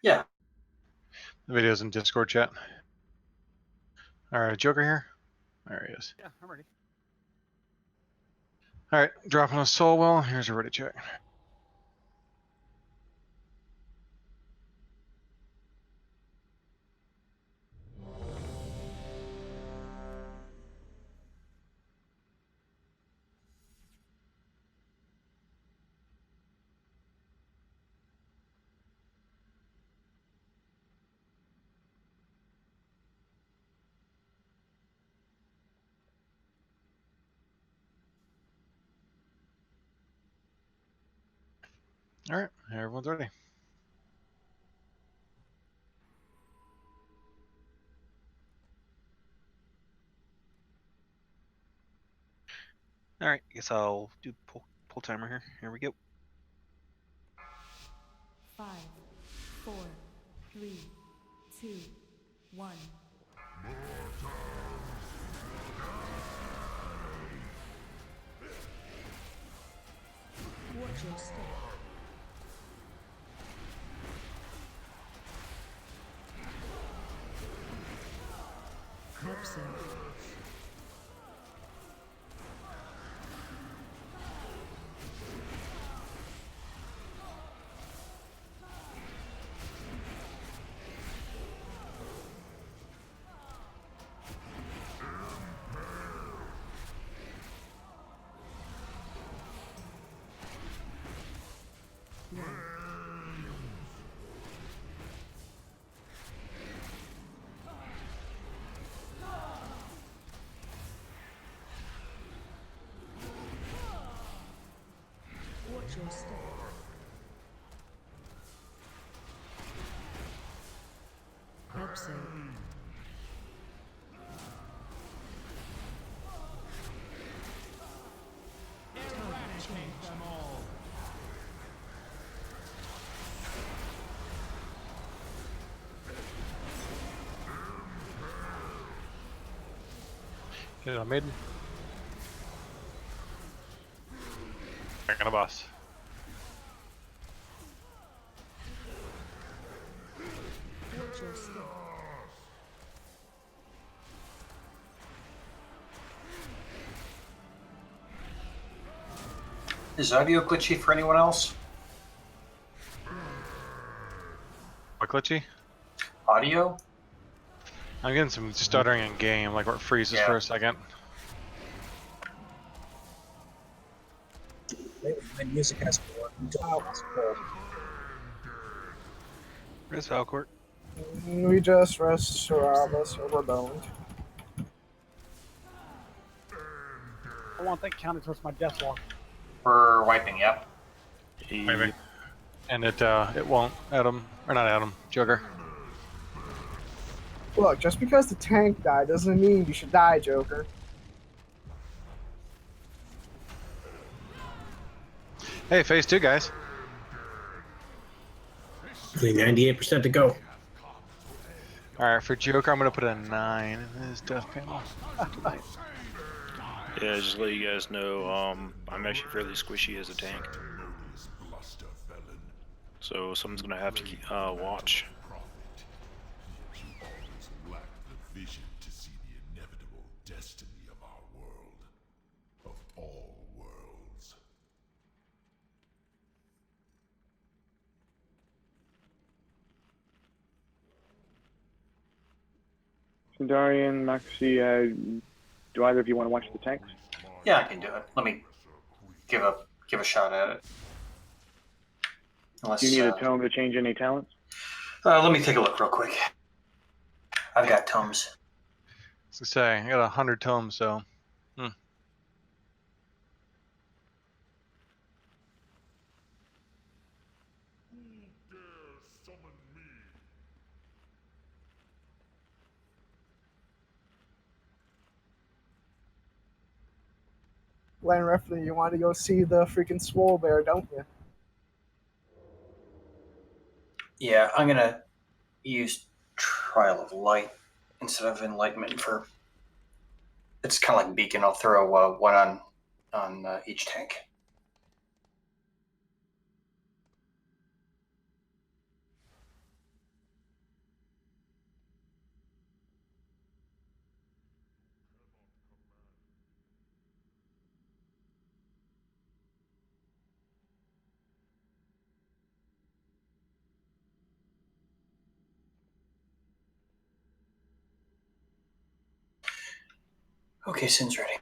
Yeah. The video's in Discord chat. Alright, Joker here? There he is. Yeah, I'm ready. Alright, dropping a soul well. Here's a ready check. Alright, everyone's ready. All right, I guess I'll do pull timer here. Here we go. 5, 4, 3, 2, 1. Watch your step. Hope so. Watch your step. Hope so. Target change. Get it on maiden. Back on a boss. Watch your step. Is audio glitchy for anyone else? What glitchy? Audio? I'm getting some stuttering in game, like where it freezes for a second. My music has more. Where's Valcourt? We just rest Sargeras overboned. I want that counted towards my death walk. We're wiping, yep. Maybe. And it won't, Adam. Or not Adam, Joker. Look, just because the tank died doesn't mean you should die, Joker. Hey, phase 2, guys. Only 98% to go. Alright, for Joker, I'm going to put a 9 in his death panel. Yeah, just to let you guys know, I'm actually fairly squishy as a tank. So someone's gonna have to keep, watch. Vision to see the inevitable destiny of our world, of all worlds. Darian, Maxi, do either of you want to watch the tanks? Yeah, I can do it. Let me give a shot at it. Unless, Do you need a tome to change any talents? let me take a look real quick. I've got tomes. I was gonna say, I got 100 tomes, so. Glenn Reffley, you want to go see the freaking Swole Bear, don't you? Yeah, I'm gonna use Trial of Light instead of Enlightenment for. It's kind of like Beacon. I'll throw one on each tank. Okay, Sin's ready.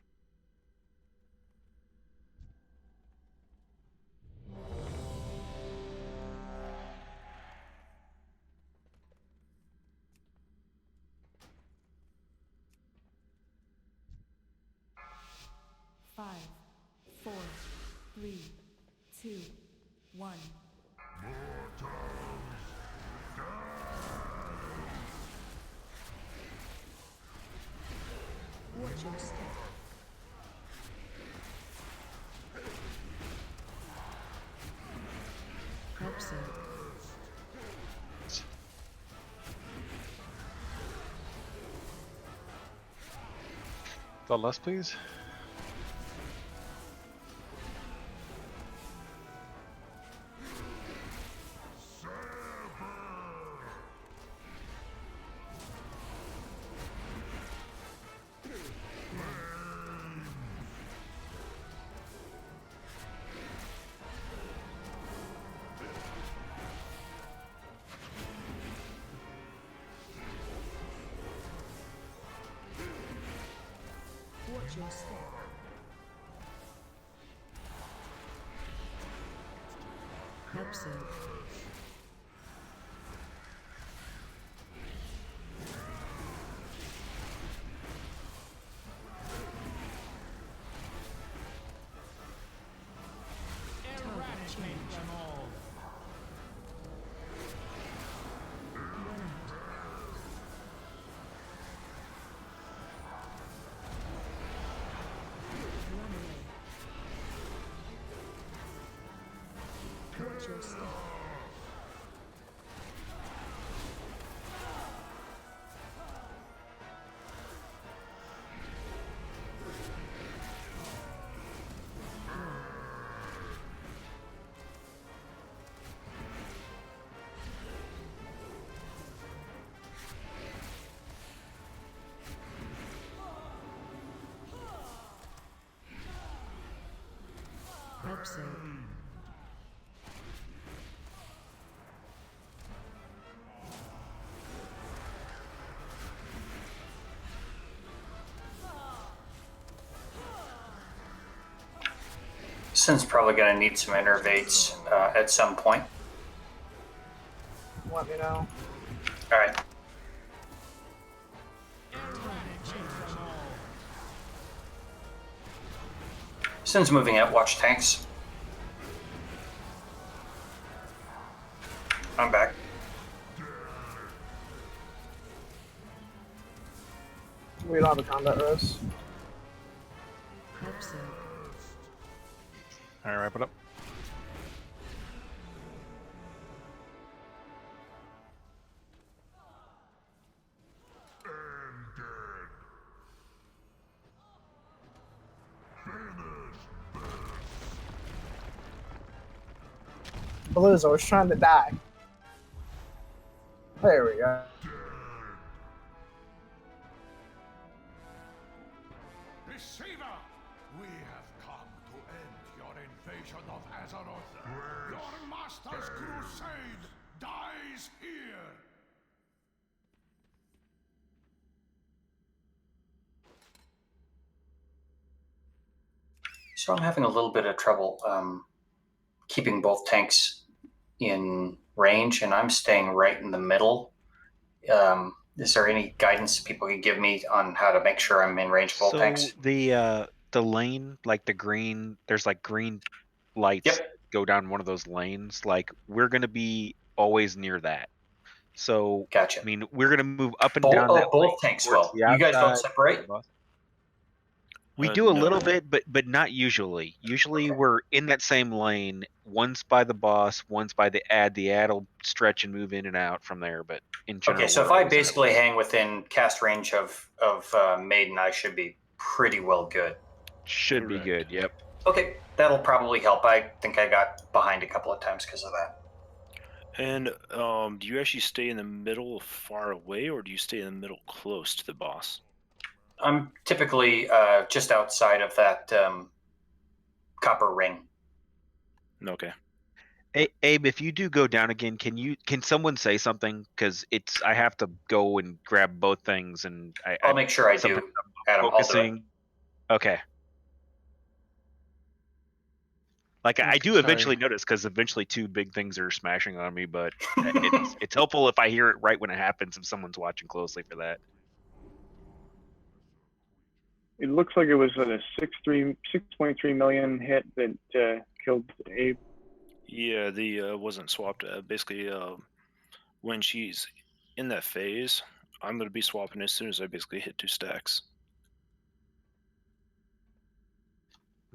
Five, 4, 3, 2, 1. Watch your step. Hope so. The less, please. Watch your step. Hope so. Target change. Run out. Run away. Watch your step. Hope so. Sin's probably going to need some innervates at some point. Let me know. All right. Target change. Sin's moving out. Watch tanks. I'm back. We don't have a combat rose. Hope so. All right, wrap it up. Blizzo was trying to die. There we go. Deceiver! We have come to end your invasion of Azeroth. Your master's crusade dies here! So I'm having a little bit of trouble keeping both tanks in range, and I'm staying right in the middle. Is there any guidance people can give me on how to make sure I'm in range of both tanks? The lane, like the green, there's like green lights Yep. go down one of those lanes. Like we're gonna be always near that. So Gotcha. I mean, we're gonna move up and down that lane Both tanks towards will. the You guys don't outside. separate? We do a No. little bit, but not usually. Usually Okay. we're in that same lane. One's by the boss, one's by the ad. The ad will stretch and move in and out from there. But in general, Okay, so we're if I always basically separate. hang within cast range of Maiden, I should be pretty well good. Should be Correct. good. Yep. Okay, that'll probably help. I think I got behind a couple of times because of that. And do you actually stay in the middle far away, or do you stay in the middle close to the boss? I'm typically just outside of that copper ring. Okay. Abe, if you do go down again, can someone say something? Because I have to go and grab both things, and I'll make sure I sometimes do, I'm Adam. I'll do it. focusing Okay. Like I do Sorry. eventually notice because eventually two big things are smashing on me, but it's helpful if I hear it right when it happens if someone's watching closely for that. It looks like it was a 6.3 million hit that killed Abe. Yeah, the wasn't swapped. Basically, when she's in that phase, I'm going to be swapping as soon as I basically hit 2 stacks.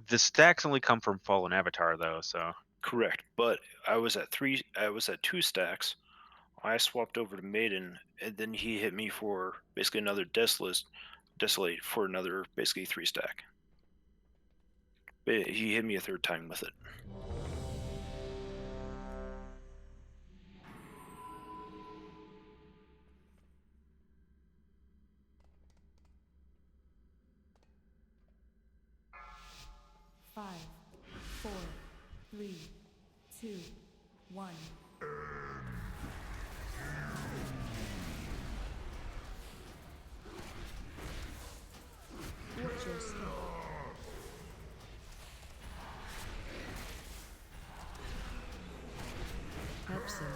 The stacks only come from Fallen Avatar though, so Correct, but I was at 2 stacks. I swapped over to Maiden, and then he hit me for basically another Desolate for another basically 3 stack. But he hit me a 3rd time with it. Five, four, three, two, one. Watch your step. Absent.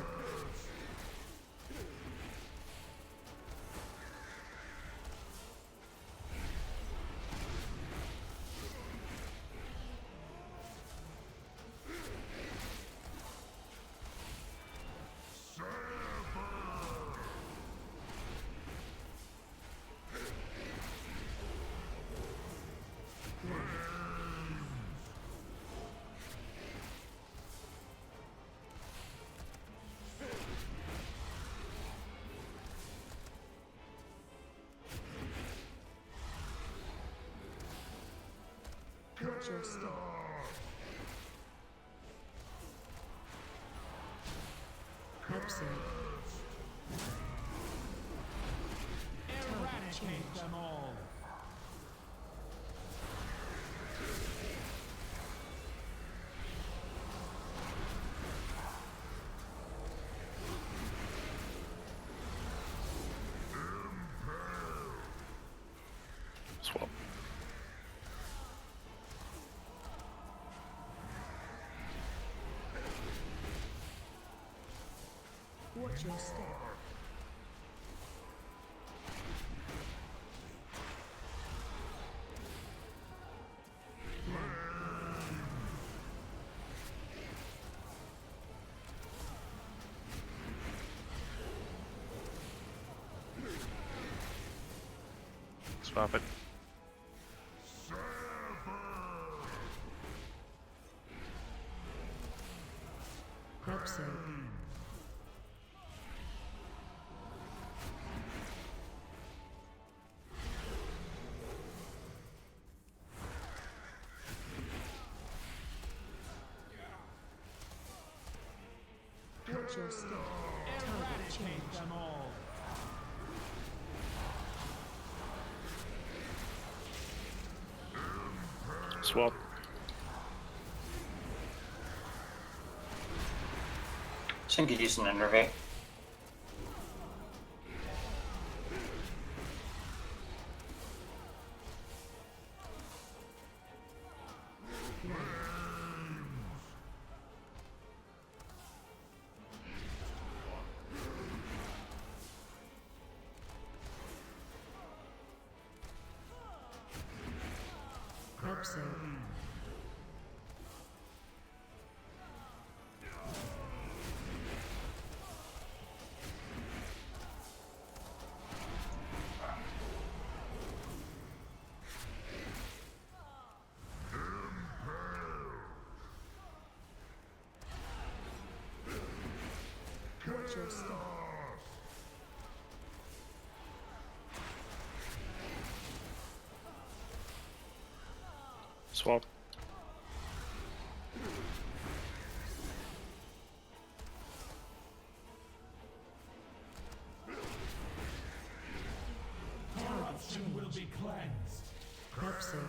Watch your step. Absent. Target change. Them all. Swap. Watch your step. swap it. Absent. Watch your step. Target change. Them all. Swap. Some could use an innervate. Absent. Watch your step. Swap. Target change. Will be cleansed. Absent.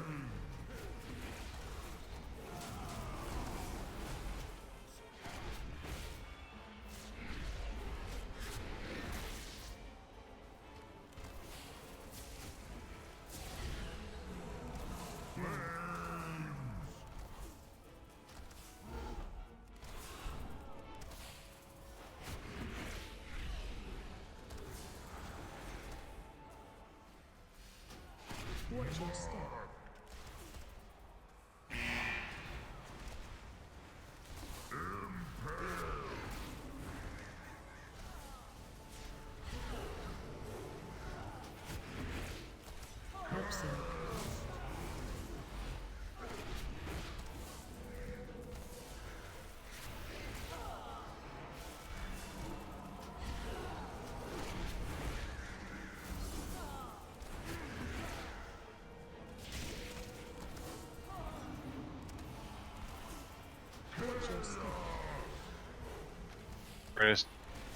Ready to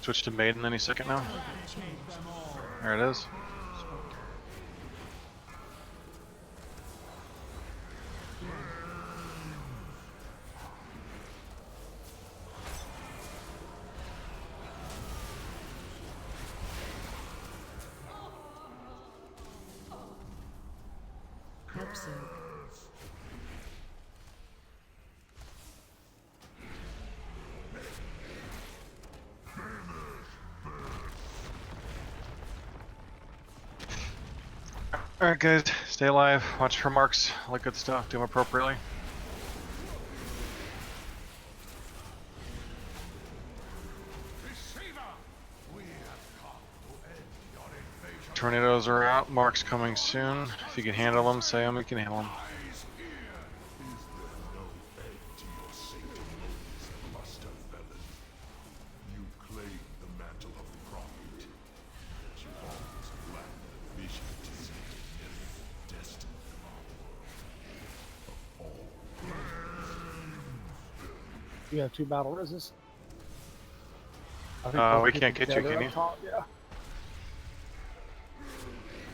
switch to maiden any second now? There it is. Absent. Alright guys, stay alive, watch for marks, all that good stuff, do them appropriately. Deceiver, we have come to end your invasion. Tornadoes are out, marks coming soon. If you can handle them, say them, you can handle them. Lies here. Is there no end to your sanctimonious bluster, felon? You claim the mantle of prophet, but you always lack the vision to see the infinite destiny of our world. Of all You have 2 battle resist. I think We both can't people get you, together can up you? top, yeah.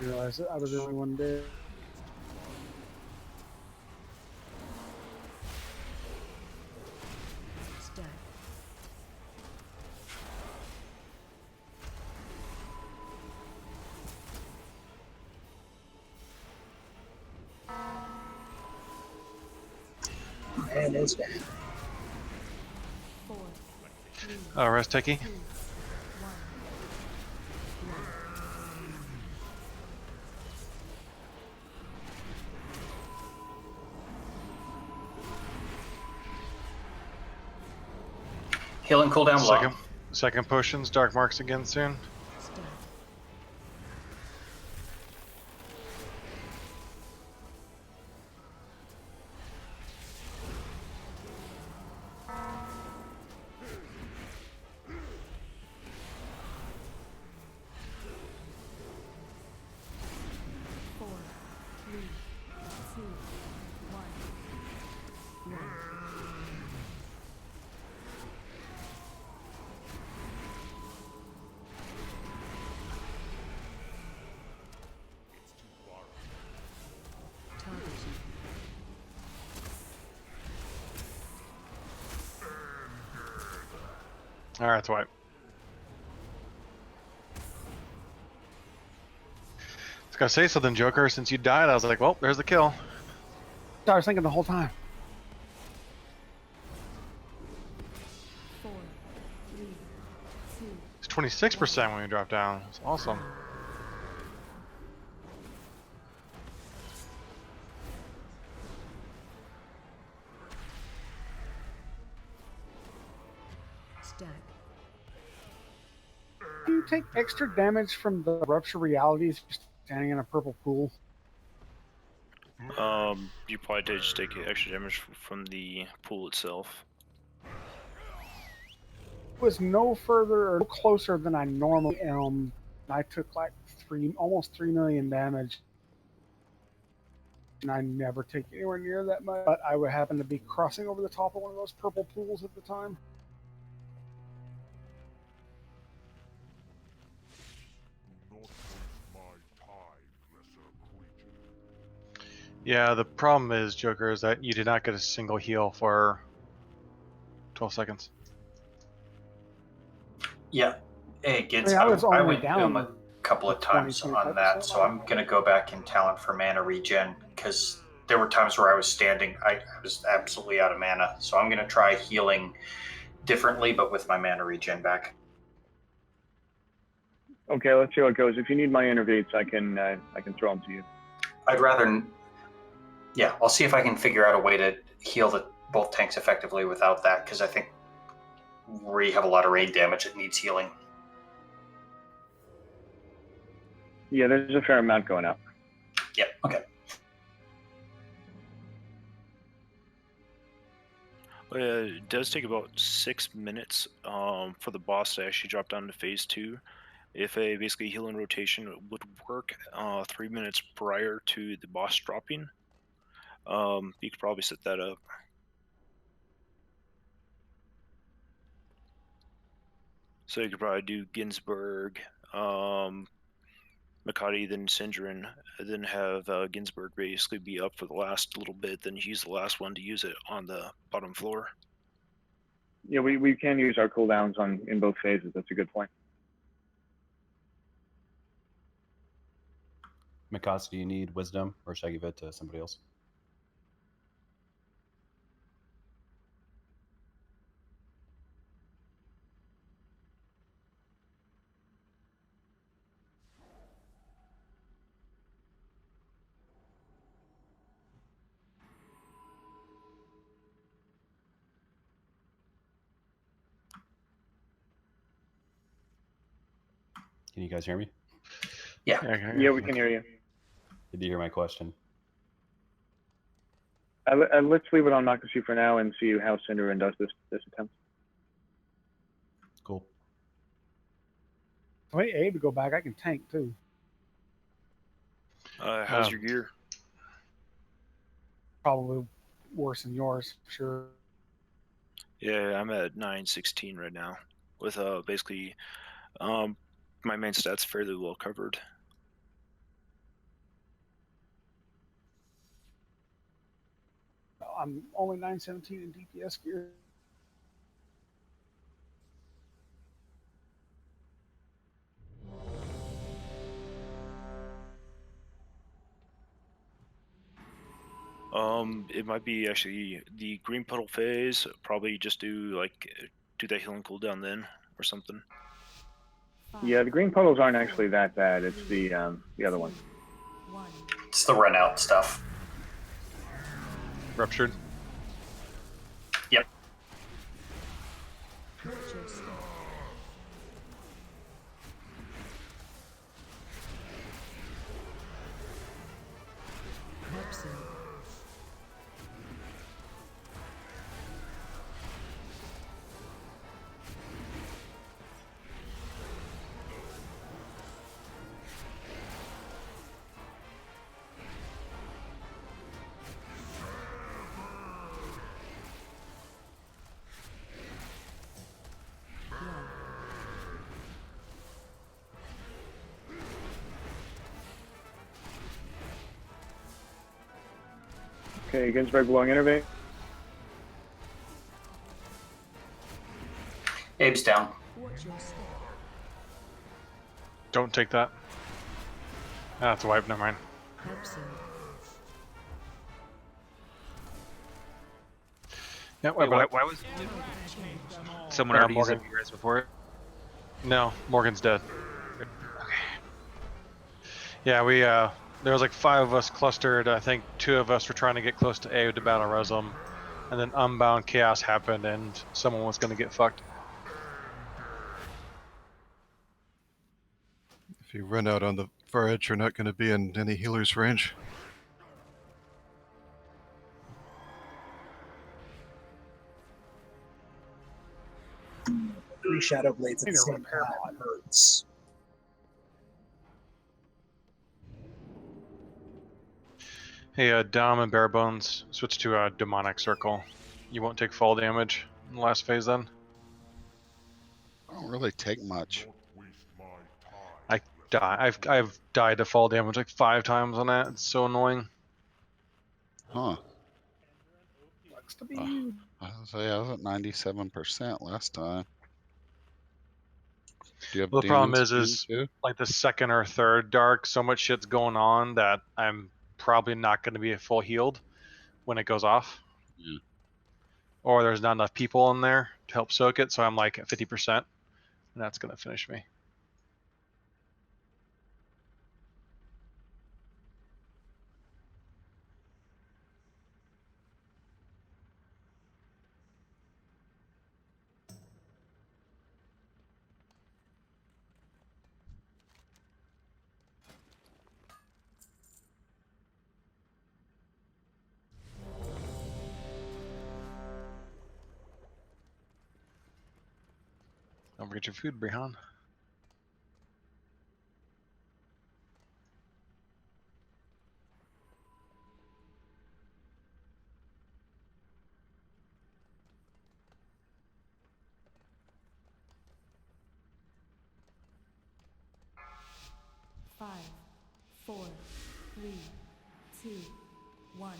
Realize that I was the only one dead. Stack. And it's down. 4, 3, Rest techie. 2, 1. Healing cooldown low. Second potions, dark marks again soon. Stack. Four, three, two, one. Target. Alright, that's white. I was gonna say something, Joker. Since you died, I was like, well, there's the kill. I was thinking the whole time. 4, 3, 2, It's 26% when you drop down. It's awesome. stack. Do you take extra damage from the rupture realities just standing in a purple pool? You probably did just take extra damage from the pool itself. It was no further or no closer than I normally am. I took like almost 3 million damage. And I never take anywhere near that much. But I would happen to be crossing over the top of one of those purple pools at the time. Do not waste my time, lesser creature. Yeah, the problem is, Joker, is that you did not get a single heal for 12 seconds. Yeah, it gets. I was I only went boom a down couple of times on that, so I'm gonna go back in talent for mana regen because there were times where I was standing. I was absolutely out of mana, so I'm gonna try healing differently, but with my mana regen back. Okay, let's see how it goes. If you need my intervenes, I can throw them to you. I'd rather. Yeah, I'll see if I can figure out a way to heal both tanks effectively without that, because I think we have a lot of raid damage that needs healing. Yeah, there's a fair amount going up. Yeah, okay. It does take about 6 minutes for the boss to actually drop down to phase 2. If a basically healing rotation would work 3 minutes prior to the boss dropping, you could probably set that up. So you could probably do Ginsburg, Makati, then Syndrin, then have Ginsburg basically be up for the last little bit, then he's the last one to use it on the bottom floor. Yeah, we can use our cooldowns in both phases. That's a good point. Mikasa, do you need wisdom, or should I give it to somebody else? Can you guys hear me? Yeah. Yeah, we can hear you. Did you hear my question? Let's leave it on Nakasu for now and see how Cinderin does this attempt. Cool. Wait, Abe to go back. I can tank too. How's your gear? Probably worse than yours, for sure. Yeah, I'm at 916 right now, with basically my main stats fairly well covered. I'm only 917 in DPS gear. It might be actually the green puddle phase. Probably just do that healing cooldown then, or something. Yeah, the green puddles aren't actually that bad. It's the other ones. It's the run out stuff. Ruptured. Yep. Watch your step. Absorb. Okay, Ginsburg blowing innervate. Abe's down. Watch your step. Don't take that. That's a wipe. Never mind. Absorb. Yeah, Wait, wipe it why up. was Change. someone Yeah, already using Morgan. you guys before? No, Morgan's dead. Okay. Yeah, we there was like 5 of us clustered. I think 2 of us were trying to get close to A to battle res them, and then Unbound Chaos happened, and someone was going to get fucked. If you run out on the far edge, you're not going to be in any healer's range. Three shadow blades at Need the a same repair time hurts. Hey, Dom and Barebones, switch to Demonic Circle. You won't take fall damage in the last phase then. I don't really take much. I die. I've died to fall damage like 5 times on that. It's so annoying. Huh. Looks to be Uh, you. I was at 97% last time. Do you have Well, the problem demon is skin too? like the second or third dark, so much shit's going on that I'm probably not going to be full healed when it goes off. Yeah. Or there's not enough people in there to help soak it, so I'm like at 50%, and that's going to finish me. Don't forget your food, Brihan. 5, 4, 3, 2, 1.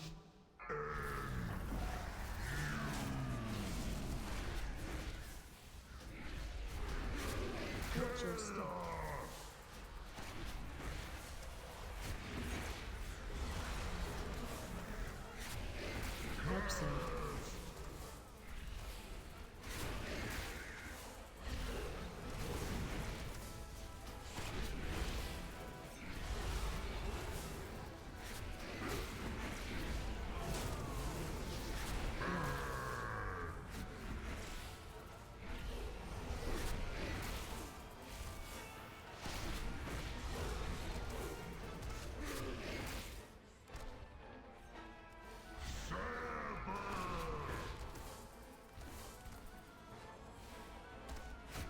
Watch your step. Hope so.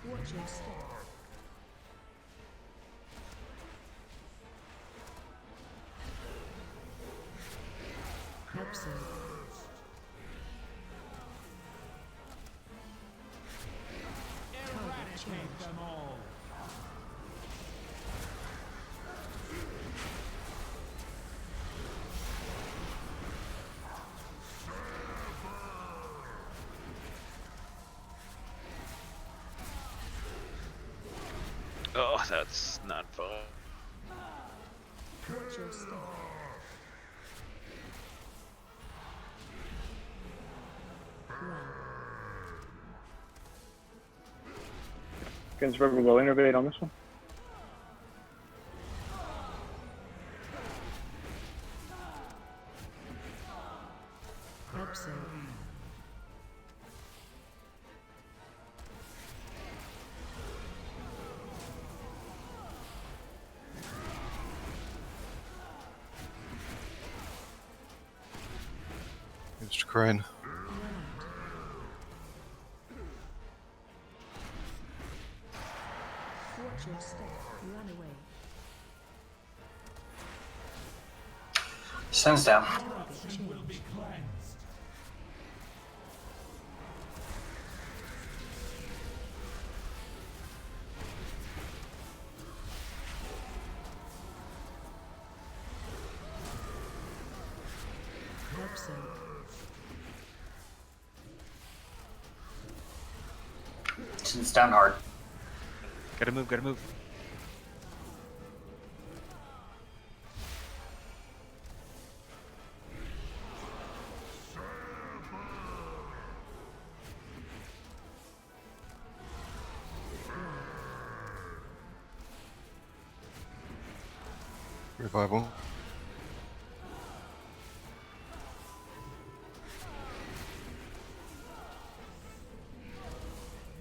Watch your step. Hope so. Target change. Them all. Oh, that's not fun. Watch your step. Against River will innovate on this one. Hope so. Mr. Crane. Watch your step. Run away. Sun's down. Target change. Hope so. Sun's down hard. Gotta move, gotta move. Revival.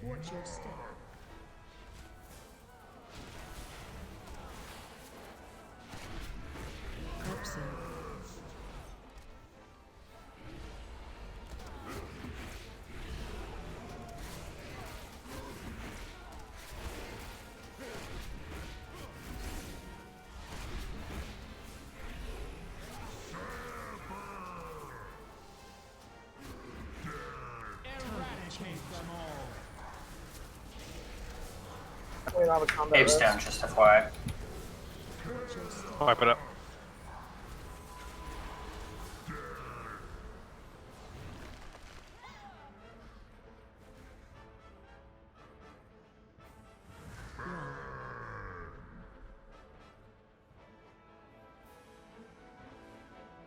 Watch your step. Hope so. Abe's down, just FYI. Wipe it up.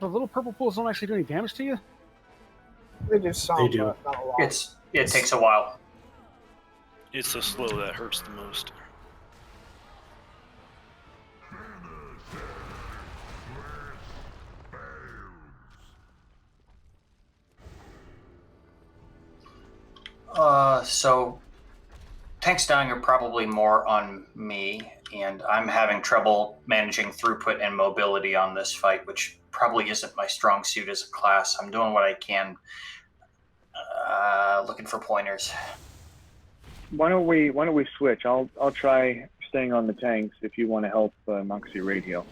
The little purple pools don't actually do any damage to you? They do some, They do. but not a lot. It takes a while. It's the slow that hurts the most. So tanks dying are probably more on me, and I'm having trouble managing throughput and mobility on this fight, which probably isn't my strong suit as a class. I'm doing what I can, looking for pointers. Why don't we switch? I'll try staying on the tanks if you want to help Moxie Radio.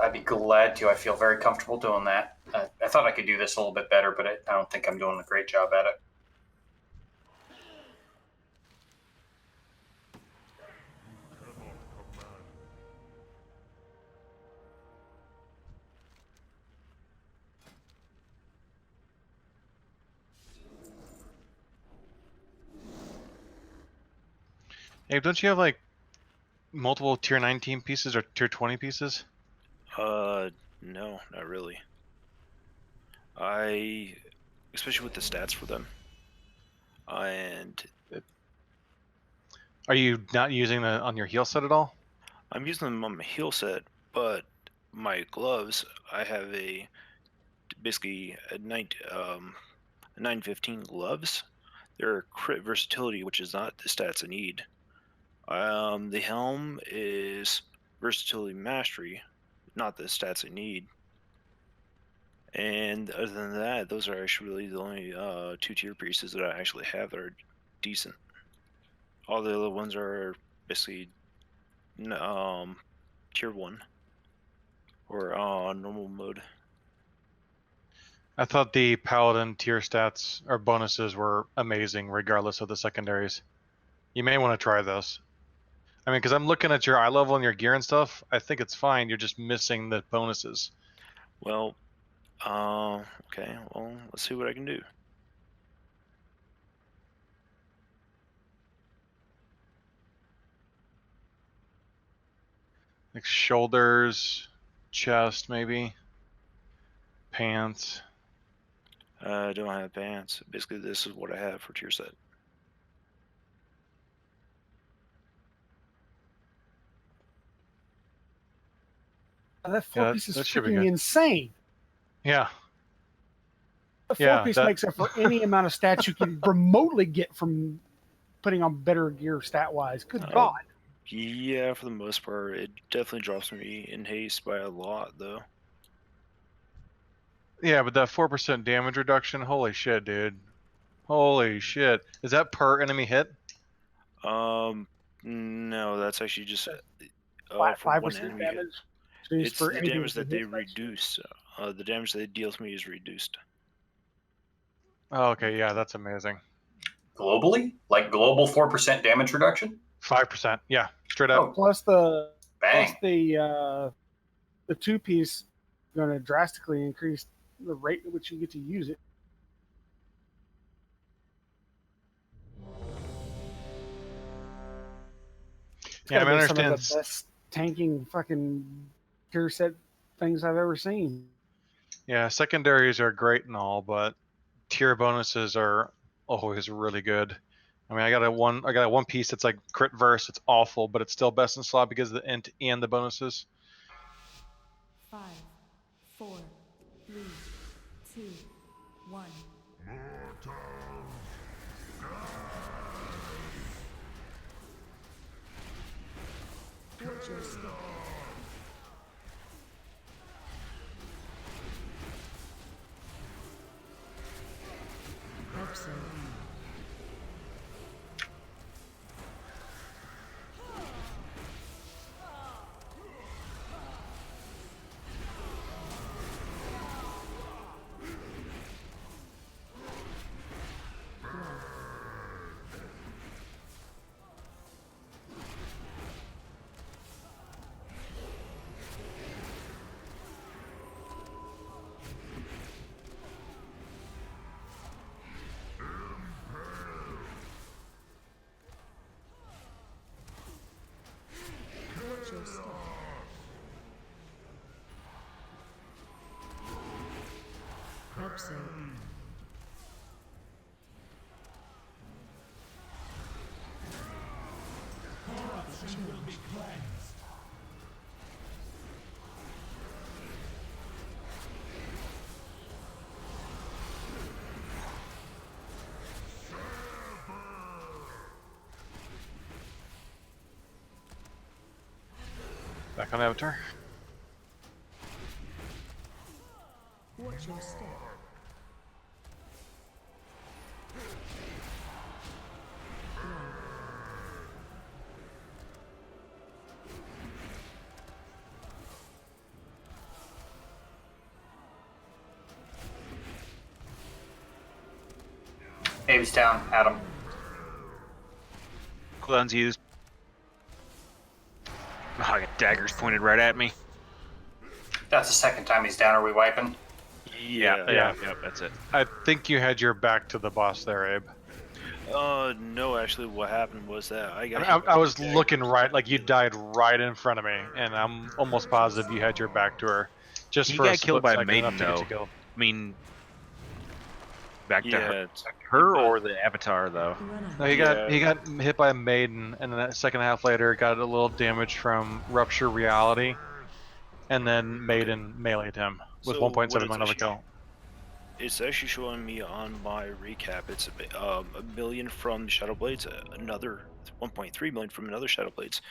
I'd be glad to. I feel very comfortable doing that. I thought I could do this a little bit better, but I don't think I'm doing a great job at it. Abe, don't you have like multiple tier 19 pieces or tier 20 pieces? No, not really. Especially with the stats for them. And Are you not using the on your heal set at all? I'm using them on my heal set, but my gloves, I have basically a 915 gloves. They're crit versatility, which is not the stats I need. The helm is versatility mastery, not the stats I need. And other than that, those are actually really the only 2 tier pieces that I actually have that are decent. All the other ones are basically tier 1 or normal mode. I thought the paladin tier stats or bonuses were amazing, regardless of the secondaries. You may want to try those. I mean, because I'm looking at your eye level and your gear and stuff. I think it's fine. You're just missing the bonuses. Well, okay. Well, let's see what I can do. Like shoulders, chest, maybe. Pants. I don't have pants. Basically, this is what I have for tier set. That four Yeah, piece is that should be freaking good. insane. Yeah. The Yeah, four piece that- makes up for any amount of stats you can remotely get from putting on better gear stat wise. Good God. Yeah, for the most part, it definitely drops me in haste by a lot, though. Yeah, but that 4% damage reduction, holy shit, dude. Holy shit. Is that per enemy hit? No, that's actually just Flat for one 5% enemy. damage. It's for the anything damage that they hits next to it. reduce. The damage that they deal to me is reduced. Oh, okay, yeah, that's amazing. Globally? Like global 4% damage reduction? 5%, yeah, straight up. Oh, Plus the bang. the two piece going to drastically increase the rate at which you get to use it. It's Yeah, I gotta mean, I be some of understand. the best tanking fucking gear set things I've ever seen. Yeah, secondaries are great and all, but tier bonuses are always really good. I mean, I got a one piece that's like crit verse. It's awful, but it's still best in slot because of the int and the bonuses. 5, 4, 3, 2, 1. Watch your step. Hope so. Watch your step. Hope so. Back on Avatar. Watch your step. Abe's down. Adam. Clones used. Oh, I got daggers pointed right at me. That's the second time he's down. Are we wiping? Yeah, Yeah. that's it. I think you had your back to the boss there, Abe. No, actually, what happened was that I got I, hit mean, by I two was looking daggers. right, like you died right in front of me, and I'm almost positive you had your back to her, just He for a got killed split by a second, enough maiden, to get though. you killed. I mean, back to her, Yeah, her but or the avatar, though. Run No, out. he got hit by a maiden, and then a second half later got a little damage from rupture reality, and then maiden meleeed him with so what 1.7 it's million actually overkill. it's actually showing me on my recap. It's a million from Shadow Blades, another 1.3 million from another Shadow Blades,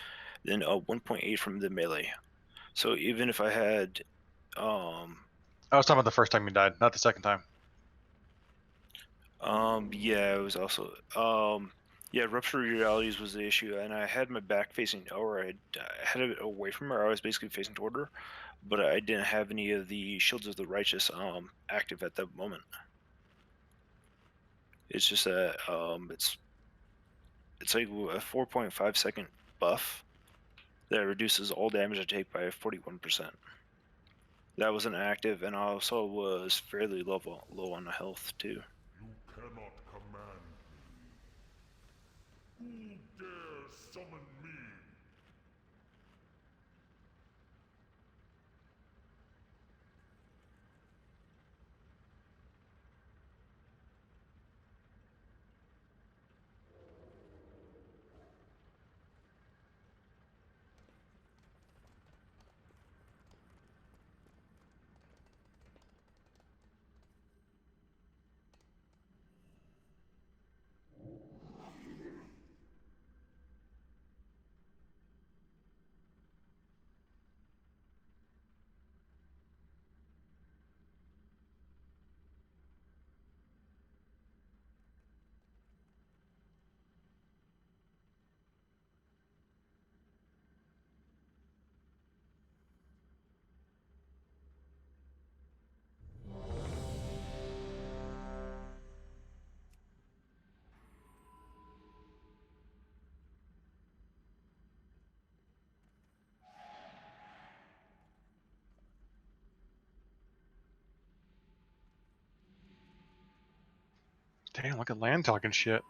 then 1.8 from the melee. So even if I had, I was talking about the first time you died, not the second time. yeah, it was also, yeah, Rupture Realities was the issue, and I had my back facing, or I had it away from her. I was basically facing toward her, but I didn't have any of the Shields of the Righteous active at that moment. It's just that it's like a 4.5-second buff that reduces all damage I take by 41%. That wasn't active, and I also was fairly low on the health too. You cannot command me. Who dare summon me? Damn, look at Land talking shit.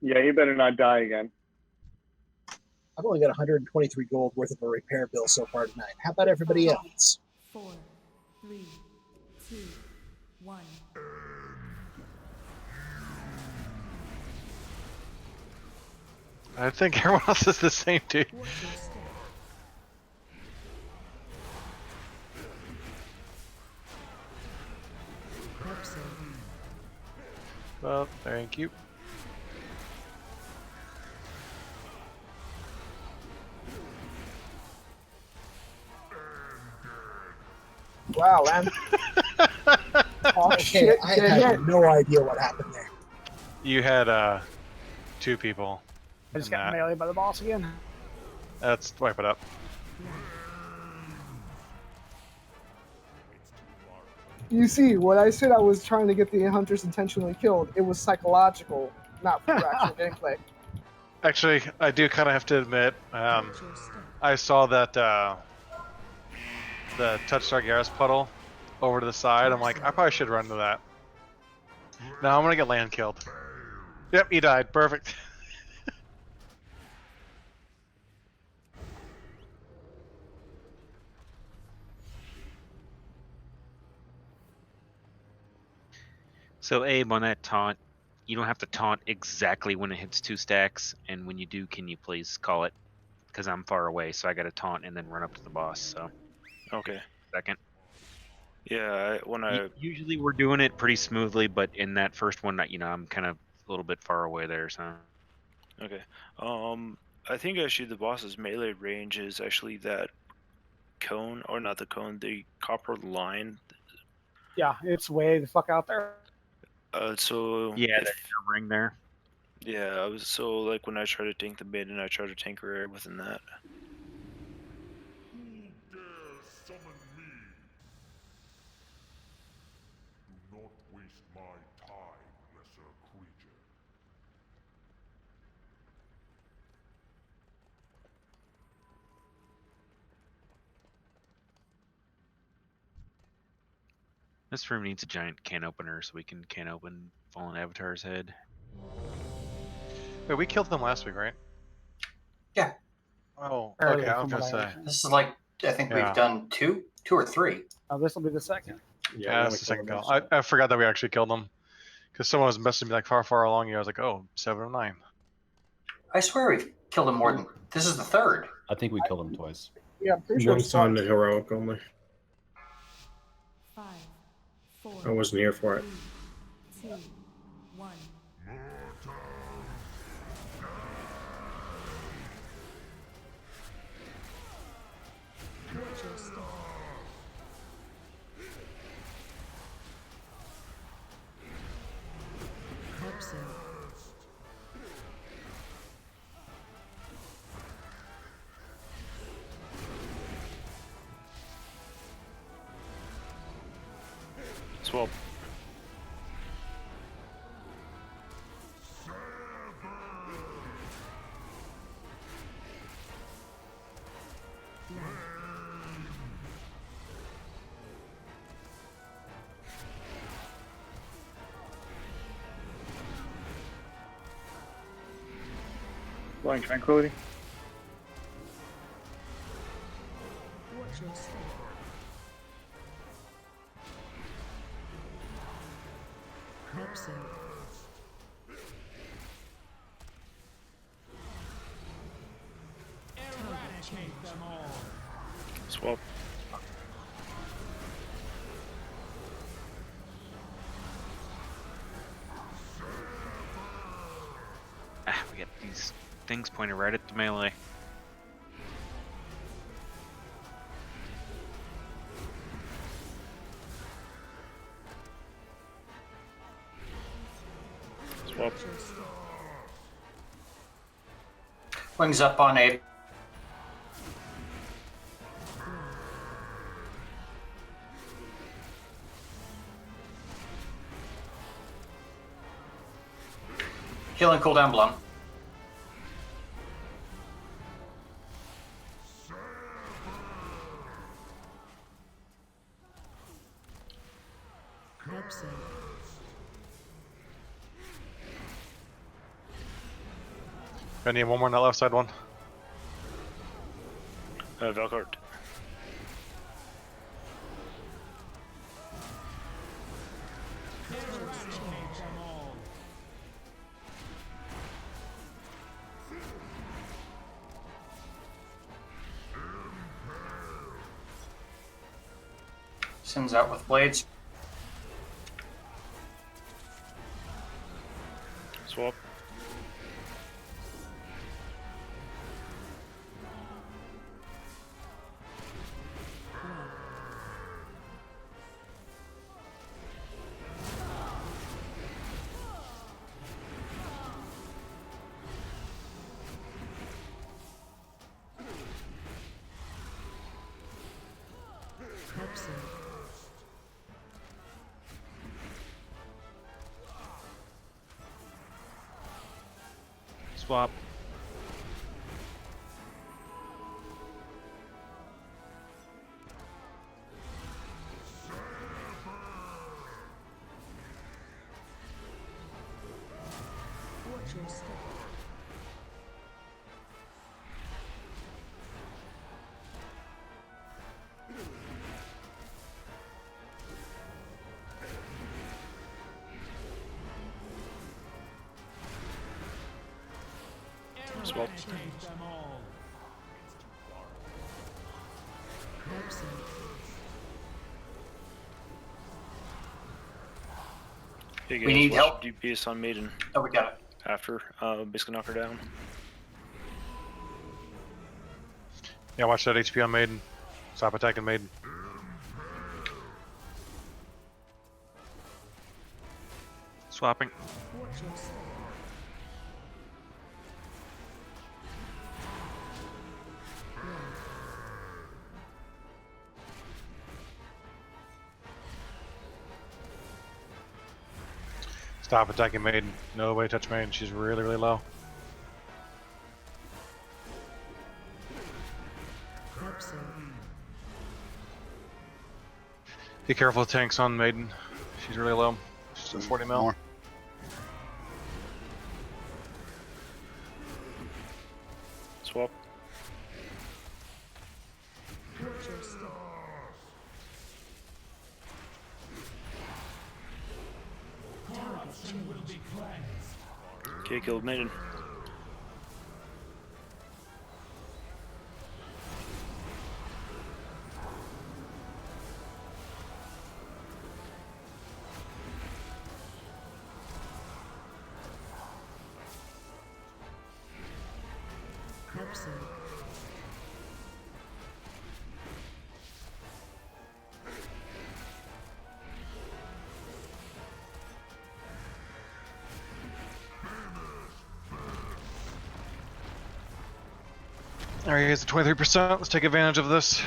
Yeah, you better not die again. I've only got 123 gold worth of a repair bill so far tonight. How about everybody else? 4, 3, 2, 1. I think everyone else is the same, dude. Watch your step. Pepsi. Well, thank you. Wow, man. Oh, Okay, shit. I Dead have hit. no idea what happened there. You had two people. I just in got that. meleeed by the boss again. Let's wipe it up. You see, when I said I was trying to get the hunters intentionally killed, it was psychological, not for actual gameplay. Actually, I do kind of have to admit, Watch your step. I saw that the touch Sargeras puddle over to the side. I'm like, I probably should run to that. No, I'm gonna get Land killed. Yep, he died. Perfect. So Abe, on that taunt, you don't have to taunt exactly when it hits 2 stacks, and when you do, can you please call it? Because I'm far away, so I got to taunt and then run up to the boss. So Okay. second. Yeah, when I Usually we're doing it pretty smoothly, but in that first one, I'm kind of a little bit far away there. So okay, I think actually the boss's melee range is actually that cone, or not the cone, the copper line. Yeah, it's way the fuck out there. So yeah, that if ring there. yeah, I was so like when I try to tank the maiden, I try to tank her within that. Who dare summon me? Do not waste my time, lesser creature. This room needs a giant can opener so we can open Fallen Avatar's head. Wait, we killed them last week, right? Yeah. Oh, Earlier, okay. I was from gonna what I say. understand. This is like, I think Yeah. we've done two or three. Oh, this will be the second. Yeah, that's the second kill. I forgot that we actually killed them because someone was messaging me like far along here. I was like, oh, 7 of 9. I swear we've killed him more than. This is the third. I think we killed him twice. Yeah, I'm pretty sure. Once on the heroic only. 5, 4, I wasn't here for it. 3, 2, 1. Watch your step. Absent. Swap. Blowing tranquility. Watch your step. Absent. Swap. Ah, we got these things pointed right at the melee. Swap. Wings up on Abe. Healing cooldown blown. Absent. I need one more on that left side one. Valkart. Sends out with blades. Swap. Absent. Swap. Watch your step. Swap. Absent. Hey guys, We need watch help. DPS on Maiden Oh, we got it. after. Basically knock her down. Yeah, watch that HP on Maiden. Stop attacking Maiden. Swapping. Watch your step. Stop attacking Maiden. Nobody touch Maiden. She's really low. Absent. Be careful, tanks on Maiden. She's really low. She's at 40 mil. More. Swap. Watch your step. Target change. Okay, killed Maiden. Hudson. Alright, here's the 23%. Let's take advantage of this.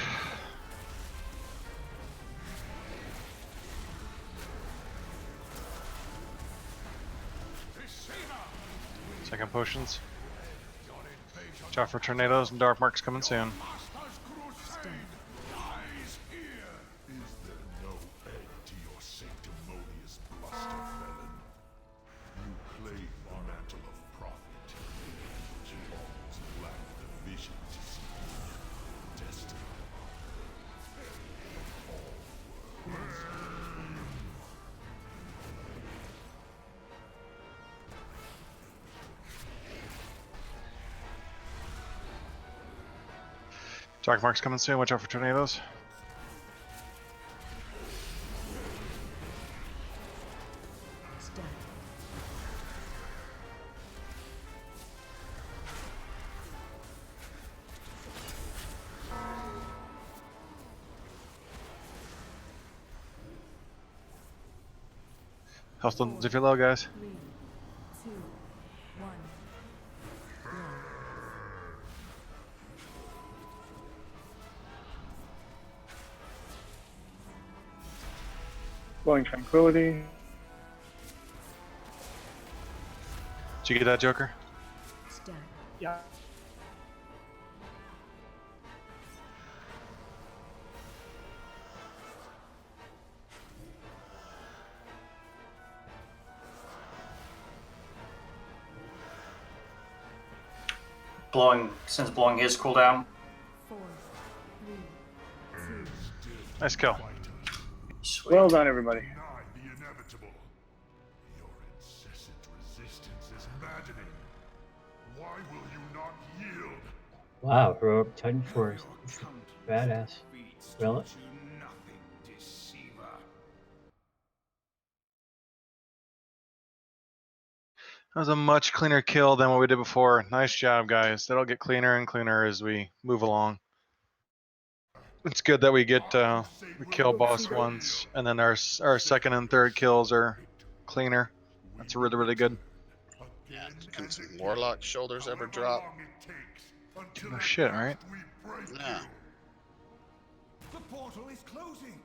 Second potions. Watch out for tornadoes and dark marks coming soon. Is there no end to your sanctimonious bluster, felon? You claim the mantle of prophet, but you almost lack the vision to see destiny. Dark marks coming soon. Watch out for tornadoes. Step. Health if you're low, guys. 3, 2, 1. Blood. Blowing Tranquility. Did you get that, Joker? Stack. Yeah. Since blowing his cooldown. 4, 3, 2. Nice kill. Sweet. Well done, everybody. Deny the inevitable. Your incessant resistance is maddening. Why will you not yield? Wow, heroic Titan Force. Badass. Relic. That was a much cleaner kill than what we did before. Nice job, guys. That'll get cleaner and cleaner as we move along. It's good that we get we kill boss once, and then our second and third kills are cleaner. That's really, really good. Yeah. Can some Warlock shoulders ever drop? No shit, right? Yeah. The portal is closing.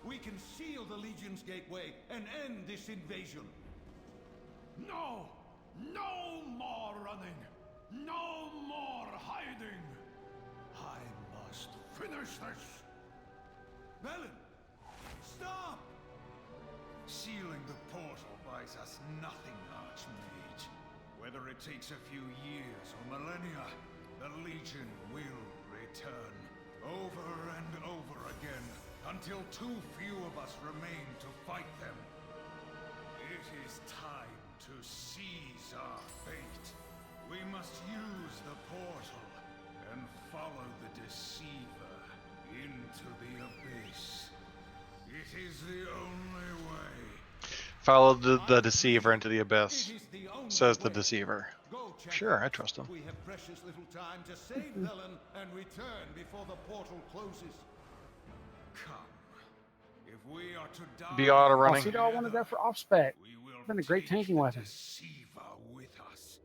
We can seal the Legion's gateway and end this invasion. No! No more running! No more hiding! I must finish this! Melon! Stop! Sealing the portal buys us nothing, Archmage. Whether it takes a few years or millennia, the Legion will return. Over and over again, until too few of us remain to fight them. It is time to seize our fate. We must use the portal and follow the Deceiver into the abyss. It is the only way. Follow the Deceiver into the abyss, says the Deceiver. Sure, I trust him. We have precious little time to save Helen and return before the portal closes. Come. If we are to die, Be auto running. See, I wanted that for off spec. Been a great tanking weapon. Deceiver with us.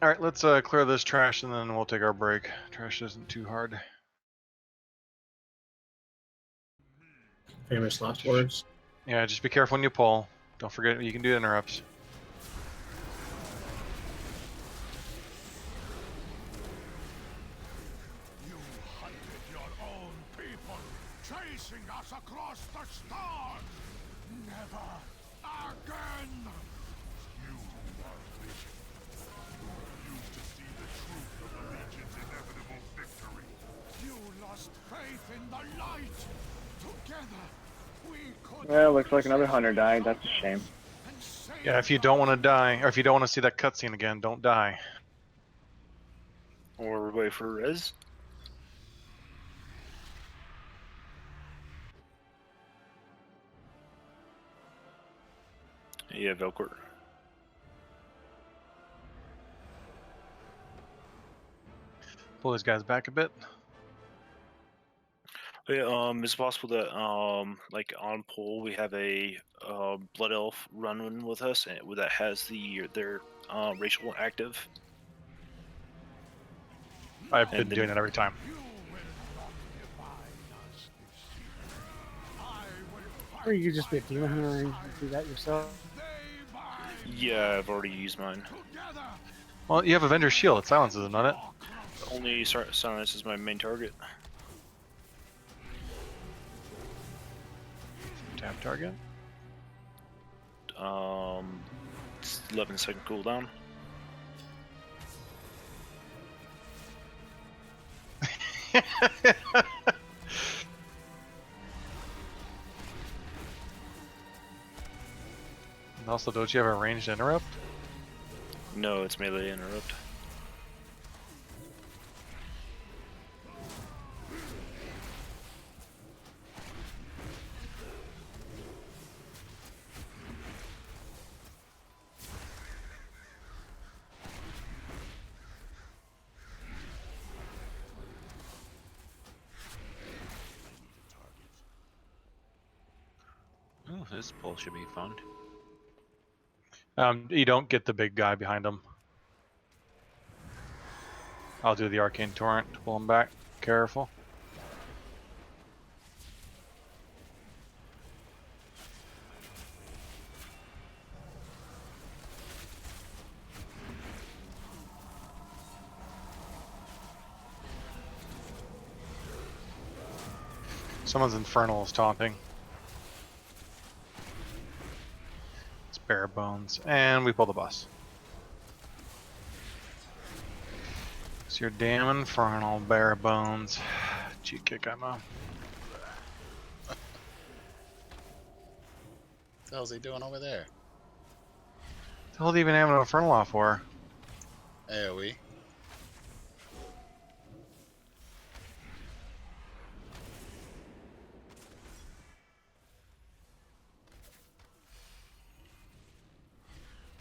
All right, let's clear this trash and then we'll take our break. Trash isn't too hard. Famous last words. Yeah, just be careful when you pull. Don't forget you can do interrupts. us across the stars. Never again. You are vision. You refuse to see the truth of the Legion's inevitable victory. You lost faith in the light. Together, we could. Well, looks like another hunter died. That's a shame. Yeah, if you don't want to die, or if you don't want to see that cutscene again, don't die. Or wait for res. Yeah, Velcourt. Pull these guys back a bit. Yeah, it's possible that like on poll we have a blood elf running with us and that has their racial active. I've been doing it every time. Or you could just be a demon hunter and do that yourself. Yeah, I've already used mine. Well, you have Avenger's Shield. It silences it, not it? Only silence is my main target. Tap target. It's 11-second cooldown. And also, don't you have a ranged interrupt? No, it's melee interrupt. Oh, this pull should be fun. You don't get the big guy behind him. I'll do the Arcane Torrent to pull him back. Careful. Someone's Infernal is taunting. It's bare bones. And we pull the boss. It's your damn Infernal bare bones. Cheat kick, I'm What the hell's he doing over there? What the hell do you even have an Infernal off for? AoE.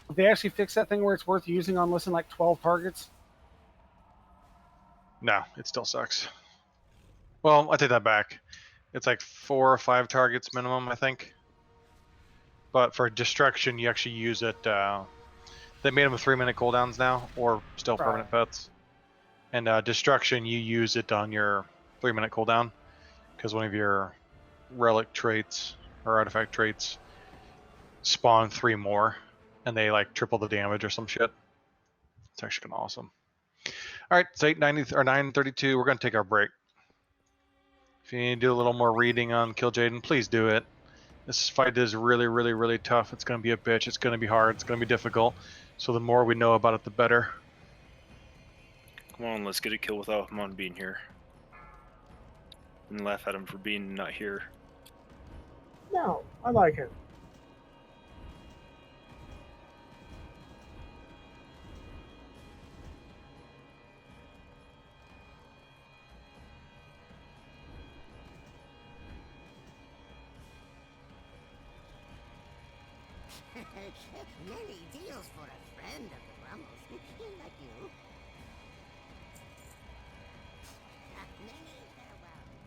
If they actually fix that thing where it's worth using on less than like 12 targets. No, it still sucks. Well, I take that back. It's like 4 or 5 targets minimum, I think. But for destruction, you actually use it. They made them 3-minute cooldowns now, or still permanent pets. And destruction, you use it on your 3-minute cooldown, because one of your relic traits or artifact traits spawn 3 more, and they like triple the damage or some shit. It's actually kind of awesome. All right, it's 8:90 or 9:32. We're gonna take our break. If you need to do a little more reading on Kill Jaden, please do it. This fight is really, really, really tough. It's gonna be a bitch. It's gonna be hard. It's gonna be difficult. So the more we know about it, the better. Come on, let's get a kill without Hamon being here. And laugh at him for being not here. No, I like him. Many deals for a friend of the Rummels, like you. Many farewells.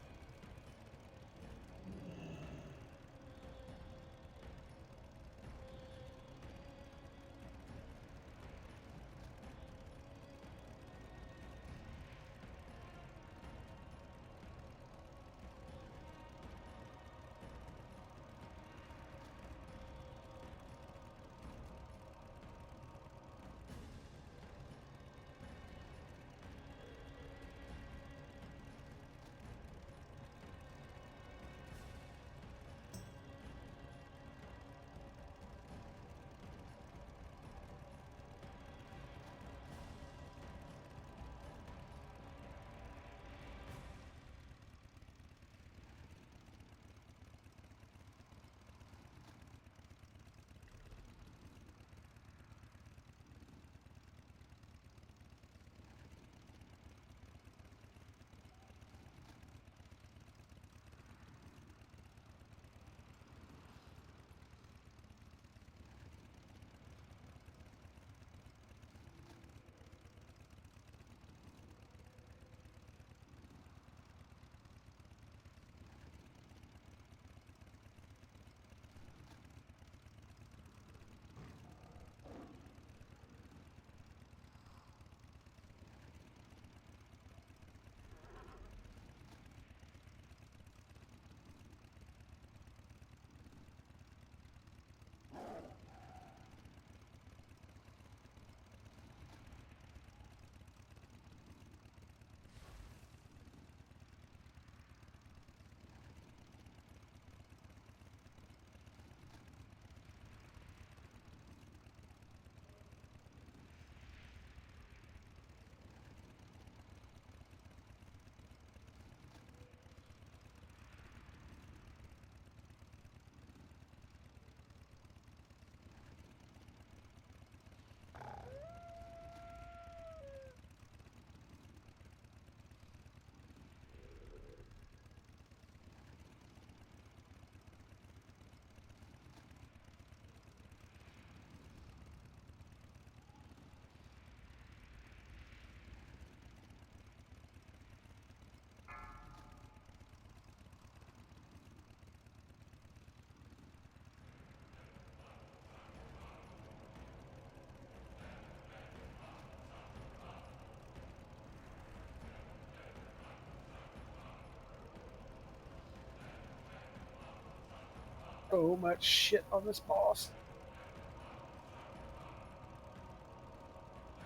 so much shit on this boss.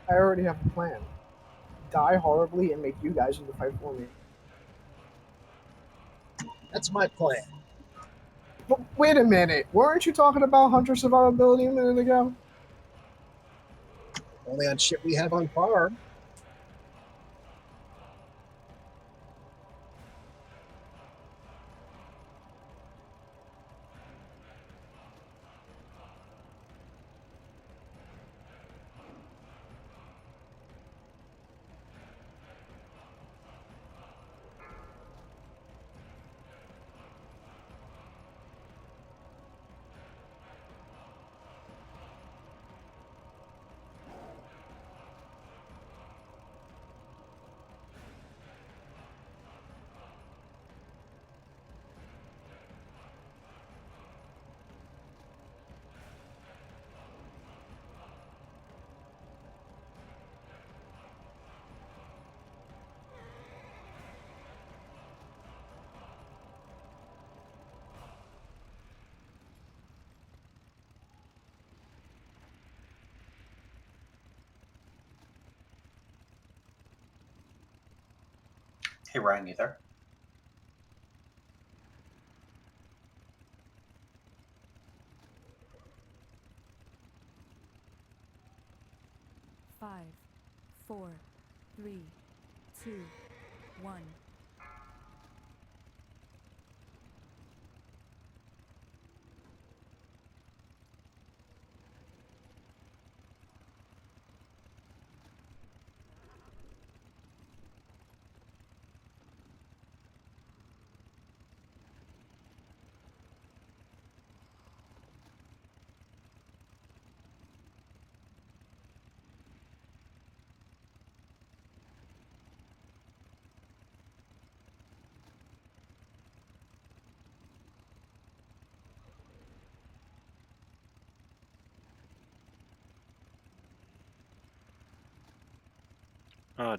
I already have a plan. Die horribly and make you guys do the fight for me. That's my plan. But wait a minute. Weren't you talking about hunter survivability a minute ago? Only on shit we have on farm. Hey, Ryan, you there? Five, four, three, two, one.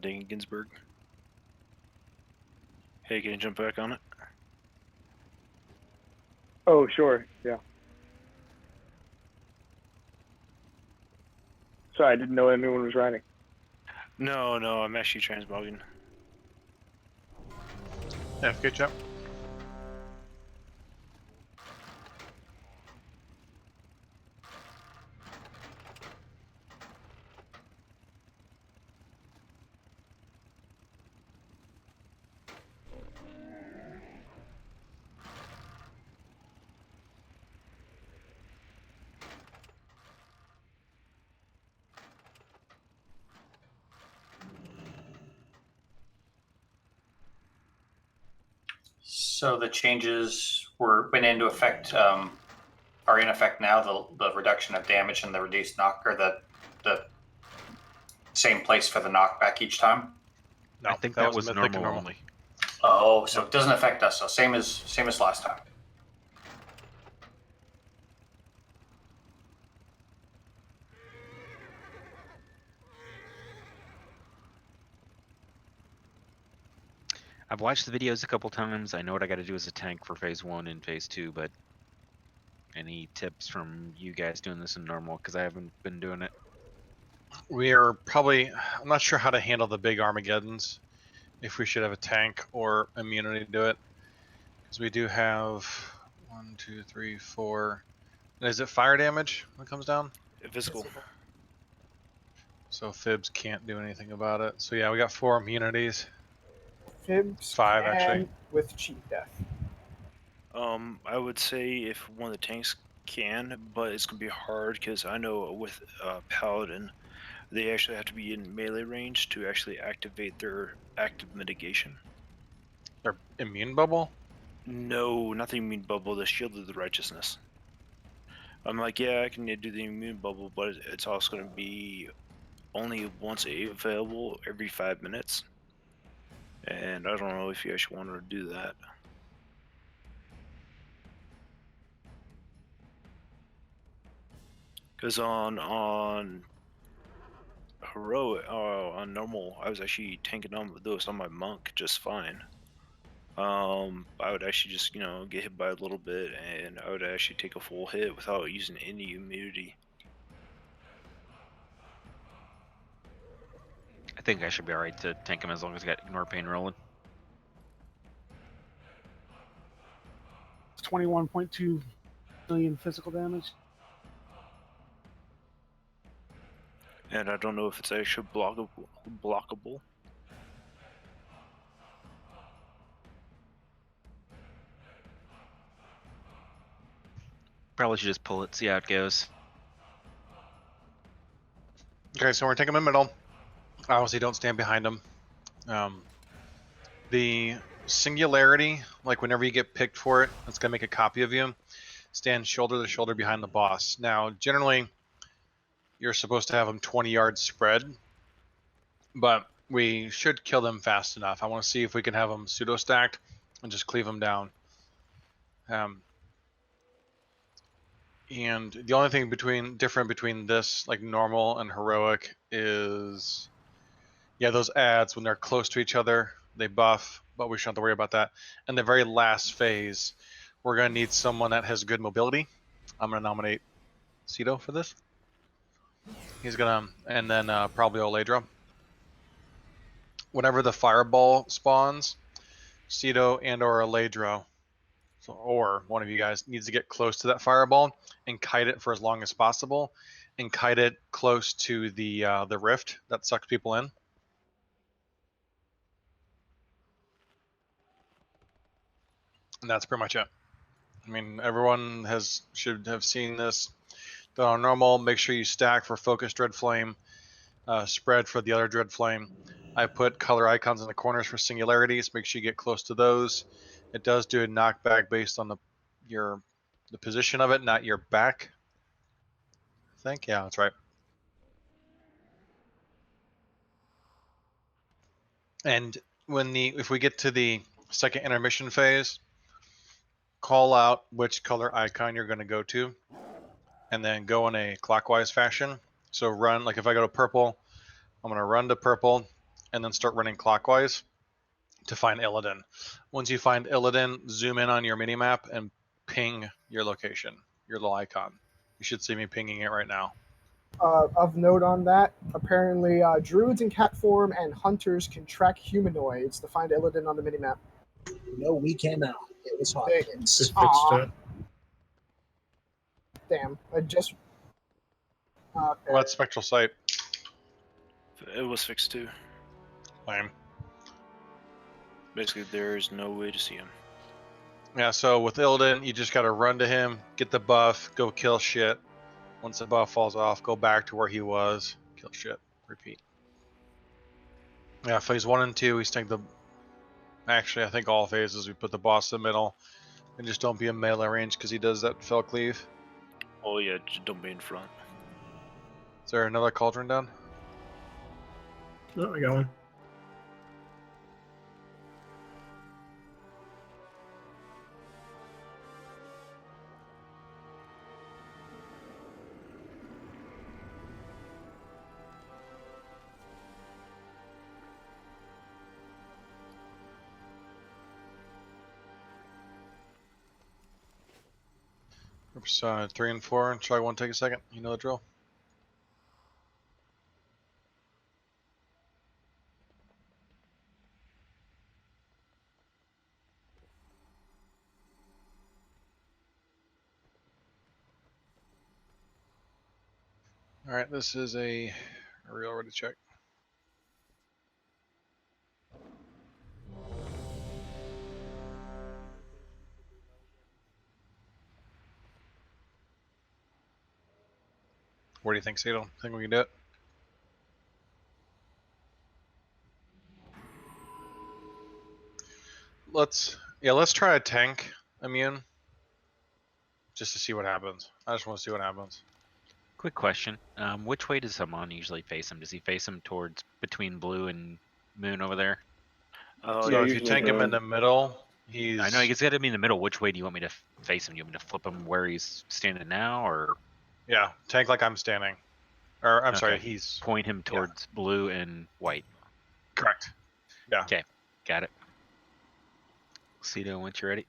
Dang it, Ginsburg. Hey, can you jump back on it? Oh, sure. Yeah. Sorry, I didn't know anyone was riding. No, I'm actually transmogging. FK chap. So the changes went into effect, are in effect now. The reduction of damage and the reduced knock, or the same place for the knockback each time. No, I think that that was was mythic and normal only. Oh, so it doesn't affect us. So same as last time. I've watched the videos a couple times. I know what I got to do as a tank for phase 1 and phase 2, but any tips from you guys doing this in normal? Because I haven't been doing it. We are probably, I'm not sure how to handle the big Armageddons, if we should have a tank or immunity to it. Because we do have 1, 2, 3, 4. Is it fire damage when it comes down? Physical. So Fibs can't do anything about it. So yeah, we got 4 immunities. Fibs 5 can actually. with cheap death. I would say if one of the tanks can, but it's gonna be hard because I know with Paladin, they actually have to be in melee range to actually activate their active mitigation. Their immune bubble? No, not the immune bubble, the shield of the righteousness. I'm like, yeah, I can do the immune bubble, but it's also going to be only once available every 5 minutes. And I don't know if you actually want to do that. Because on heroic, on normal, I was actually tanking on those on my monk just fine. I would actually just, get hit by a little bit, and I would actually take a full hit without using any immunity. I think I should be alright to tank him as long as I got ignore pain rolling. It's 21.2 million physical damage. And I don't know if it's actually blockable. Probably should just pull it, see how it goes. Okay, so we're taking him in the middle. Obviously, don't stand behind him. The singularity, like whenever you get picked for it, it's going to make a copy of you. Stand shoulder to shoulder behind the boss. Now, generally, you're supposed to have them 20 yards spread, but we should kill them fast enough. I want to see if we can have them pseudo-stacked and just cleave them down. And the only thing different between this, like normal and heroic, is those adds when they're close to each other, they buff, but we shouldn't have to worry about that. And the very last phase, we're gonna need someone that has good mobility. I'm gonna nominate Cito for this. He's gonna, and then probably Oledra. Whenever the fireball spawns, Cito and or Oledra, or one of you guys, needs to get close to that fireball and kite it for as long as possible, and kite it close to the rift that sucks people in. And that's pretty much it. I mean, everyone should have seen this. Done on normal, make sure you stack for focus Dread Flame, spread for the other Dread Flame. I put color icons in the corners for singularities. Make sure you get close to those. It does do a knockback based on the position of it, not your back. I think, yeah, that's right. And if we get to the second intermission phase, call out which color icon you're going to go to, and then go in a clockwise fashion. So run, like if I go to purple, I'm going to run to purple and then start running clockwise to find Illidan. Once you find Illidan, zoom in on your minimap and ping your location, your little icon. You should see me pinging it right now. Of note on that, apparently druids in cat form and hunters can track humanoids to find Illidan on the minimap. No, we cannot. It was hot. Just fixed it. Damn, I just... Well, that's Spectral Sight. It was fixed too. Lame. Basically, there's no way to see him. Yeah, so with Illidan, you just got to run to him, get the buff, go kill shit. Once the buff falls off, go back to where he was, kill shit, repeat. Yeah, phase 1 and 2, we stick the... Actually, I think all phases, we put the boss in the middle. And just don't be in melee range because he does that fell cleave. Oh yeah, just don't be in front. Is there another cauldron down? No, I got one. Oops, 3 and 4, try 1, take a second. You know the drill. Alright, this is a real ready check. What do you think, Cito? Think we can do it? Let's try a tank immune. Just to see what happens. I just want to see what happens. Quick question. Which way does Hamon usually face him? Does he face him towards between blue and moon over there? So if you tank him in the middle, he's... I know he's got to be in the middle. Which way do you want me to face him? Do you want me to flip him where he's standing now, or? Yeah, tank like I'm standing. Or, I'm sorry, Okay. he's... Point him towards blue and white. Correct. Yeah. Okay, got it. Tuxedo, once you're ready.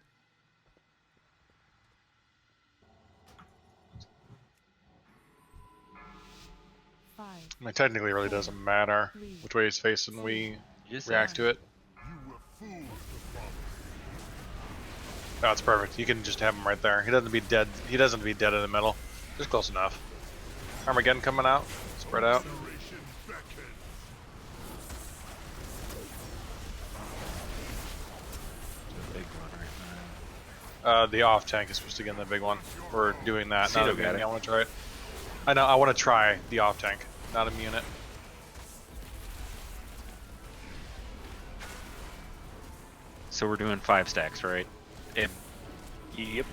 I mean, technically, it really doesn't matter which way he's facing. We react to it. That's perfect. You can just have him right there. He doesn't be dead. He doesn't be dead in the middle. Just close enough. Armageddon coming out. Spread out. The off tank is supposed to get in the big one. We're doing that. Not immune. I want to try it. I know. I want to try the off tank. Not immune it. So we're doing 5 stacks, right? Yep.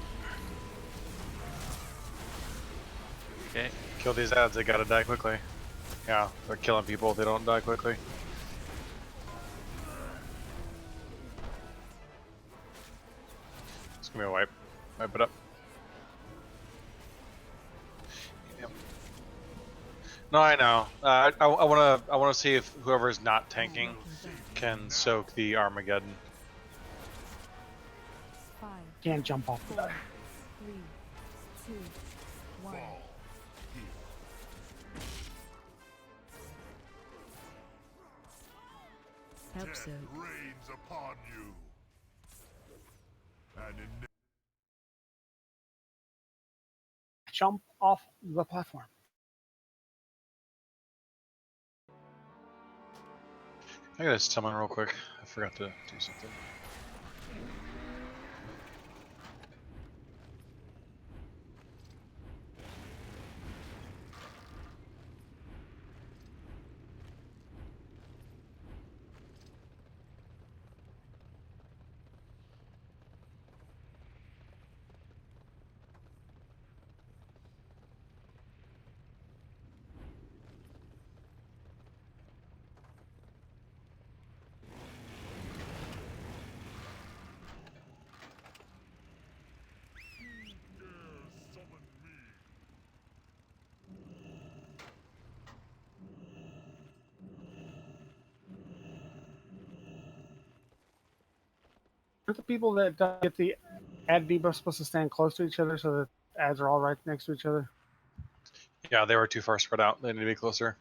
Okay. Kill these ads. They gotta die quickly. Yeah, they're killing people if they don't die quickly. It's gonna be a wipe. Wipe it up. Yep. No, I know. I wanna see if whoever is not tanking can soak the Armageddon. Can't jump off the back. 3, 2, 1. Help so. Rains upon you. And in Jump off the platform. I gotta summon real quick. I forgot to do something. Aren't the people that get the ad debuff supposed to stand close to each other so that ads are all right next to each other? Yeah, they were too far spread out. They need to be closer.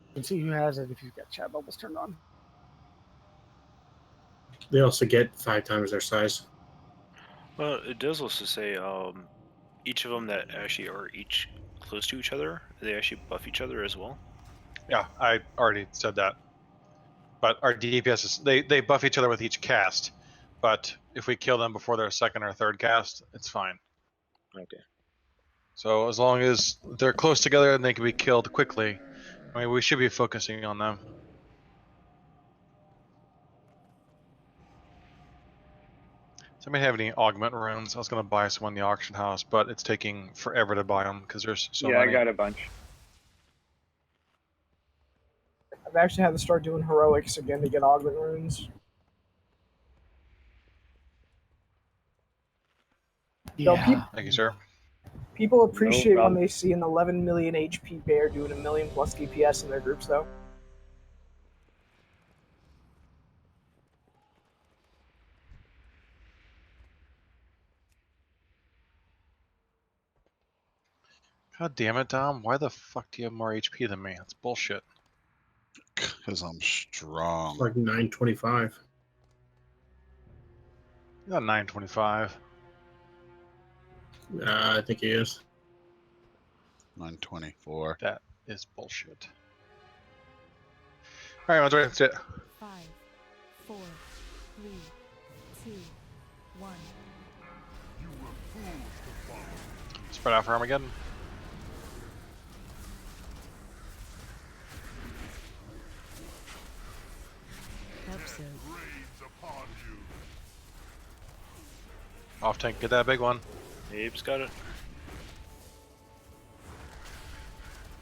You can see who has it if you've got chat bubbles turned on. They also get 5 times their size. Well, it does also say each of them that actually are each close to each other, they actually buff each other as well. Yeah, I already said that. But our DPS is they buff each other with each cast. But if we kill them before their second or third cast, it's fine. Okay. So as long as they're close together and they can be killed quickly, I mean, we should be focusing on them. Somebody have any augment runes? I was gonna buy some in the auction house, but it's taking forever to buy them because there's so yeah, many. I got a bunch. I've actually had to start doing heroics again to get augment runes. Yeah. Thank you, sir. People appreciate when problem. they see an 11 million HP bear doing a million plus DPS in their groups, though. God damn it, Dom. Why the fuck do you have more HP than me? That's bullshit. Because I'm strong. It's like 925. You got 925. I think he is. 924. That is bullshit. Alright, that's it. 5, 4, 3, 2, 1. Spread out for Armageddon. Help so. Off tank, get that big one. Abe's got it.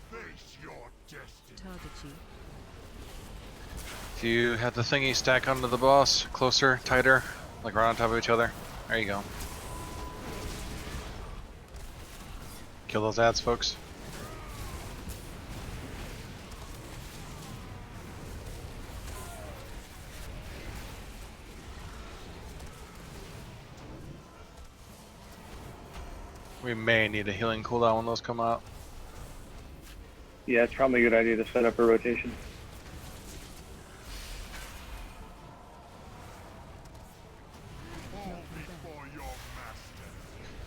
Target you. If you have the thingy stack onto the boss, closer, tighter, like right on top of each other. There you go. Kill those ads, folks. We may need a healing cooldown when those come out. Yeah, it's probably a good idea to set up a rotation.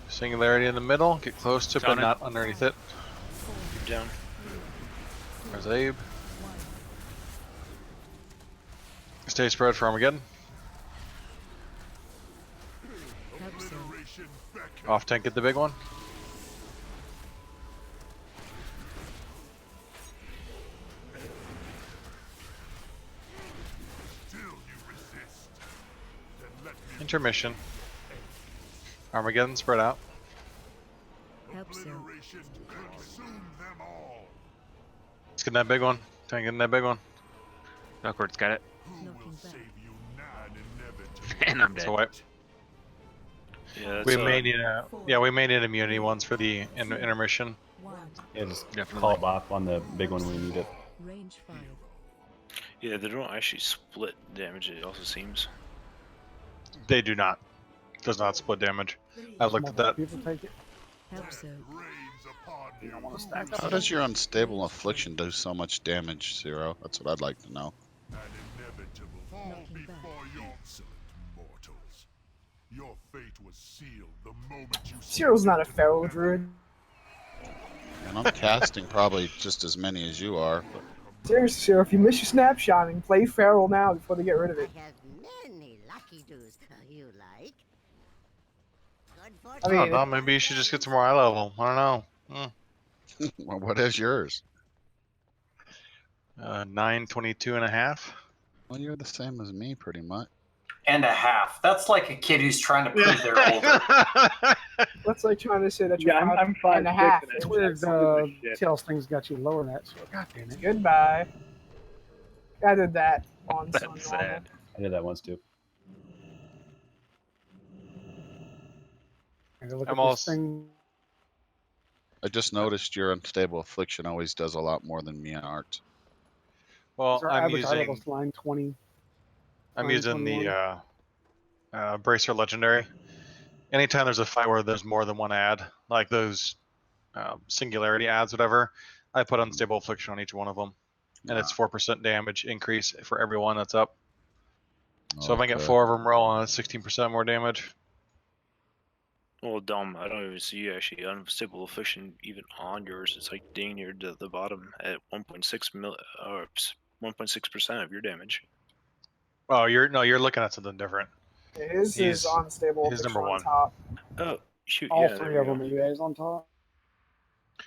Singularity in the middle. Get close to it, but Sounded. not underneath it. Down. There's Abe. Stay spread for Armageddon. Off tank at the big one. Intermission. Armageddon spread out. Help so. Let's get in that big one. Tank in that big one. Duckworth's got it. Knocking back. And I'm dead. So wipe. Yeah, We that's, may need a we may need immunity ones for the intermission. Yeah, just Definitely. call it off on the big one when we need it. Range 5. yeah, they don't actually split damage, it also seems. They do not. Does not split damage. I looked at that. People take it. Help so. You don't want to stack up. How does your unstable affliction do so much damage, Zero? That's what I'd like to know. Knocking back. Your fate was sealed the moment you Cyril's not a feral druid. And I'm casting probably just as many as you are. But Seriously, Cyril, if you miss your snapshotting, play feral now before they get rid of it. I have many lucky doos you like. Good I I mean, don't know, maybe you should just get some more eye level. I don't know. well, what is yours? 922 and a half. Well, you're the same as me, pretty much. And a half. That's like a kid who's trying to prove they're older. That's like trying to say that you're Yeah, I'm 5'6" and a half. and It's I weird. don't give a shit. Tails things got you lower than that. So god damn it. Goodbye. I did that once. That's on normal. sad. I did that once too. And look I'm at all this thing. I just noticed your unstable affliction always does a lot more than me and Art. Well, Our I'm average eye using level's line 20. I'm line using 21. the Bracer Legendary. Anytime there's a fight where there's more than one ad, like those Singularity ads, whatever, I put Unstable Affliction on each one of them. And it's 4% damage increase for every one that's up. So if I get Okay. 4 of them rolling, it's 16% more damage. Well, Dom, I don't even see you actually unstable affliction even on yours. It's like dang near the bottom at 1.6% of your damage. Oh, you're looking at something different. His is unstable. He's affliction number on one. top. Oh, shoot! All Yeah, three there of we them, go. you guys on top.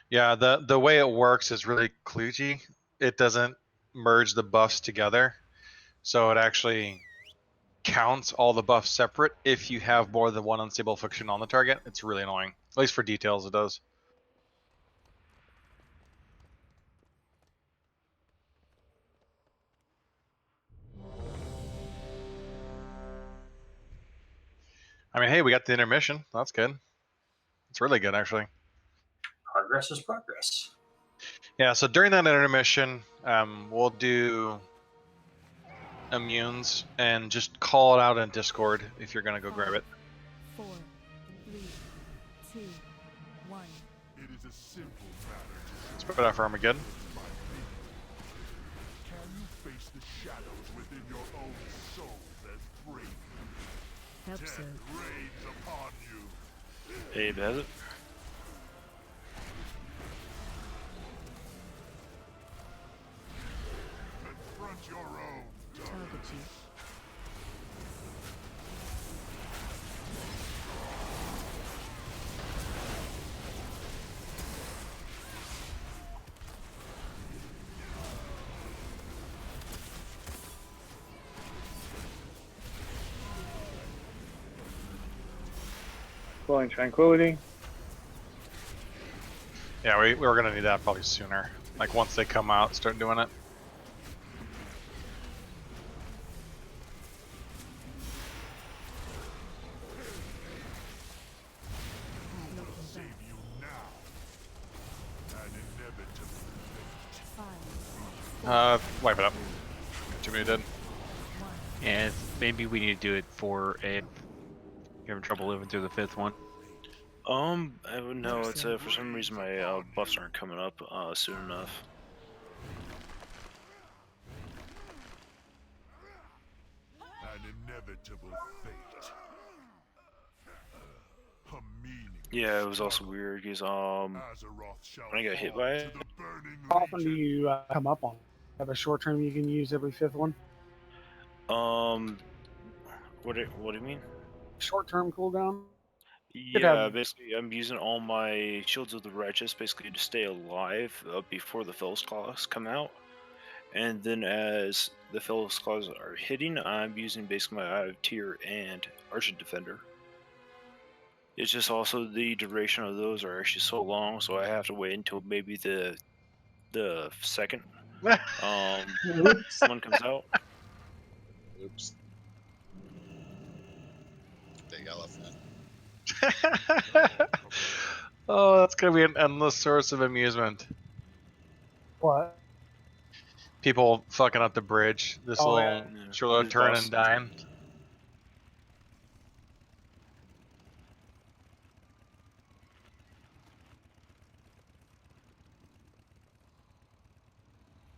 Yeah, the way it works is really kludgy. It doesn't merge the buffs together, so it actually counts all the buffs separate if you have more than one unstable affliction on the target. It's really annoying. At least for details, it does. I mean, hey, we got the intermission. That's good. It's really good, actually. Progress is progress. Yeah, so during that intermission, we'll do immunes and just call it out in Discord if you're gonna go grab it. 4, 3, 2, 1. It is a simple matter to Spread out for Armageddon. Can you face the shadows within your own soul as brave? Help Death so. reigns upon you. Abe has it. Confront your own. Target you. Flowing tranquility. Yeah, we're gonna need that probably sooner. Like once they come out, start doing it. Wipe it up. Too many dead. Yeah, maybe we need to do it for a. You're having trouble living through the 5th one. I would know. It's for some reason my buffs aren't coming up soon enough. An inevitable fate. A meaning. Yeah, it was also weird because when I got hit by it. How often do you come up on? Have a short term you can use every 5th one? What do you mean? Short term cooldown? Yeah, basically, I'm using all my Shields of the Righteous basically to stay alive before the Fellows Claws come out. And then as the Fellows Claws are hitting, I'm using basically my out of tier and Argent Defender. It's just also the duration of those are actually so long, so I have to wait until maybe the second one comes out. Oops. Big elephant. Oh, that's gonna be an endless source of amusement. What? People fucking up the bridge. This Oh, little short little turn and dying.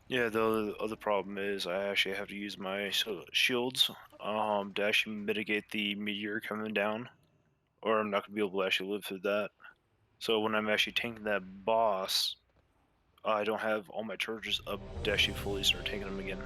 Yeah, the other problem is I actually have to use my shields to actually mitigate the meteor coming down, or I'm not gonna be able to actually live through that. So when I'm actually tanking that boss, I don't have all my charges up to actually fully start tanking them again.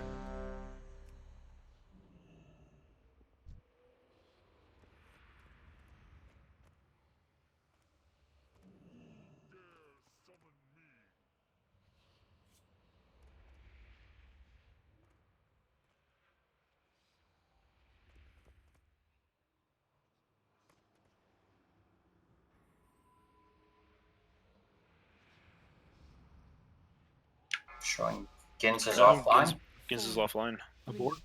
Showing Gins is No, offline. Gins is offline. Abort.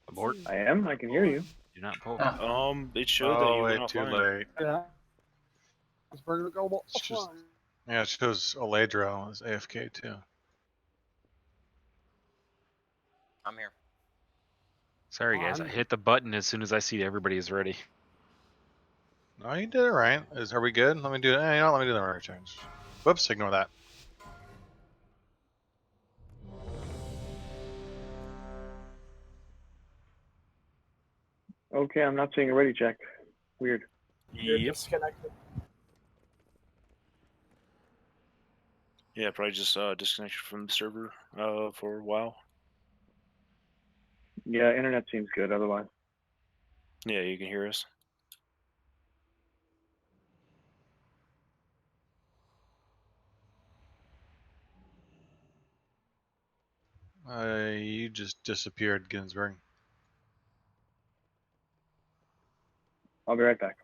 Abort. I am. I can hear you. Do not pull. It showed that you went wait, too offline. late. Yeah. It's better to go It's just, offline. yeah, it shows Aledro as AFK too. I'm here. Sorry, guys. I hit the button as soon as I see everybody is ready. No, you did it right. Are we good? Let me do it. You know, let me do the right change. Whoops, ignore that. Okay, I'm not seeing a ready check. Weird. You're Yep. disconnected. Yeah, probably just disconnected from the server for a while. Yeah, internet seems good otherwise. Yeah, you can hear us. You just disappeared, Ginsburg. I'll be right back.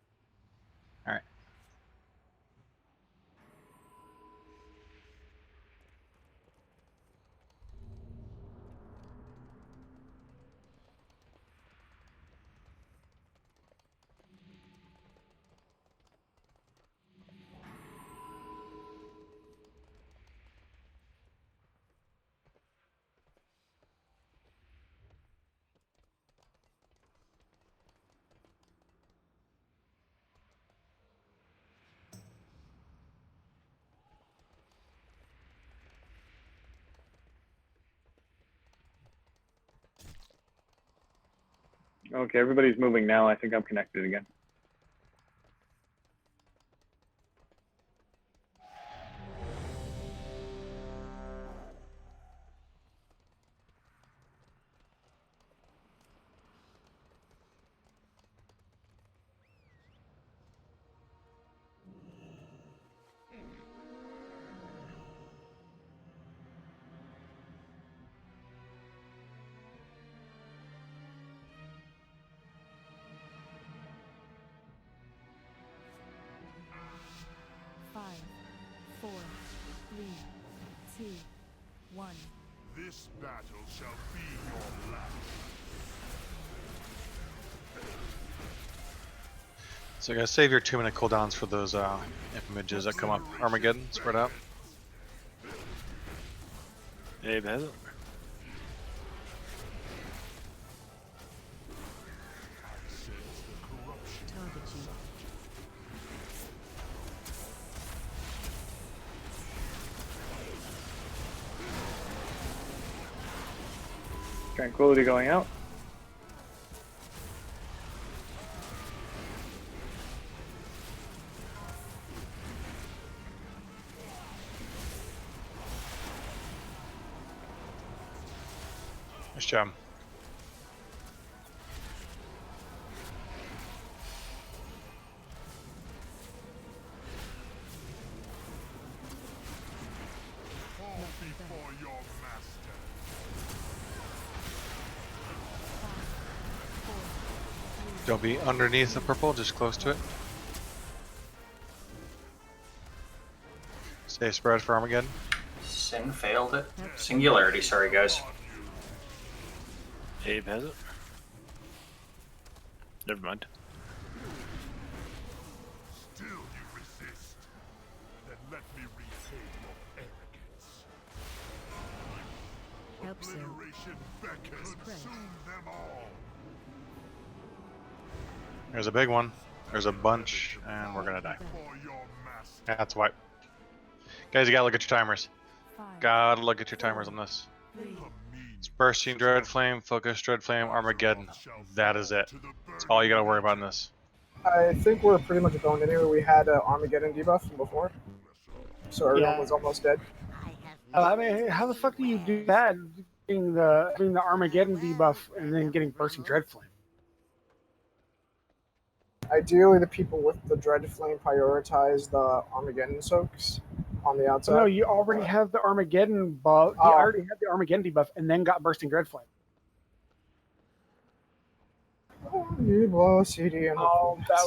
All right. Okay, everybody's moving now. I think I'm connected again. Five, 4, 3, 2, 1. This battle shall be your last. So guys, save your 2-minute cooldowns for those images that come up. Armageddon, spread out. Hey, man. Tranquility going out. Nice job. Before your master. Don't be underneath the purple, just close to it. Stay spread for Armageddon. Sin failed it. Singularity, sorry guys. Abe has it. Never mind. Still you resist. Then let me repay your arrogance. Help so. Obliteration beckons. Consume them all. There's a big one. There's a bunch, and we're gonna die. That's why. Guys, you gotta look at your timers. Gotta look at your timers on this. It's Bursting Dread Flame, Focus Dread Flame, Armageddon. That is it. That's all you gotta worry about in this. I think we're pretty much boned anyway. We had Armageddon debuff from before, so everyone was almost dead. I mean, how the fuck do you do that? Getting the Armageddon debuff and then getting Bursting Dread Flame. Ideally, the people with the Dread Flame prioritize the Armageddon soaks on the outside. No, you already have the Armageddon buff. You already had the Armageddon debuff and then got Bursting Dread Flame. That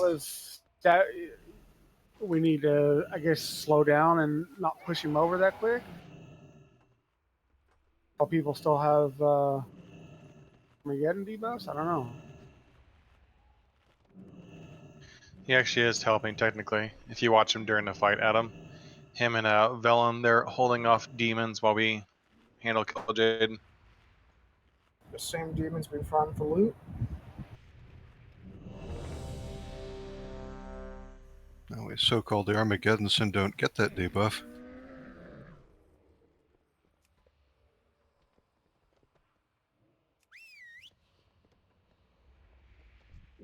was that. We need to, I guess, slow down and not push him over that quick. While people still have Armageddon debuffs, I don't know. He actually is helping technically. If you watch him during the fight, Adam, him and Velen, they're holding off demons while we handle Killjade. The same demons been farming for loot. No, we so-called the Armageddons and don't get that debuff.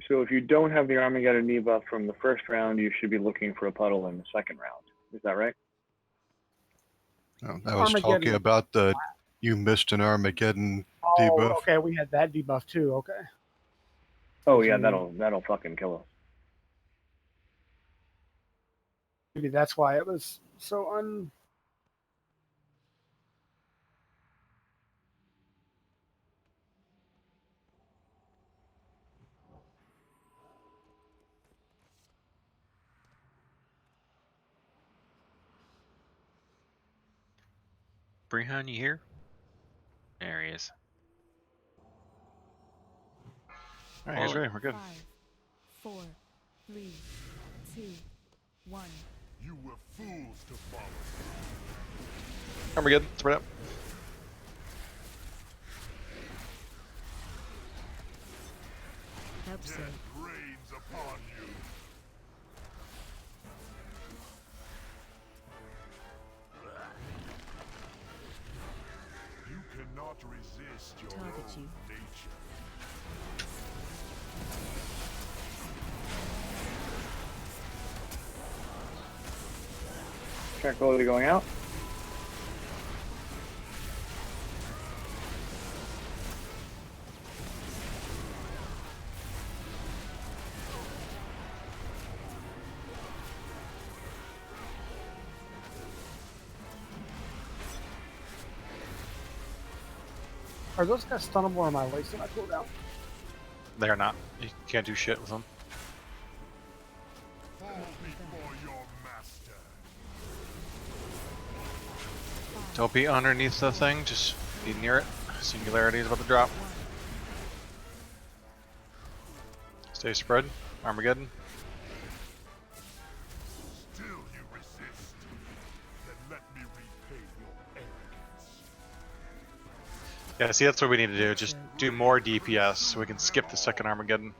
So if you don't have the Armageddon debuff from the first round, you should be looking for a puddle in the second round. Is that right? No, I was talking about the you missed an Armageddon debuff. Okay, we had that debuff too. Okay. Oh yeah, that'll fucking kill us. Maybe that's why it was so Brihan, you here? There he is. All right, he's ready. We're good. 5, 4, 3, 2, 1. You were fools to follow. Armageddon, spread up. Help so. Rains upon you. You cannot resist your Target own you. nature. Tranquility going out. Are those guys stunnable or am I wasting my cooldown? They're not. You can't do shit with them. Fall before your master. Don't be underneath the thing, just be near it. Singularity is about to drop. Stay spread. Armageddon. Still you resist. Then let me repay your arrogance. Yeah, see, that's what we need to do. Just do more DPS so we can skip the second Armageddon.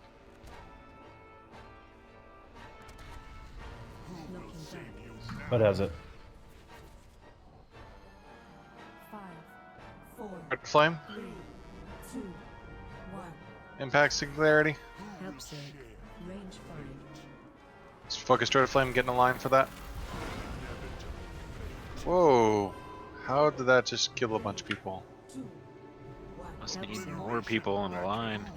What has it? 5, 4, Red Flame? 3, 2, 1. Impact Singularity. Help save. Range 5. Is Focus Dread Flame getting a line for that? Whoa. How did that just kill a bunch of people? Must need more people in the line.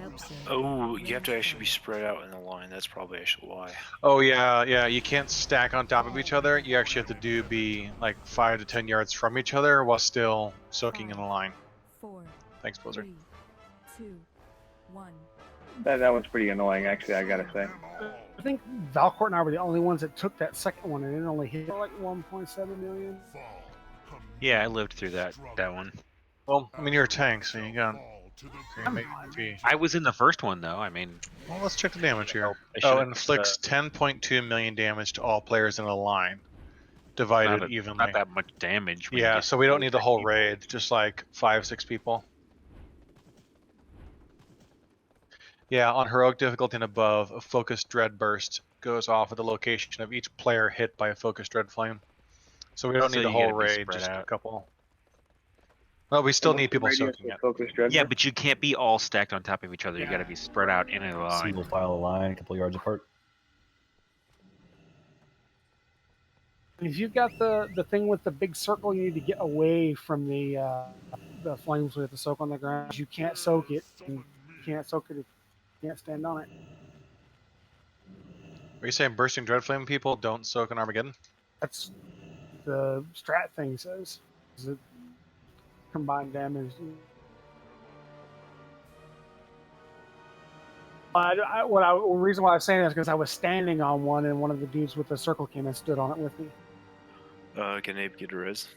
Oh, you have to actually be spread out in the line. That's probably actually why. Oh yeah. You can't stack on top of each other. You actually have to be like 5 to 10 yards from each other while still soaking in a line. 4. Thanks, Blizzard. 3, 2, 1. That one's pretty annoying, actually. I gotta say. I think Valcourt and I were the only ones that took that second one, and it only hit like 1.7 million. Yeah, I lived through that one. Well, I mean, you're a tank, so you got. I was in the first one though. I mean, well, let's check the damage here. I Oh, should've- inflicts 10.2 million damage to all players in a line, divided evenly. Not that much damage. when you Yeah, get so we don't need the whole people. raid, just like 5-6 people. Yeah, on heroic difficulty and above, a focused dread burst goes off at the location of each player hit by a focused dread flame. So we don't So need the you whole gotta be raid, spread just a out. couple. Well, we still need people soaking it. Yeah, but you can't be all stacked on top of each other. You got to be spread out in a line. Single file line, a couple yards apart. If you've got the thing with the big circle, you need to get away from the flames with the soak on the ground. You can't soak it. You can't soak it if you can't stand on it. Are you saying bursting dread flame people don't soak in Armageddon? That's the strat thing says. Is it combined damage? The reason why I was saying that is because I was standing on one, and one of the dudes with the circle came and stood on it with me. Can Abe get a res?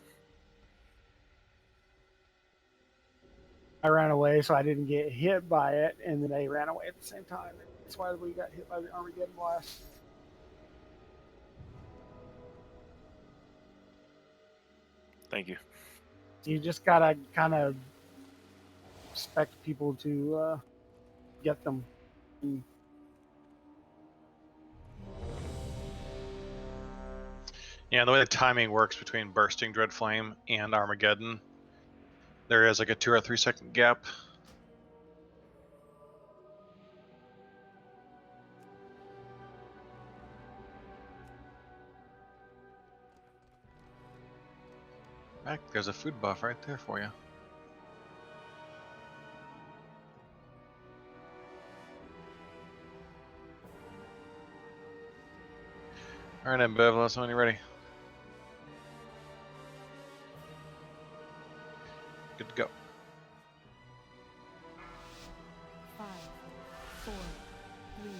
I ran away, so I didn't get hit by it, and then they ran away at the same time. That's why we got hit by the Armageddon blast. Thank you. You just gotta kind of expect people to get them. Yeah, the way the timing works between bursting dread flame and Armageddon, there is like a 2 or 3 second gap. Heck, there's a food buff right there for you. Alright, Bev, let us know when you're ready. Good to go. 5, 4, 3,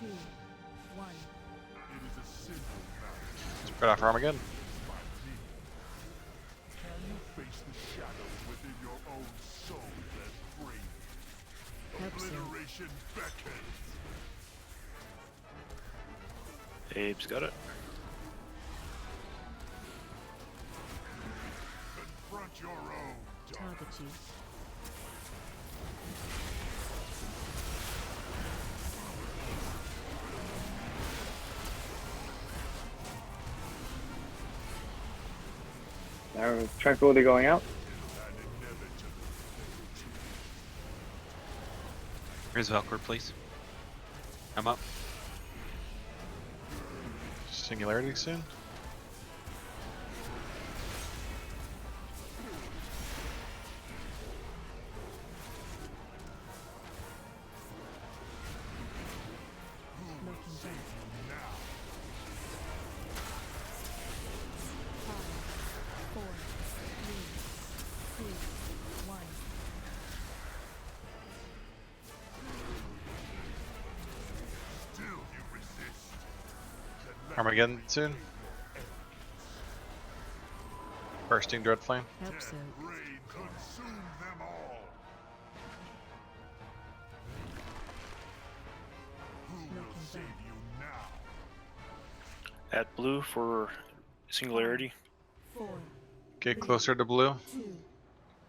2, 1. Spread out for Armageddon. Can you face the shadows within your own soul that brings obliteration beckons? Abe's got it. Confront your own Target you. Tranquility going out. Here's Valcourt, please. I'm up. Singularity soon. Looking back. 5, 4, 3, 2, 1. Still you resist. Armageddon soon. Bursting dread flame. Help so. Rain consume them all. Who will save you now? At blue for singularity. 4, Get closer to blue. 2,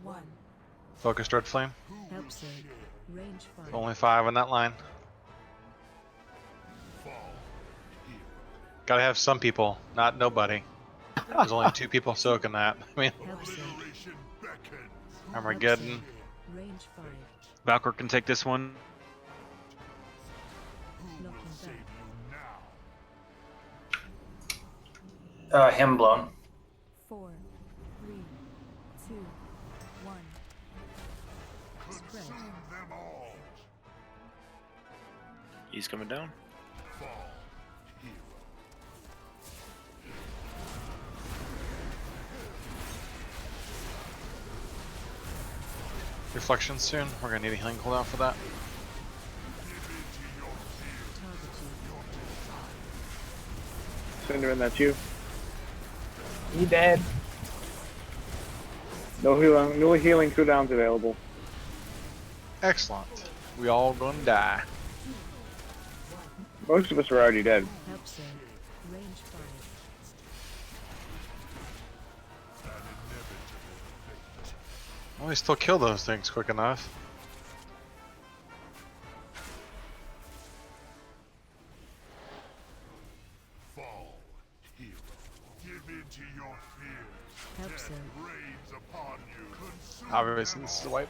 1. Focus dread flame. Help so. Range 5. Only 5 on that line. Gotta have some people, not nobody. There's only 2 people soaking that. I mean, Help so. Armageddon. Range 5. Valkyr can take this one. Knocking back. Him blown. 4, 3, 2, 1. Spread. He's coming down. Reflection soon. We're gonna need a healing cooldown for that. Cinder, and that's you. He dead. No healing cooldowns available. Excellent. We all gonna die. Most of us are already dead. Help save. Range 5. Well, we still kill those things quick enough. Fall, hero. Give in to your fears. Help Death save. rains upon you. Consume Obviously, them this is a all. wipe.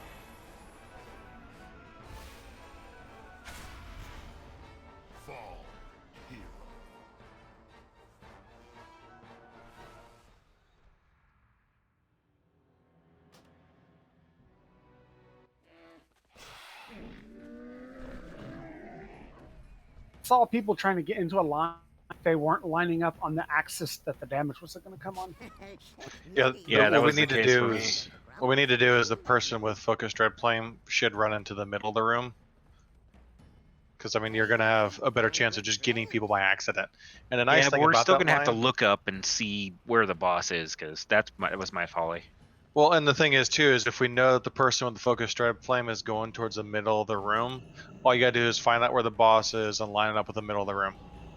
Fall, hero. Saw people trying to get into a line. They weren't lining up on the axis that the damage was going to come on. Yeah, that what we was the need to case do for me. is what we need to do is the person with focused red flame should run into the middle of the room. Because I mean, you're gonna have a better chance of just getting people by accident. And the nice Yeah, but thing we're about still that gonna have to line, look up and see where the boss is, because that was my folly. well, and the thing is too, is if we know that the person with the focused red flame is going towards the middle of the room, all you gotta do is find out where the boss is and line it up with the middle of the room,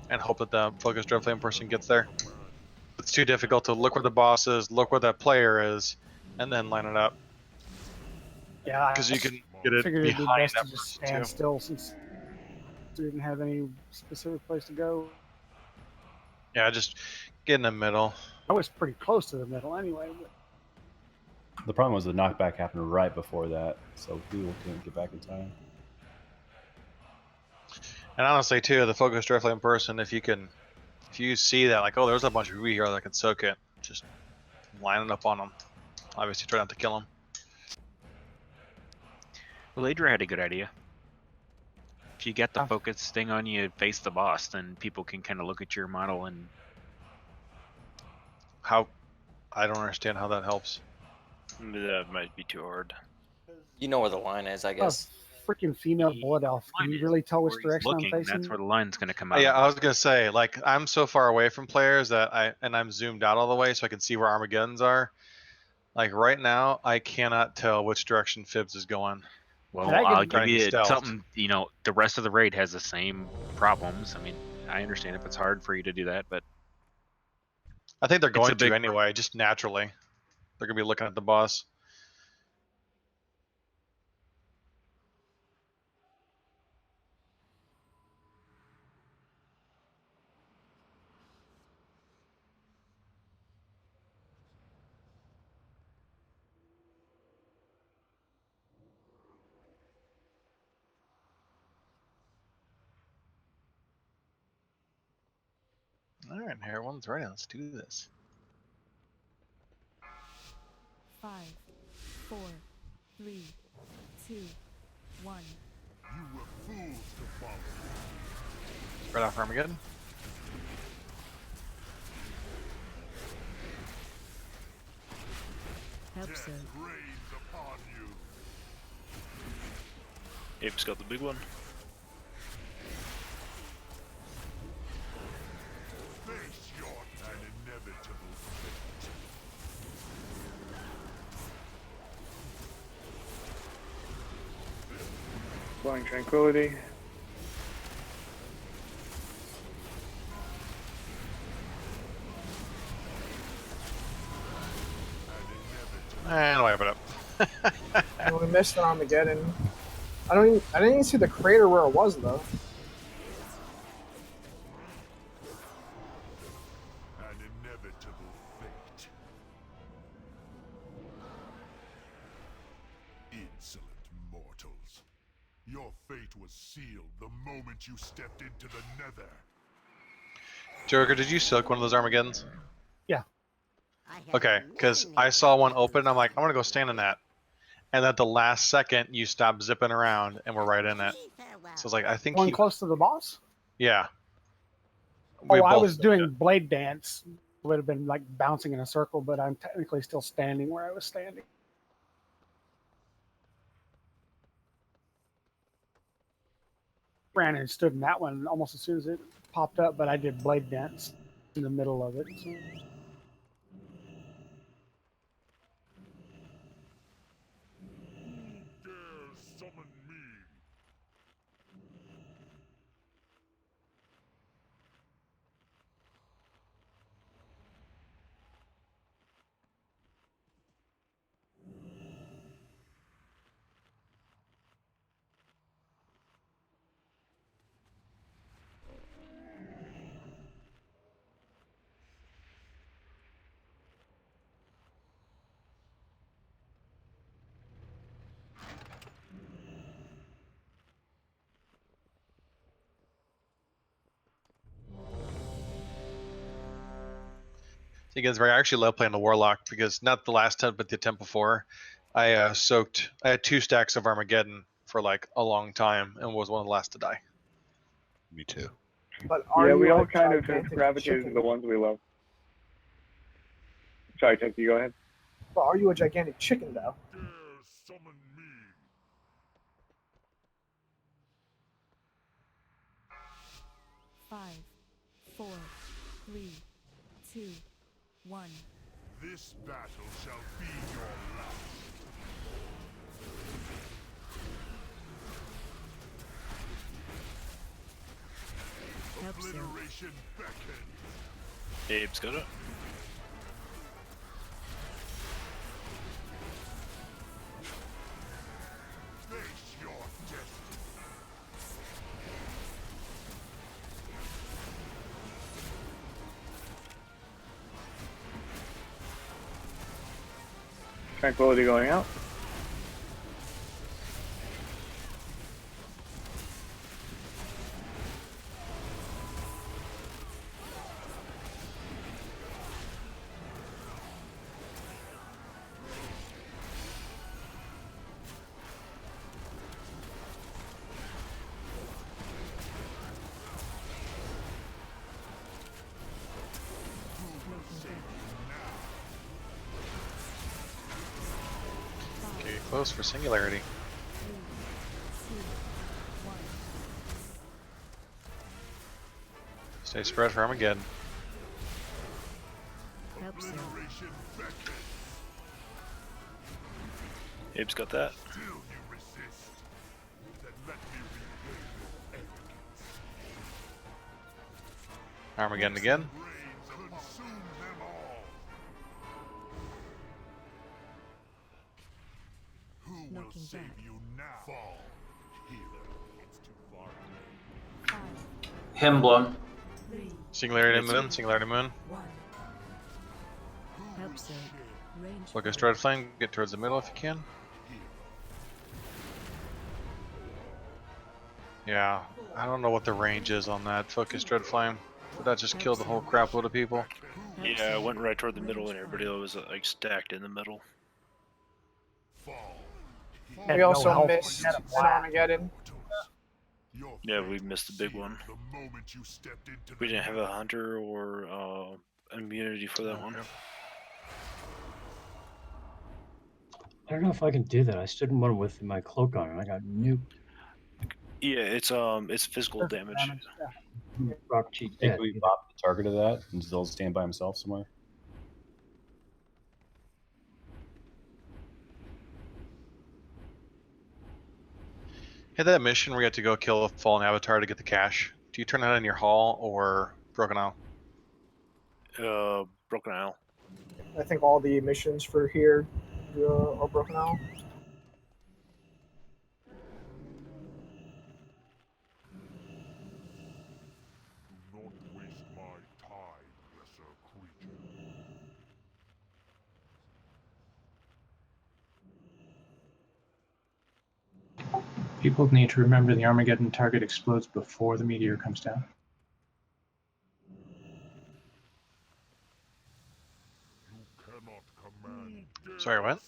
and hope that the focused red flame person gets there. It's too difficult to look where the boss is, look where that player is, and then line it up. Yeah, Because you can get it figured it'd be behind best that to just person stand too. still since we didn't have any specific place to go. Yeah, just get in the middle. I was pretty close to the middle anyway. But The problem was the knockback happened right before that, so people couldn't get back in time. And honestly, too, the focused red flame person, if you see that, like, oh, there's a bunch of people here that can soak it, just line it up on them. Obviously, try not to kill them. Well, Adria had a good idea. If you get the Ah. focus thing on you, face the boss, then people can kind of look at your model and. How? I don't understand how that helps. That might be too hard. You know where the line is, I a guess. freaking female blood elf. Can you really tell which Where he's direction I'm looking, facing? that's where the line's going to come out. Yeah, on I was gonna say, like, I'm so far away from players that I'm zoomed out all the way, so I can see where Armageddon's are. Like right now, I cannot tell which direction Fibs is going. Well, Can I I'll get- give you stealth. something. You know, the rest of the raid has the same problems. I mean, I understand if it's hard for you to do that, but I think they're It's a going to big- anyway, just naturally. They're gonna be looking at the boss. All right, everyone's ready. Let's do this. 5, 4, 3, 2, 1. You were fools to follow. Spread off Armageddon. Help Death save. rains upon you. Ape's got the big one. Face your an inevitable fate. Flying Tranquility. And wipe it up. And we missed Armageddon. I didn't even see the crater where it was though. An inevitable fate. It Insolent mortals. Your fate was sealed the moment you stepped into the nether. Joker, did you silk one of those Armageddons? Yeah. Okay, because I saw one open and I'm like, I'm going to go stand in that. And at the last second, you stopped zipping around and we're right in it. So I was like, I think One he... close to the boss? Yeah. Oh, I was doing blade dance. Would have been like bouncing in a circle, but I'm technically still standing where I was standing. Ran and stood in that one almost as soon as it popped up, but I did blade dance in the middle of it. So. Who dares summon me? See, guys, I actually love playing the Warlock because not the last attempt, but the attempt before, I had 2 stacks of Armageddon for like a long time and was one of the last to die. Me too. But Yeah, are we you all a kind of gigantic gravitated to chicken? the ones we love. Sorry, Tinky, go ahead. But are you a gigantic chicken though? Dare summon me. 5, 4, 3, 2, 1. This battle shall be your last. Obliteration beckons. Abe's got it. Face your destiny. Tranquility going out. Okay, close for Singularity. 3, 2, 1. Stay spread for Armageddon. Obliteration beckons. Abe's got that. Still you resist. Then let me repay your arrogance. Armageddon again. Consume them all. Who will Knocking save back. you now? Fall, healer. It's too far away. 5, Hemblown. 3, Singularity It's Moon, Singularity Moon. 1. Help save. Range. Focus Dread Flame, get towards the middle if you can. Yeah, I don't know what the range is on that Focus Dread Flame. But that just killed the whole crap load of people. Yeah, I went right toward the middle and everybody was like stacked in the middle. We also missed an Armageddon. Yeah, we missed the big one. We didn't have a hunter or immunity for that one. I don't know if I can do that. I stood in one with my cloak on and I got nuked. Yeah, it's physical damage. Rock cheat Hey, dead. can we bop the target of that and he'll stand by himself somewhere? Hey, that mission where you have to go kill a fallen avatar to get the cash. Do you turn that in your hall or Broken Isle? Broken Isle. I think all the missions for here are broken out. Do not waste my time, lesser creature. People need to remember the Armageddon target explodes before the meteor comes down. Sorry, what?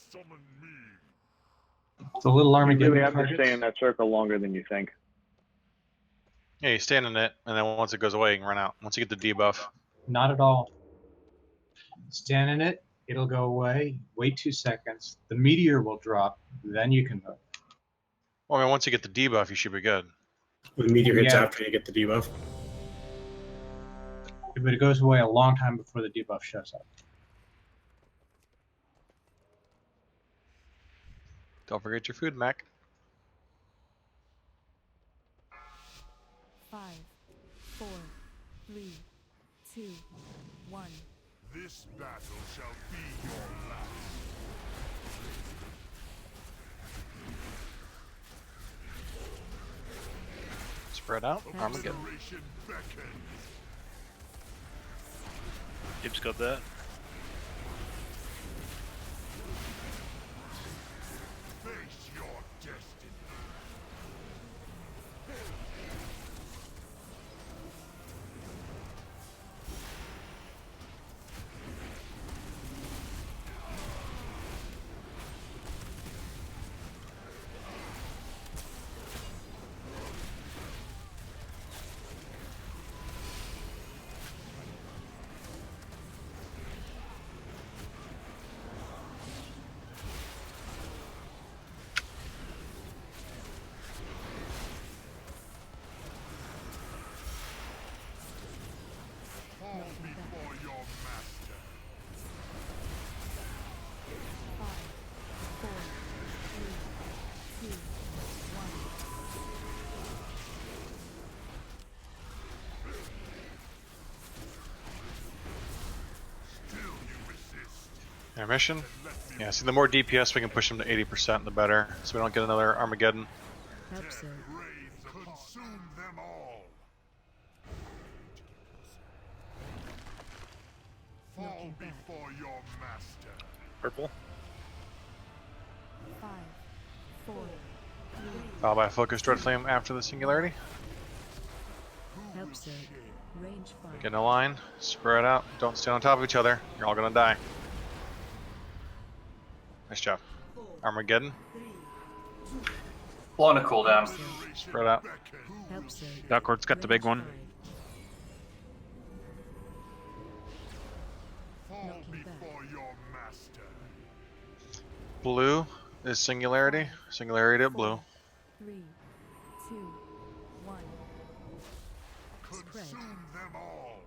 The little You Armageddon really have to targets. stay in that circle longer than you think. Yeah, you stand in it, and then once it goes away, you can run out. Once you get the debuff. Not at all. Stand in it, it'll go away. Wait 2 seconds. The meteor will drop. Then you can move. Well, I mean, once you get the debuff, you should be good. The meteor hits Yeah. after you get the debuff. But it goes away a long time before the debuff shows up. Don't forget your food, Mac. 5, 4, 3, 2, 1. This battle shall be your last. Spread out. Armageddon. Gibbs got that. Face your destiny. Fall before your master. 5, 4, 3, 2, 1. Intermission? Yeah, see, the more DPS we can push them to 80%, the better. So we don't get another Armageddon. Absurd. Consume them all. Fall before your master. Purple. 5, 4, 3. Followed by a Focus Dread Flame after the Singularity. Absurd. Range 5. Get in a line, spread out, don't stand on top of each other. You're all gonna die. Nice job. Armageddon. Blowing a cooldown. Spread out. Absurd. Duckworth's got the big one. Fall before your master. Blue is Singularity. Singularity to blue. 3, 2, 1. Spread. Consume them all.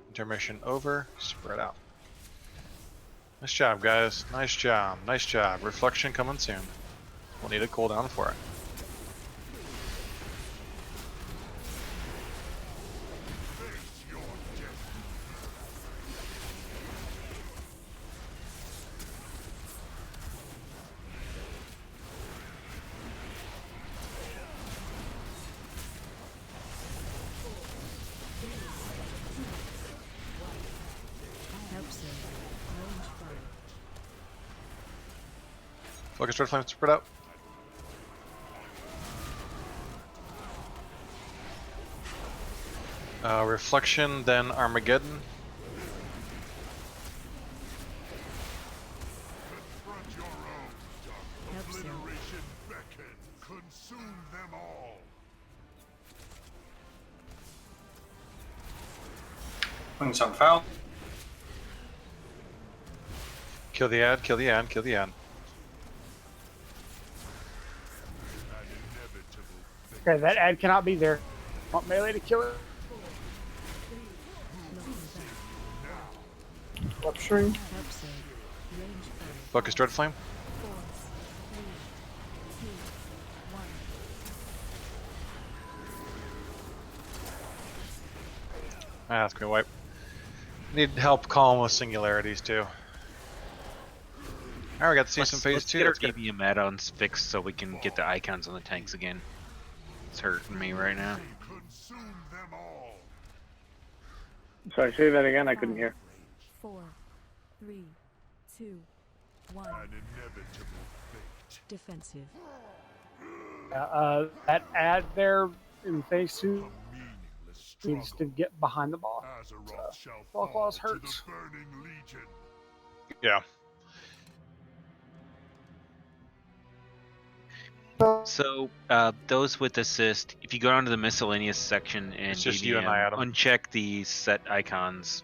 Intermission over. Spread out. Nice job, guys. Nice job. Nice job. Reflection coming soon. We'll need a cooldown for it. Absurd. Range 5. Focus Dread Flame spread out. Reflection, then Armageddon. Confront your own. Absurd. Obliteration beckon. Consume them all. Wings on foul. Kill the ad, kill the ad, kill the ad. Okay, that ad cannot be there. Want melee to kill it? Rupturing. Absurd. Range 5. Focus Dread Flame. 4, 3, 2, 1. Ah, that's gonna wipe. Need help calm with singularities too. Alright, we got to see some phase Let's 2. get our Let's get EVM add-ons fixed so we can get the icons on the tanks again. It's hurting me right now. Consume them all. Sorry, say that again. I couldn't hear. 4, 3, 2, 1. An inevitable fate. Defensive. That ad there in phase 2 needs to get behind the ball. Ball claws hurts. Yeah. So those with assist, if you go down to the miscellaneous section in It's just you and I, BBM, Adam. uncheck the set icons.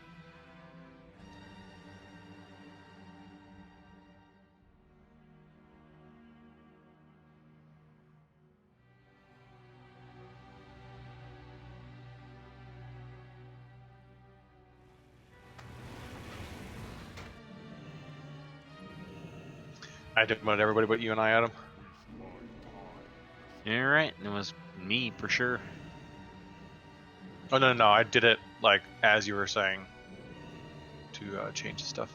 I did about everybody but you and I, Adam. All right, it was me for sure. Oh no, I did it like as you were saying to change the stuff.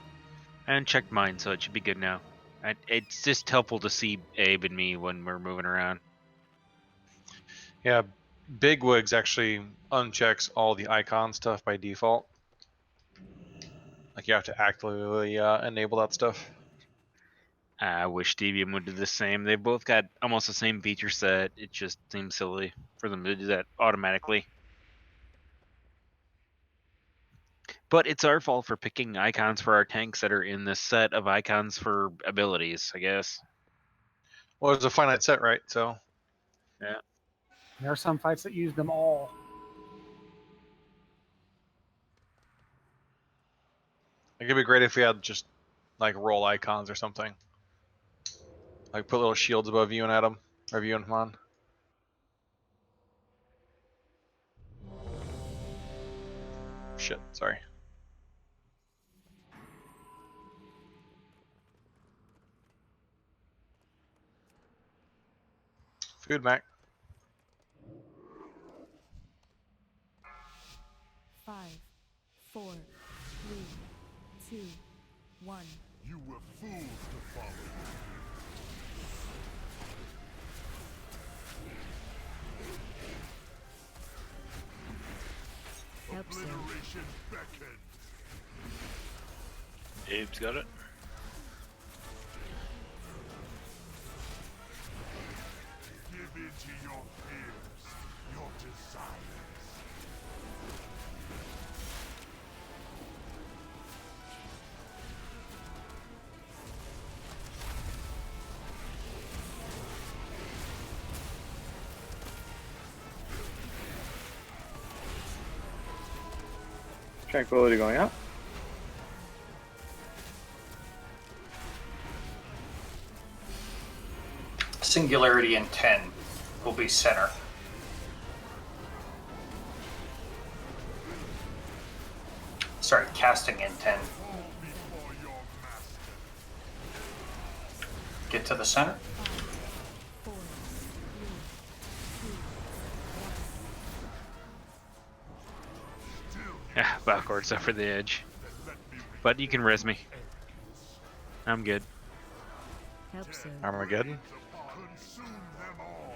I unchecked mine, so it should be good now. It's just helpful to see Abe and me when we're moving around. Yeah, Bigwigs actually unchecks all the icon stuff by default. Like you have to actively enable that stuff. I wish DBM would do the same. They both got almost the same feature set. It just seems silly for them to do that automatically. But it's our fault for picking icons for our tanks that are in this set of icons for abilities, I guess. Well, it's a finite set, right? So. Yeah. There are some fights that use them all. It could be great if we had just like roll icons or something. Like put little shields above you and Adam, or you and Hamon. Shit, sorry. Food, Mac. 5, 4, 3, 2, 1. You were fools to follow me. Obliteration beckons. Abe's got it. Give in to your fears, your desires. Tranquility going up. Singularity in 10 will be center. Sorry, casting in 10. Get to the center. 4, 3, 2, 1. Yeah, backwards up for the edge. But you can res me. I'm good. Help sir. Armageddon. Consume them all.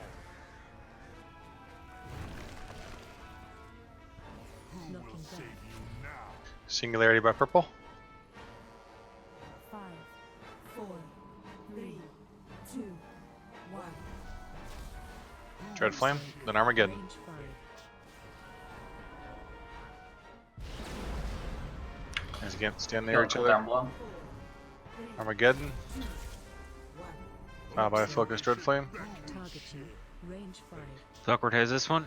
Who will save you now? Singularity by purple. 5, 4, 3, 2, 1. Dread Flame, then Armageddon. Range 5. As again, stand near each Down other. below. Armageddon. By focus Dread Flame. Target you. Range 5. Awkward has this one.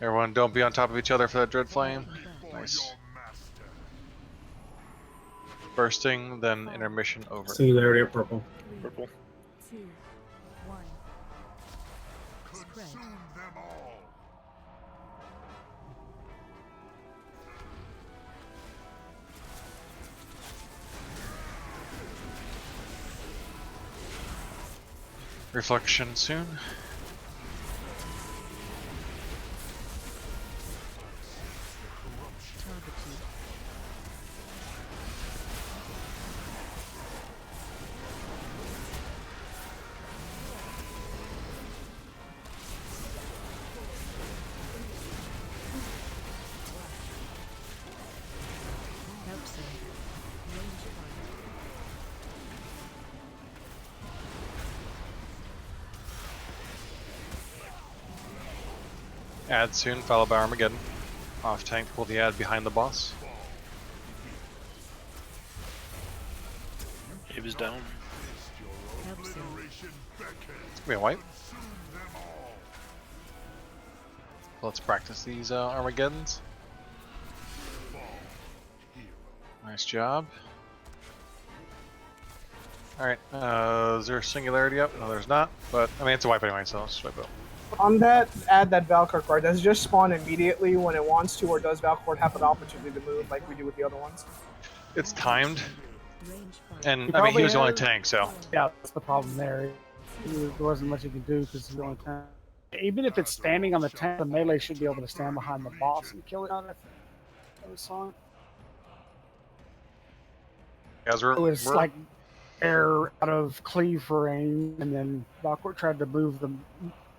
Everyone, don't be on top of each other for that Dread Flame. Nice. Bursting, then intermission over. Singularity of purple. Purple. 2, 1. Spread. Consume them all. Reflection soon. Target you. Help sir. Range 5. Add soon, followed by Armageddon. Off tank, pull the ad behind the boss. It was down. Help soon. It's gonna be a wipe. Let's practice these Armageddons. Nice job. Alright, is there a singularity up? No, there's not. But, I mean, it's a wipe anyway, so let's swipe it. On that, add that Valkyr card. Does it just spawn immediately when it wants to, or does Valkyr have an opportunity to move like we do with the other ones? It's timed. Range 5. And, I mean, he was the only tank, so. Yeah, that's the problem there. There wasn't much you can do because it's the only tank. Even if it's standing on the tank, the melee should be able to stand behind the boss and kill it on it. I saw it. Guys, It was like air out of cleave for aim, and then Valkyr tried to move the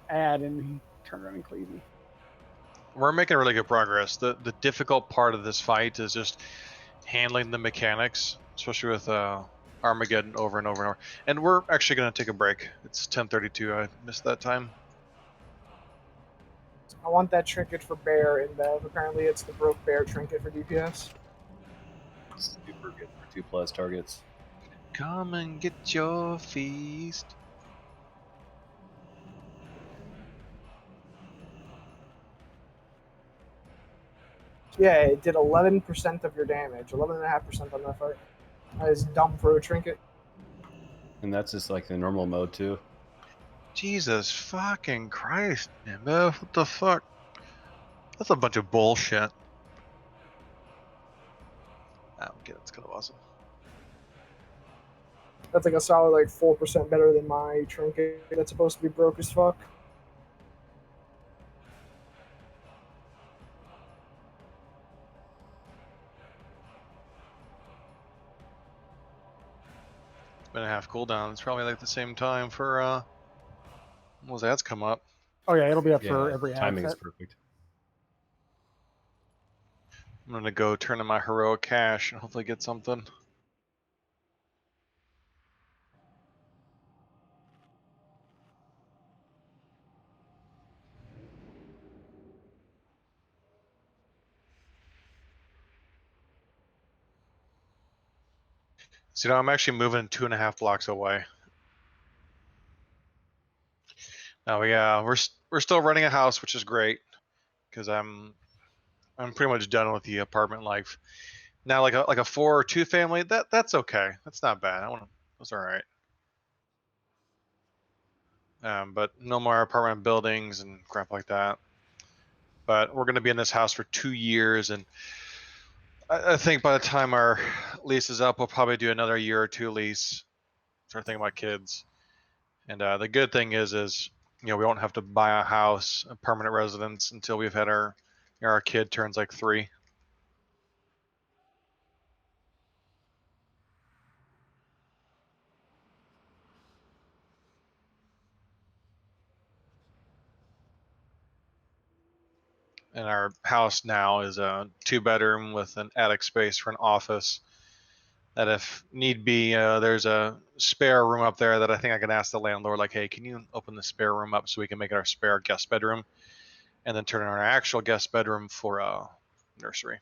ad, and he turned around and cleaved me. We're making really good progress. The difficult part of this fight is just handling the mechanics, especially with Armageddon over and over and over. And we're actually going to take a break. It's 10:32. I missed that time. I want that trinket for Bear in Bev. Apparently it's the broke Bear trinket for DPS. Super good for 2+ targets. Come and get your feast. Yeah, it did 11% of your damage, 11.5% on that fight. That is dumb for a trinket. And that's just like the normal mode too. Jesus fucking Christ, man. What the fuck? That's a bunch of bullshit. Okay, that's kind of awesome. That's like a solid like 4% better than my trinket that's supposed to be broke as fuck. Been a half cooldown. It's probably like the same time for those ads come up. Oh yeah, it'll be up for every ad timing is set. perfect. I'm gonna go turn in my heroic cash and hopefully get something. So, you know, I'm actually moving 2.5 blocks away. Now we're still renting a house, which is great because I'm pretty much done with the apartment life. Now, like a 4 or 2 family, that's okay. That's not bad. That's all right. But no more apartment buildings and crap like that. But we're going to be in this house for 2 years, and I think by the time our lease is up, we'll probably do another year or 2 lease. Start thinking about kids. And the good thing is you know, we won't have to buy a house, a permanent residence, until we've had our kid turns like 3. And our house now is a 2-bedroom with an attic space for an office. That if need be, there's a spare room up there that I think I can ask the landlord, like, hey, can you open the spare room up so we can make it our spare guest bedroom, and then turn it our actual guest bedroom for a nursery.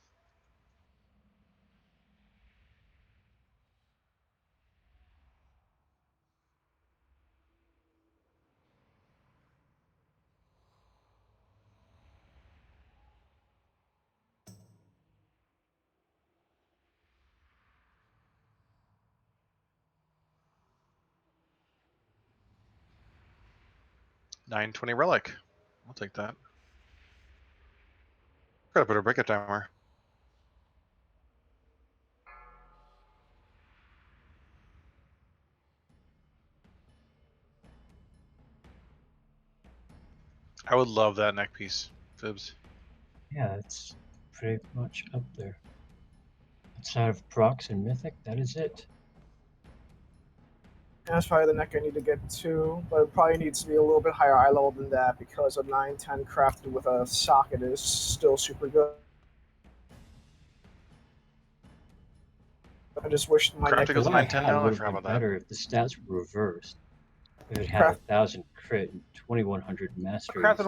$920 relic. I'll take that. Gotta put a break timer. I would love that neck piece, Fibs. Yeah, it's pretty much up there. Outside of Prox and Mythic, that is it. That's probably the neck I need to get to, but it probably needs to be a little bit higher eye level than that because a 910 crafted with a socket is still super good. I just wish my neck was a 910 now. I forgot about that. Better if the stats were reversed. It would have 1,000 crit and 2,100 mastery. Crafted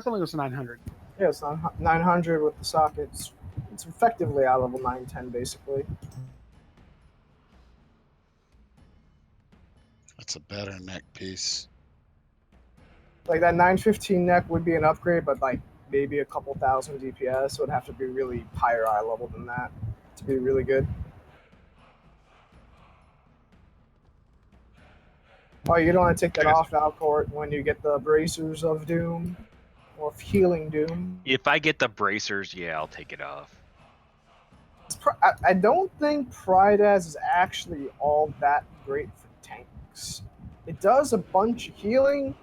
only was 900. Yeah, it's 900 with the sockets. It's effectively eye level 910 basically. That's a better neck piece. Like that 915 neck would be an upgrade, but like maybe a couple thousand DPS. So it'd have to be really higher eye level than that to be really good. Oh, you don't want to take that off Valcourt when you get the Bracers of Doom or Healing Doom. If I get the bracers, yeah, I'll take it off. I don't think Pride as is actually all that great for tanks. It does a bunch of healing,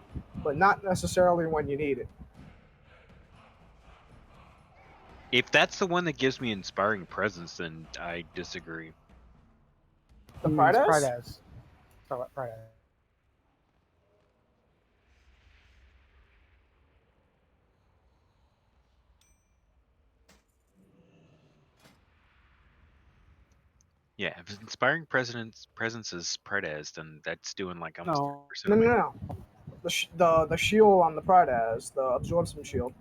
but not necessarily when you need it. If that's the one that gives me inspiring presence, then I disagree. The Pride Pride as? as. Talk about Pride as. Yeah, if inspiring presence is Prez, then that's doing like almost No, 30% no, of no, my. no. The shield on the Pride as the absorption shield.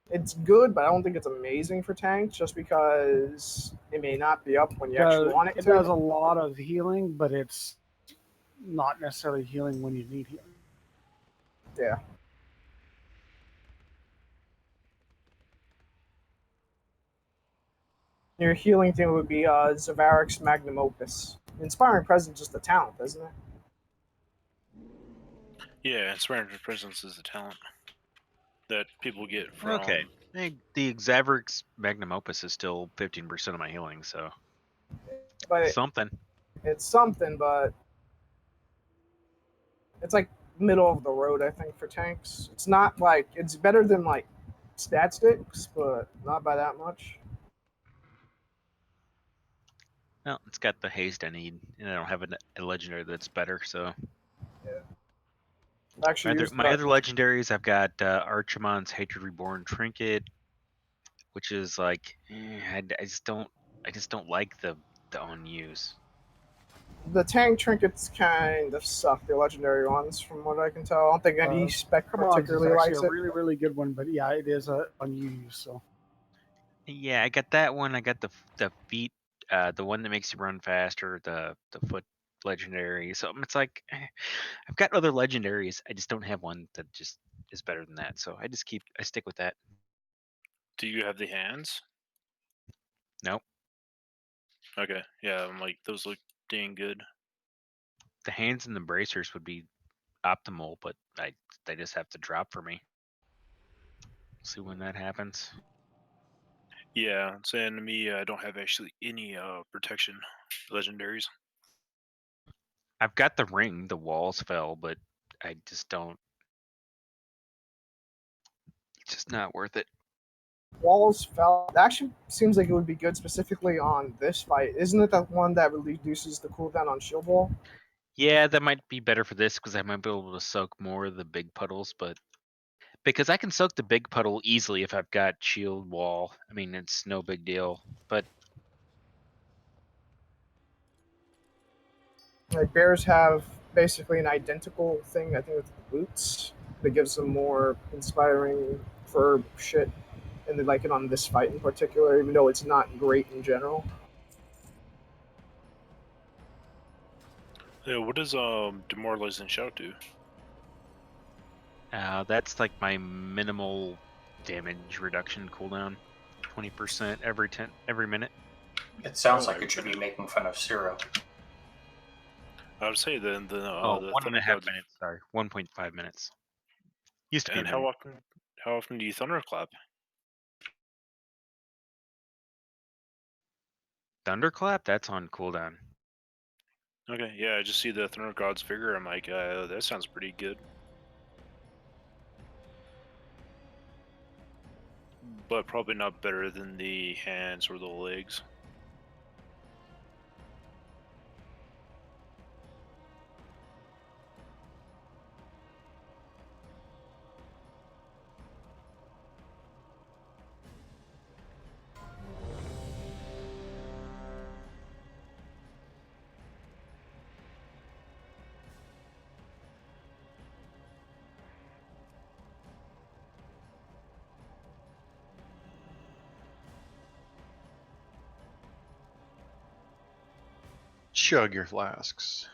It's good, but I don't think it's amazing for tanks, just because it may not be up when you actually want it It to. does a lot of healing, but it's not necessarily healing when you need healing. Yeah. Your healing thing would be Zavarix Magnum Opus. Inspiring Presence is just a talent, isn't it? Yeah, inspiring presence is a talent that people get from. Okay, the Xavrix Magnum Opus is still 15% of my healing, so But something. It's something, but it's like middle of the road, I think, for tanks. It's not like it's better than like stat sticks, but not by that much. Well, it's got the haste I need, and I don't have a legendary that's better. So Yeah. Actually, my other legendaries, I've got Archimon's Hatred Reborn Trinket, which is like I just don't like the unuse. The tank trinkets kind of suck, the legendary ones, from what I can tell. I don't think any spec Come on, particularly it's actually likes a it. really, really good one, but yeah, it is unused. So Yeah, I got that one. I got the feet, the one that makes you run faster, the foot legendary. So it's like I've got other legendaries. I just don't have one that just is better than that. So I stick with that. Do you have the hands? Nope. Okay, yeah, I'm like those look dang good. The hands and the bracers would be optimal, but they just have to drop for me. See when that happens. Yeah, saying to me, I don't have actually any protection legendaries. I've got the ring. The walls fell, but I just don't. It's just not worth it. Walls fell. It actually seems like it would be good specifically on this fight. Isn't it that one that reduces the cooldown on shield wall? Yeah, that might be better for this because I might be able to soak more of the big puddles, but because I can soak the big puddle easily if I've got shield wall. I mean, it's no big deal. But Like bears have basically an identical thing, I think, with the boots that gives them more inspiring verb shit, and they like it on this fight in particular, even though it's not great in general. Yeah, what does demoralizing shout do? that's like my minimal damage reduction cooldown, 20% every minute. It sounds like it should be making fun of Zero. I would say then the the 1.5 minutes. Sorry, 1.5 minutes. Used to be. And how often do you thunderclap? Thunderclap? That's on cooldown. Okay, yeah, I just see the Thunder God's figure. I'm like, that sounds pretty good. But probably not better than the hands or the legs. chug your flasks.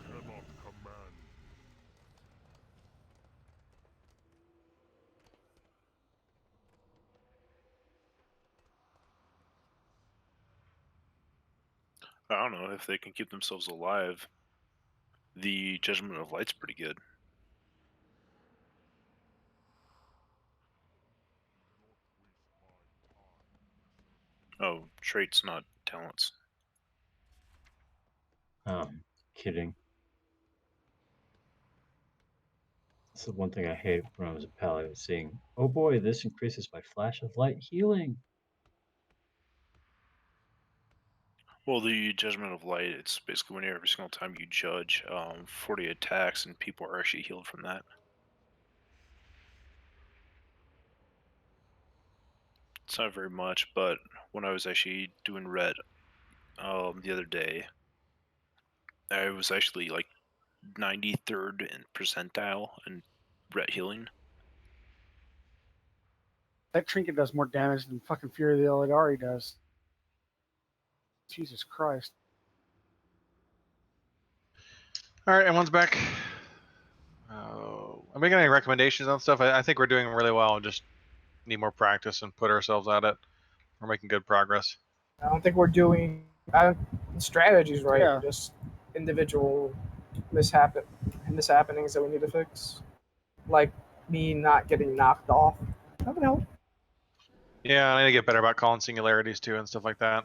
Cannot command. I don't know if they can keep themselves alive. The Judgment of Light's pretty good. Oh, traits, not talents. Kidding. That's the one thing I hate when I was a paladin, seeing, oh boy, this increases my flash of light healing. Well, the Judgment of Light, it's basically when every single time you judge 40 attacks and people are actually healed from that. It's not very much, but when I was actually doing red the other day, I was actually like 93rd in percentile in red healing. That trinket does more damage than fucking Fury of the Illidari does. Jesus Christ. All right, everyone's back. I'm making any recommendations on stuff. I think we're doing really well. Just need more practice and put ourselves at it. We're making good progress. I don't think we're doing strategies right. Yeah. Just individual mishappenings that we need to fix. Like me not getting knocked off. That would help. Yeah, I need to get better about calling singularities too and stuff like that.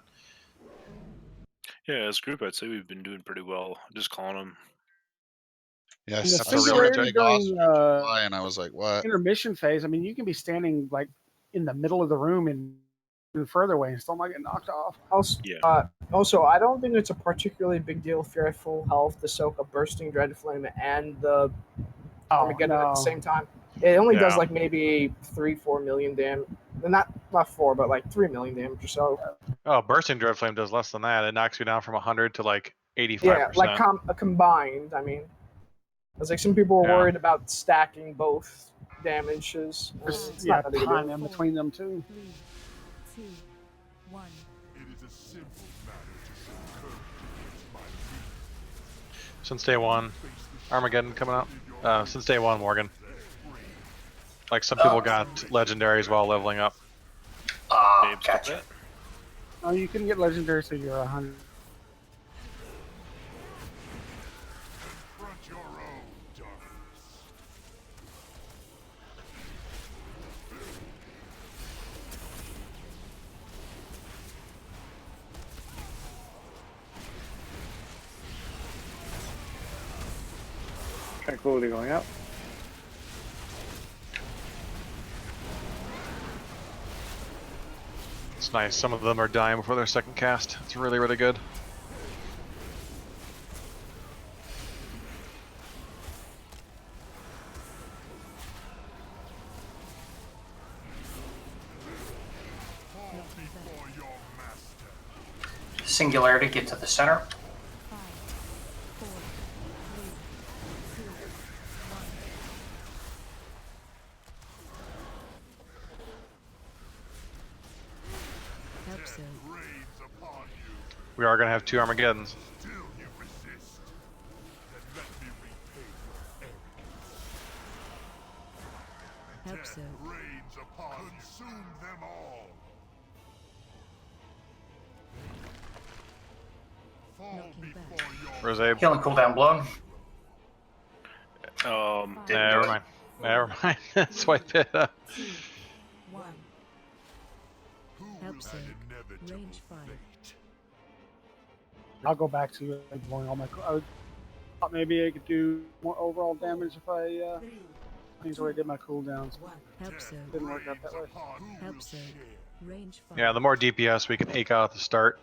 Yeah, as a group, I'd say we've been doing pretty well. Just calling them. Yeah, I And the saw singularity a big during ostrich fly, and I was like, "What?" intermission phase, I mean, you can be standing like in the middle of the room and further away and still not get knocked off. Also, I don't think it's a particularly big deal if you're at full health to soak a bursting dread flame and the Armageddon at the same time. It only does like maybe 3-4 million damage. Not 4, but like 3 million damage or so. Oh, bursting dread flame does less than that. It knocks you down from 100 to like 85%. Yeah, like combined. I mean, it's like some people were worried about stacking both damages. It's not that big a deal. Time in between them too. 3, 2, 1. It is a simple matter to show courage against my weakness. Since day one, Armageddon coming out. Since day one, Morgan. Like some people got legendaries while leveling up. Gotcha. Oh, you can get legendary so you're 100. Confront your own darkness. Tranquility going out. It's nice. Some of them are dying before their second cast. It's really, really good. Singularity, get to the center. We are going to have 2 Armageddons. Still you resist. Then let me repay your errors. Hope so. Rains upon consume them all. Fall before your Where's Abe? Healing cooldown blown. Never mind. Never mind. Swipe it up. 2, 1. Help save. Range 5. I'll go back to blowing all my. I thought maybe I could do more overall damage if I changed the way I did my cooldowns. Help save. Didn't work out that way. Help save. Range 5. Yeah, the more DPS we can eke out at the start,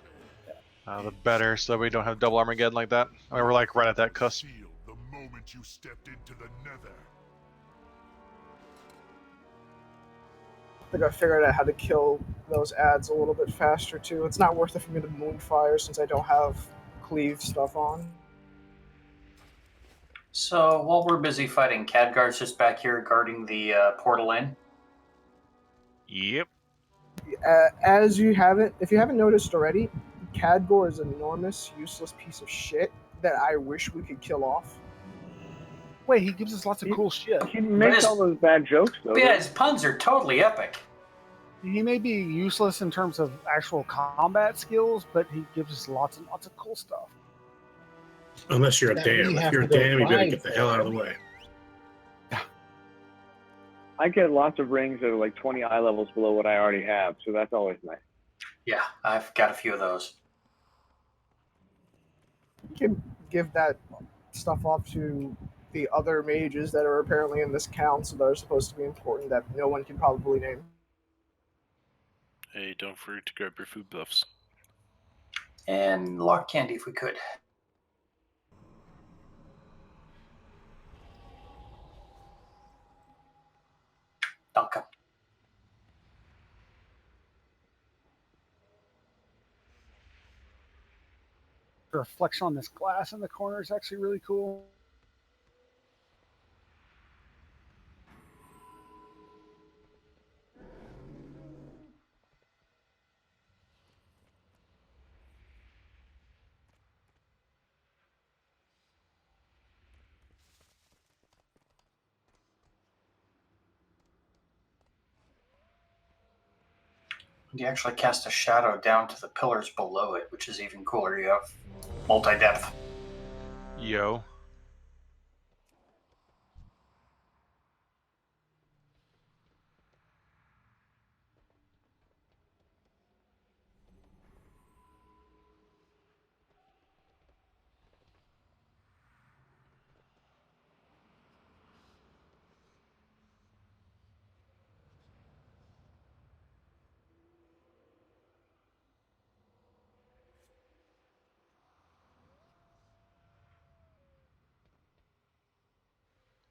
the better, so that we don't have double Armageddon like that. I mean, we're like right at that cusp. the moment you stepped into the nether. I think I figured out how to kill those ads a little bit faster too. It's not worth it for me to Moonfire since I don't have cleave stuff on. So while we're busy fighting, Khadgar's just back here guarding the portal in. Yep. As if you haven't noticed already, Cadgor is an enormous, useless piece of shit that I wish we could kill off. Wait, he gives us lots of cool shit. He makes all those bad jokes, though. Yeah, his puns are totally epic. He may be useless in terms of actual combat skills, but he gives us lots and lots of cool stuff. Unless you're a dam. If you're a dam, you better get the hell out of the way. I get lots of rings that are like 20 eye levels below what I already have, so that's always nice. Yeah, I've got a few of those. You can give that stuff off to the other mages that are apparently in this council that are supposed to be important that no one can probably name. Hey, don't forget to grab your food buffs. And lock candy if we could. Danke. The reflection on this glass in the corner is actually really cool. You actually cast a shadow down to the pillars below it, which is even cooler. You have multi-depth. Yo.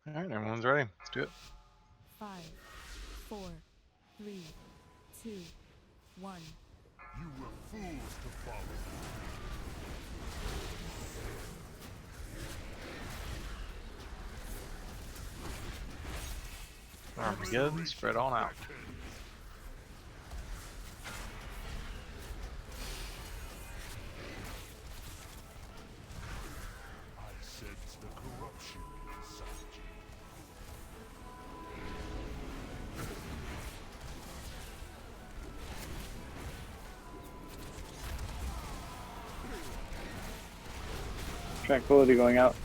All right, everyone's ready. Let's do it. 5, 4, 3, 2, 1. You were fools to follow. Armageddon, spread on out. I sense the corruption inside you. Tranquility going out.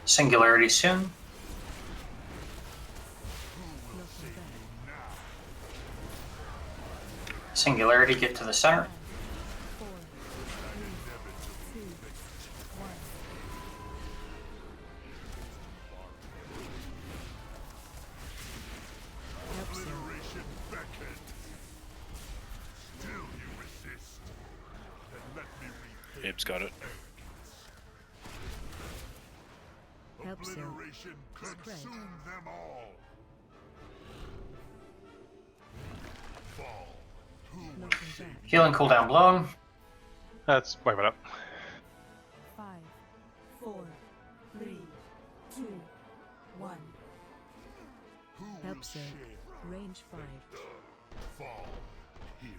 Singularity soon. Singularity, get to the center. 4, 3, 2, 1. Obliteration beckoned. Still you resist. Then let me repay. Abe's got it. Obliteration consume them all. Fall. Who will save? Healing cooldown blown. Let's wipe it up. 5, 4, 3, 2, 1. Help save. Range 5. Fall, hero.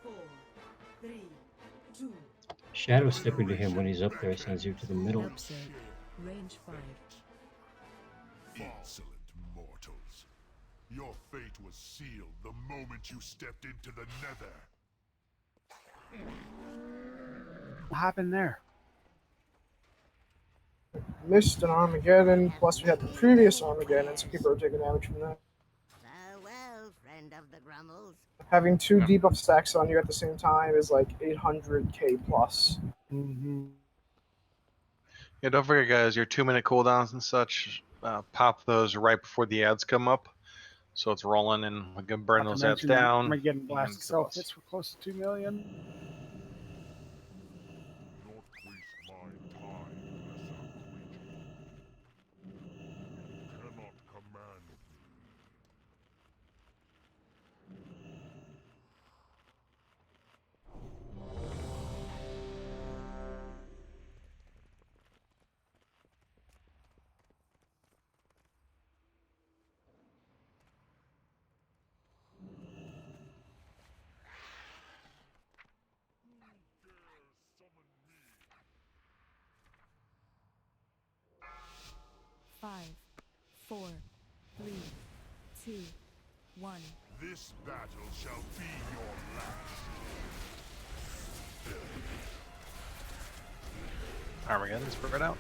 4, 3, 2. Shadow stepping to him when he's up there sends you to the middle. Help save. Range 5. Insolent mortals. Your fate was sealed the moment you stepped into the nether. What happened there? Missed an Armageddon, plus we had the previous Armageddon, so people are taking damage from that. Farewell, friend of the Grummles. Having two debuff stacks on you at the same time is like 800k plus. Mm-hmm. Yeah, don't forget, guys, your 2-minute cooldowns and such. Pop those right before the ads come up, so it's rolling, and we can burn those ads down. Armageddon Blast and itself hits for close to 2 million. Not waste my time, lesser creature. 4, 3, 2, 1. This battle shall be your last. Armageddon, spread out.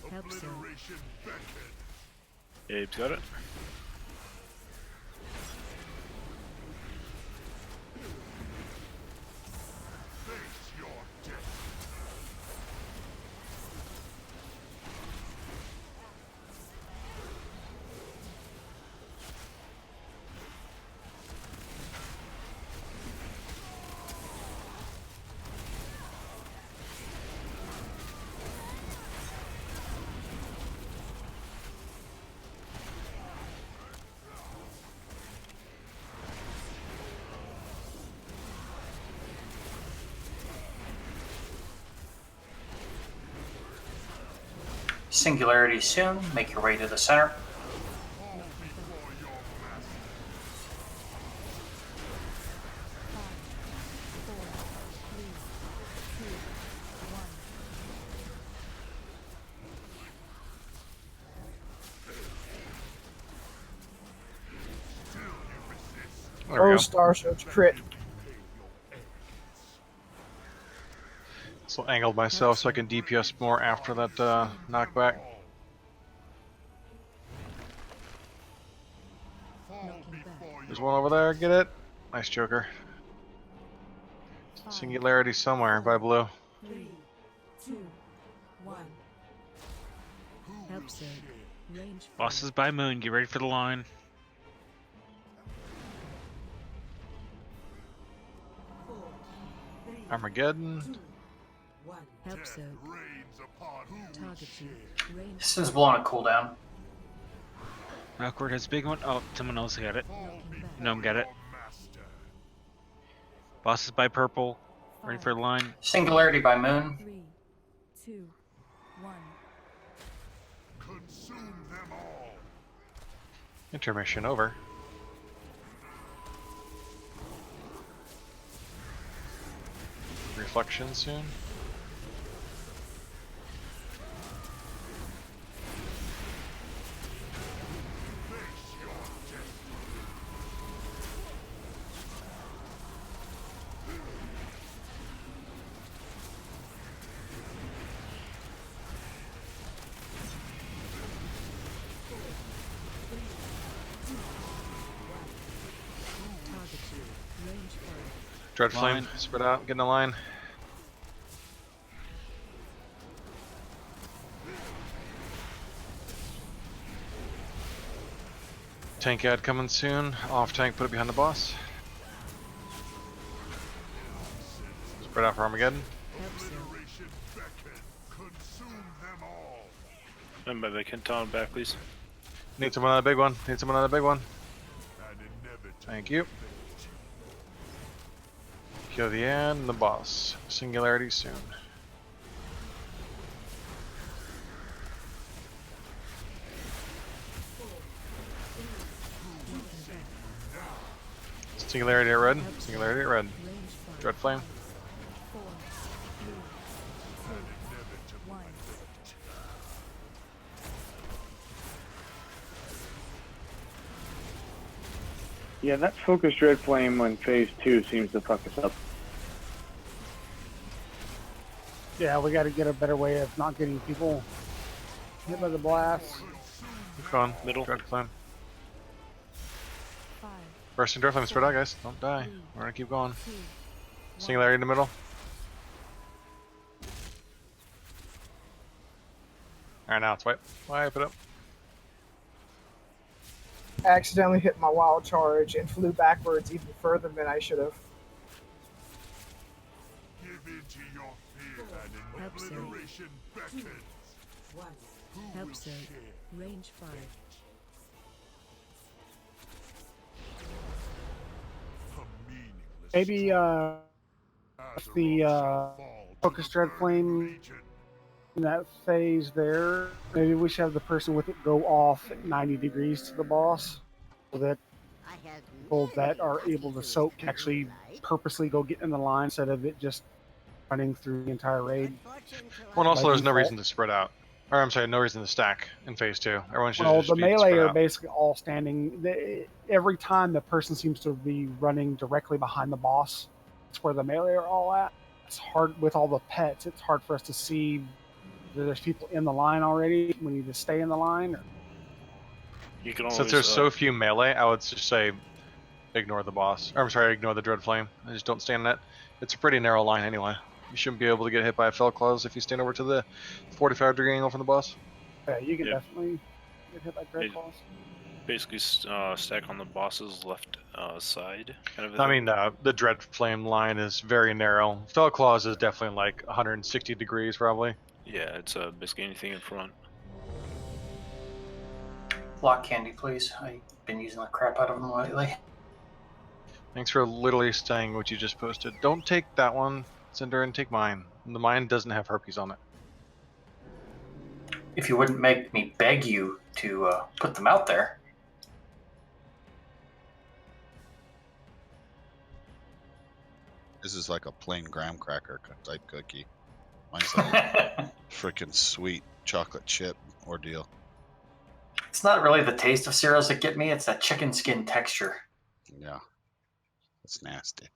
Obliteration beckon. Abe's got it. Face your death. Singularity soon. Make your way to the center. There we Oh, go. Star Search crit. So angled myself so I can DPS more after that knockback. There's one over there. Get it? Nice Joker. Singularity somewhere by blue. 3, 2, 1. Episode. Range 5. Bosses by moon. Get ready for the line. Armageddon. Episode. Target you. Range. This is blowing a cooldown. Awkward has a big one. Oh, someone else got it. Gnome got it. Bosses by purple. Ready for the line. Singularity by moon. 3, 2, 1. Consume them all. Intermission over. Reflection soon. Target you. Range 5. Dread Line. Flame, spread out, get in the line. Tank ad coming soon. Off tank, put it behind the boss. Spread out for Armageddon. Obliteration beckon. Consume them all. And by the Kenton back, please. Need someone on a big one. Need someone on a big one. An inevitable Thank you. fate. Kill the ad and the boss. Singularity soon. Singularity at red. Singularity at red. Range 5. Dread Flame. 4, 3, 2, 1. Yeah, that focused red flame on phase 2 seems to fuck us up. Yeah, we got to get a better way of not getting people hit by the blast. Keep going. Middle. Dread Flame. 5, Bursting Dread Flame. Spread out, guys. Don't die. We're gonna keep going. 2, 1. Singularity in the middle. Alright, now it's wipe. Wipe it up. I accidentally hit my wild charge and flew backwards even further than I should have. Give into your fear and an Episode. obliteration beckons. Who will Episode. share? Range 5. A meaningless Maybe Azeroth the shall fall to focus the dread burning flame legion. in that phase there. Maybe we should have the person with it go off at 90 degrees to the boss, so that people that are able to soak can actually purposely go get in the line instead of it just running through the entire raid. Well, and also By there's no default. reason to spread out. Or I'm sorry, no reason to stack in phase 2. Everyone should Well, just the be melee spread are out. basically all standing. Every time the person seems to be running directly behind the boss, that's where the melee are all at. It's hard with all the pets. It's hard for us to see that there's people in the line already. We need to stay in the line. You can always. Since there's so few melee, I would just say ignore the boss. Or I'm sorry, ignore the Dread Flame. I just don't stand in it. It's a pretty narrow line anyway. You shouldn't be able to get hit by a Fell Claws if you stand over to the 45-degree angle from the boss. Yeah, you can Yep. definitely get hit by Dread It- Claws. Basically, stack on the boss's left side, kind of. I mean, the Dread Flame line is very narrow. Fell Claws is definitely like 160 degrees, probably. Yeah, it's basically anything in front. Block candy, please. I've been using the crap out of them lately. Thanks for literally saying what you just posted. Don't take that one, Cinder, and take mine. The mine doesn't have herpes on it. If you wouldn't make me beg you to put them out there. This is like a plain graham cracker type cookie. Mine's like a freaking sweet chocolate chip ordeal. It's not really the taste of cereals that get me, it's that chicken skin texture. Yeah. It's nasty.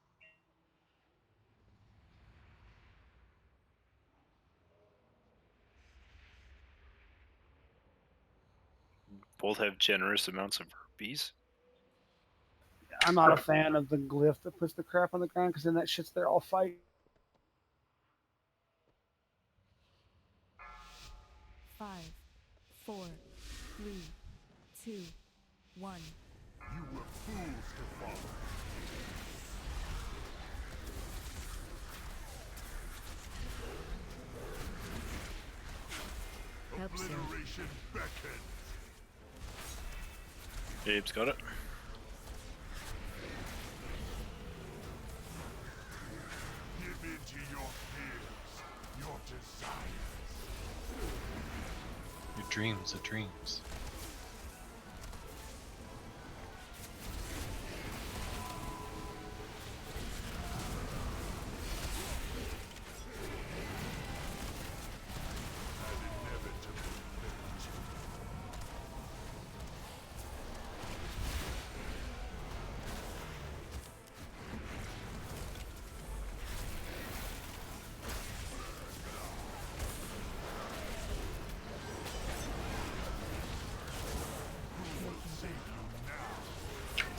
Both have generous amounts of herpes. I'm not a fan of the glyph that puts the crap on the ground because then that shit's there all fight. 5, 4, 3, 2, 1. You were fools to follow. Help, sir. Obliteration beckons. Abe's got it. Give in to your fears, your desires. Your dreams are dreams.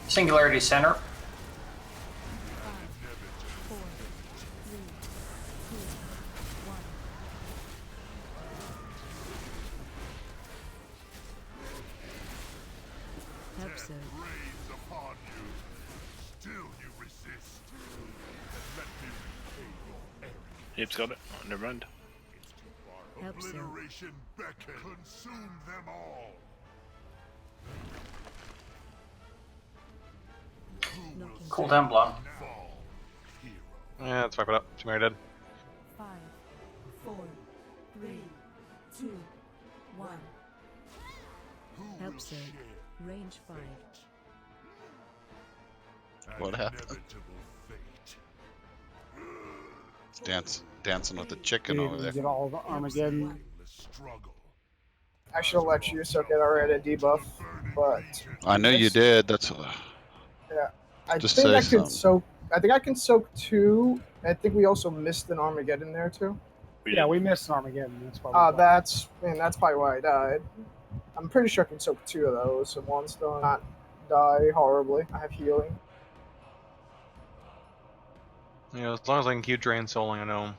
Singularity Center. 5, 4, 3, 2, 1. Help, sir. Rains upon you. Still you resist. Let me repay your errand. Abe's got it. Oh, never mind. Help, sir. Obliteration beckon. Consume them all. Cool down, Blonde. Yeah, let's wipe it up. She married dead. 5, 4, 3, 2, 1. Help, sir. Range 5. What happened? Dancing with the chicken over there. Get all the Armageddon. I should have let you soak it already a debuff, but I know you did. That's yeah. I Just think say I can something. soak. I think I can soak 2. I think we also missed an Armageddon there too. Yeah, we missed Armageddon. That's why. That's probably why I died. I'm pretty sure I can soak 2 of those at once, though, and not die horribly. I have healing. You know, as long as I can keep drain souling, I know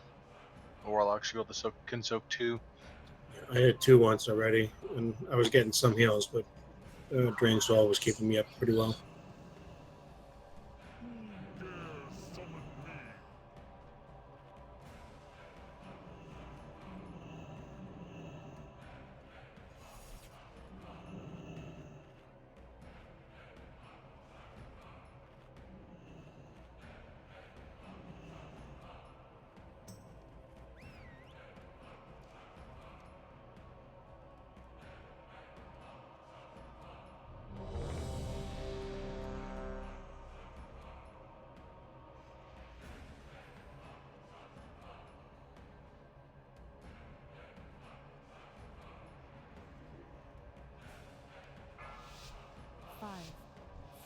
a warlock should be able to can soak 2. I had 2 once already, and I was getting some heals, but Drain Soul was keeping me up pretty well.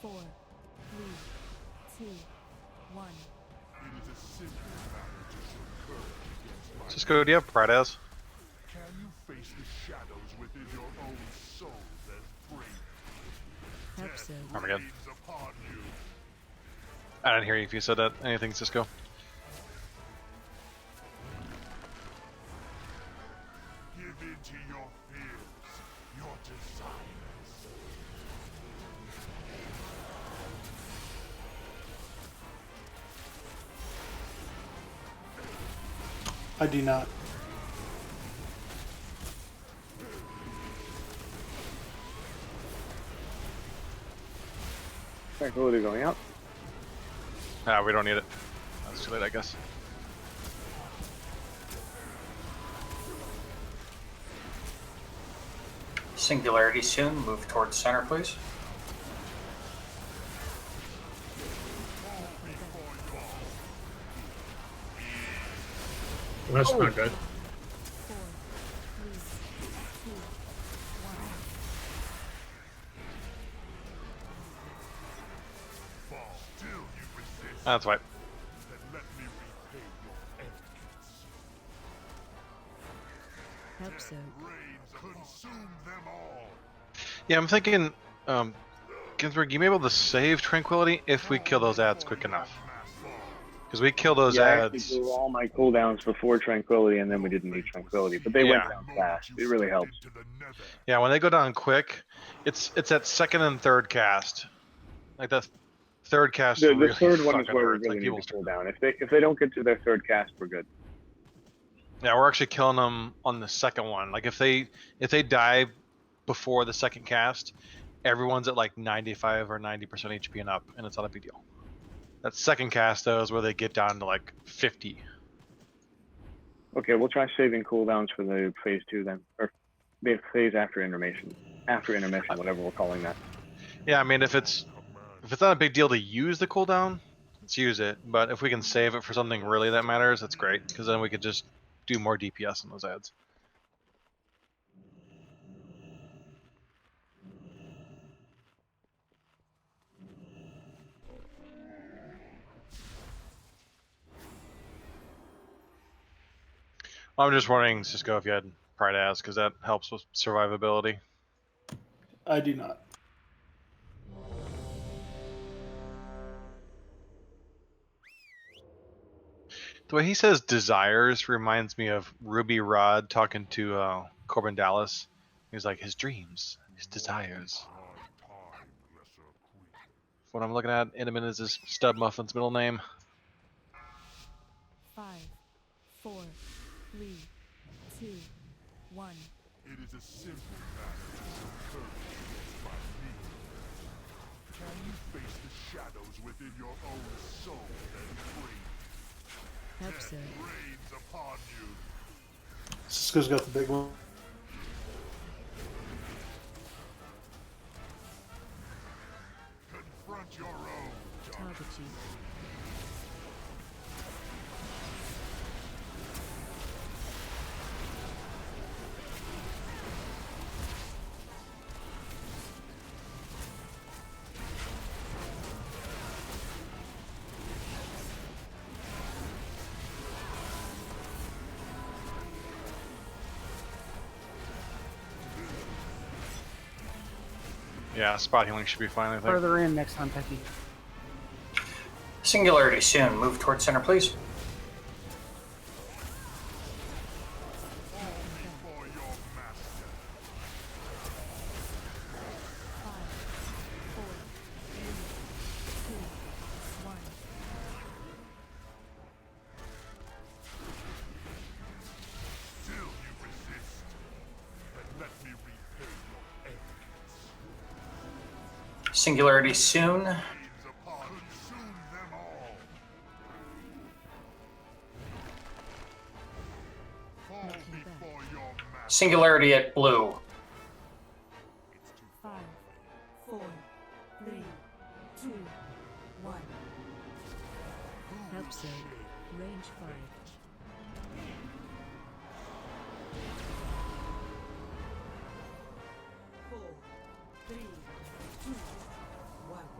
4, 3, 2, 1. It is a simple matter to show courage against my Cisco, do you have Pride as? Can you face the shadows within your own soul as brave? Hope so. Armageddon. Reigns upon you. I didn't hear you if you said that. Anything, Cisco? Give in to your fears, your desires. I do not. Tranquility going out. Ah, we don't need it. That's too late, I guess. Singularity soon. Move towards center, please. Well, that's not good. 4, 3, 2, 1. That's right. Then let me repay your enemies. Hope so. Reigns consume them all. Yeah, I'm thinking, Ginsburg, you may be able to save Tranquility if we kill those ads quick enough. Because we kill those Yeah, I actually ads. blew all my cooldowns before Tranquility, and then we didn't need Tranquility. But they went Yeah. down fast. It really helps. Yeah, when they go down quick, it's that second and third cast. Like that third cast The really third one is fucking where we hurts. really Like need people. the cooldown. If they don't get to their third cast, we're good. Yeah, we're actually killing them on the second one. Like if they die before the second cast, everyone's at like 95 or 90% HP and up, and it's not a big deal. That second cast though is where they get down to like 50. Okay, we'll try saving cooldowns for the phase 2 then, or the phase after intermission, whatever we're calling that. Yeah, I mean if it's not a big deal to use the cooldown, let's use it. But if we can save it for something really that matters, that's great because then we could just do more DPS on those ads. I'm just wondering, Cisco, if you had Pride as, because that helps with survivability. I do not. The way he says desires reminds me of Ruby Rod talking to Corbin Dallas. He's like, his dreams, his desires. What I'm looking at, Intamin is his Stub Muffin's middle name. 5, 4, 3, 2, 1. It is a simple matter to show courage against my need. Can you face the shadows within your own soul and free? Hope so. Reigns upon you. Cisco's got the big one. Confront your own. Target you. Yeah, spot healing should be fine, I think. Further in next time, Pecky. Singularity soon. Move towards center, please. Still you resist. Then let me repay your arrogance. Singularity soon. Reigns upon consume them all. Fall before your master. Singularity at blue. 5, 4, 3, 2, 1. Help save. Range 5.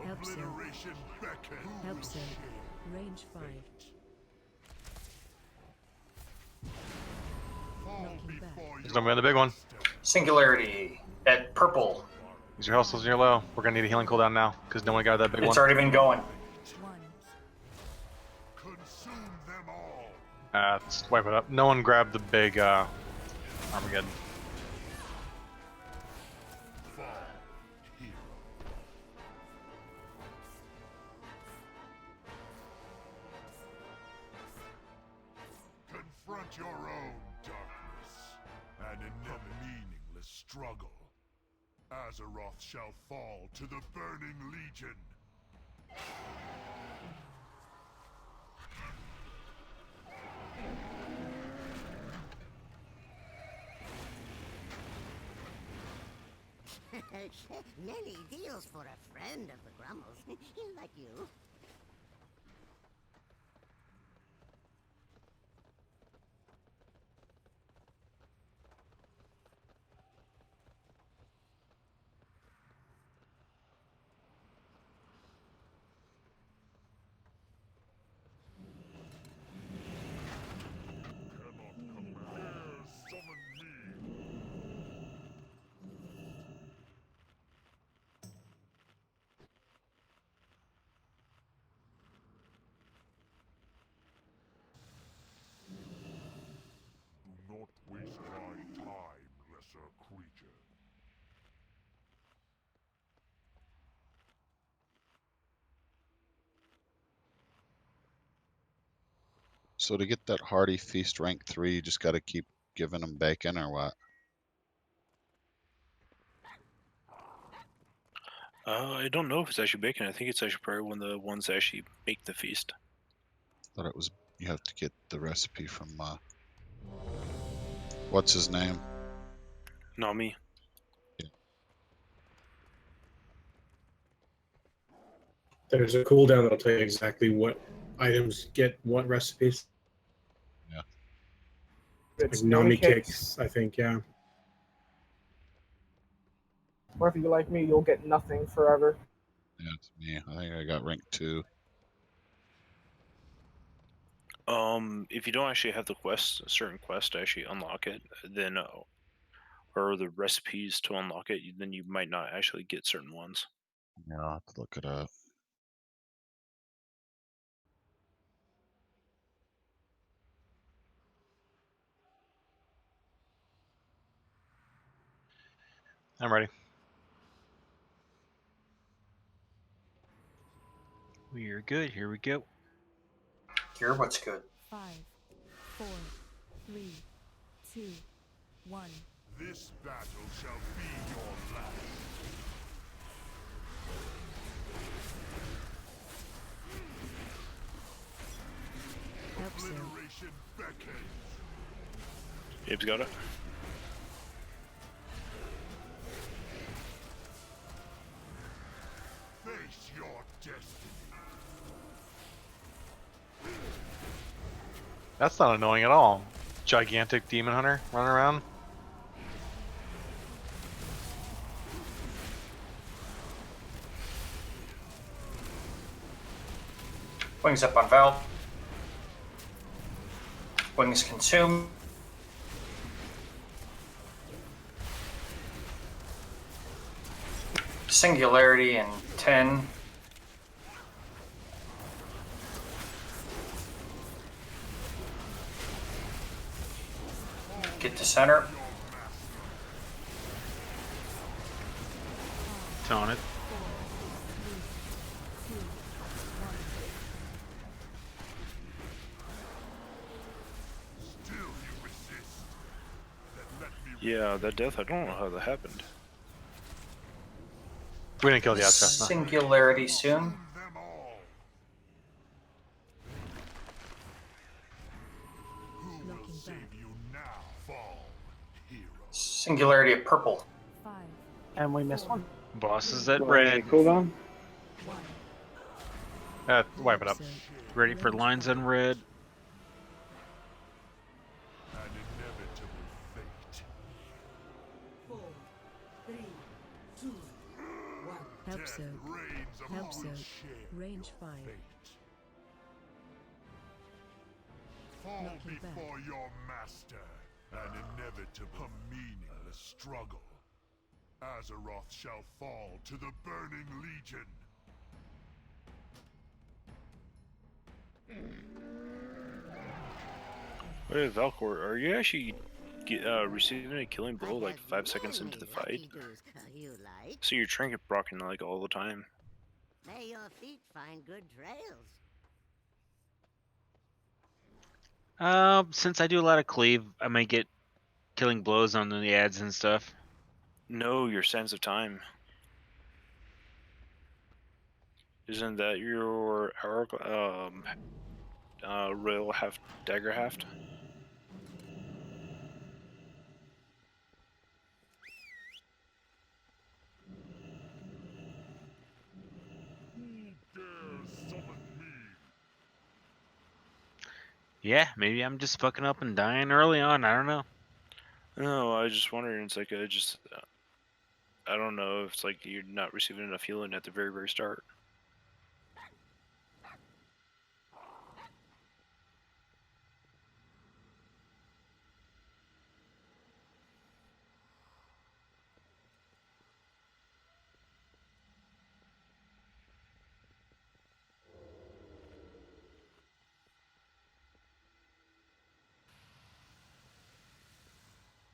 Help, sir. Obliteration beckons. Help, sir. Range 5. Knocking back. There's nobody on the big one. Singularity at purple. Use your hustles and your low. We're gonna need a healing cooldown now because no one got that big one. It's already been going. 1. Consume them all. Let's wipe it up. No one grabbed the big Armageddon. Fall, hero. Confront your own darkness, and in a meaningless struggle, Azeroth shall fall to the Burning Legion. Many deals for a friend of the Grummles. Like you. Summon me. Do not waste my time, lesser creature. So to get that hearty feast rank 3, you just got to keep giving them bacon or what? I don't know if it's actually bacon. I think it's actually probably one of the ones that actually make the feast. Thought it was you have to get the recipe from what's his name? Not me. There's a cooldown that'll tell you exactly what items get what recipes. Yeah. It's Like Nami cakes. cakes, I think, yeah. Or if you like me, you'll get nothing forever. Yeah, it's me. I think I got rank 2. If you don't actually have the quest, a certain quest to actually unlock it, then or the recipes to unlock it, then you might not actually get certain ones. Yeah, I'll have to look it up. I'm ready. We're good. Here we go. Here, what's good? 5, 4, 3, 2, 1. This battle shall be your last. Help, sir. Obliteration beckons. Abe's got it. Face your destiny. That's not annoying at all. Gigantic demon hunter running around. Wings up on Val. Wings consume. Singularity in 10. Get to center. Tone it. 4, 3, 2, 1. Still you resist. Then let me Yeah, that death, I don't know how that happened. We didn't kill the outcast. No. Singularity soon. them all. Who will Knocking save back. you now? Fall, hero. Singularity at purple. 5, And we missed one. Bosses at Well, red. cooldown? 1. Wipe it up. Sir. Ready for lines on red. An inevitable fate. 4, 3, 2, 1. Help soak. Help soak. Range 5. Fall Knocking back. before your master. An inevitable, meaningless struggle. Azeroth shall fall to the Burning Legion. Wait, Valcor, are you actually receiving a killing blow like 5 seconds into the fight? You like? So your trinket proccing like all the time. May your feet find good trails. Since I do a lot of cleave, I might get killing blows on the ads and stuff. No, your sense of time. Isn't that your rail half dagger haft? Who dares summon me? Yeah, maybe I'm just fucking up and dying early on. I don't know. No, I was just wondering. It's like I don't know if it's like you're not receiving enough healing at the very start.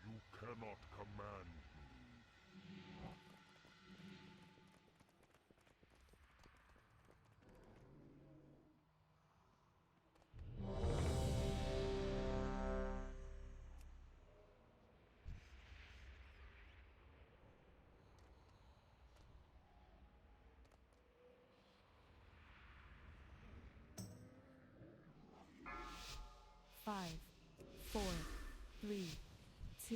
You cannot command me. 5, 4, 3, 2,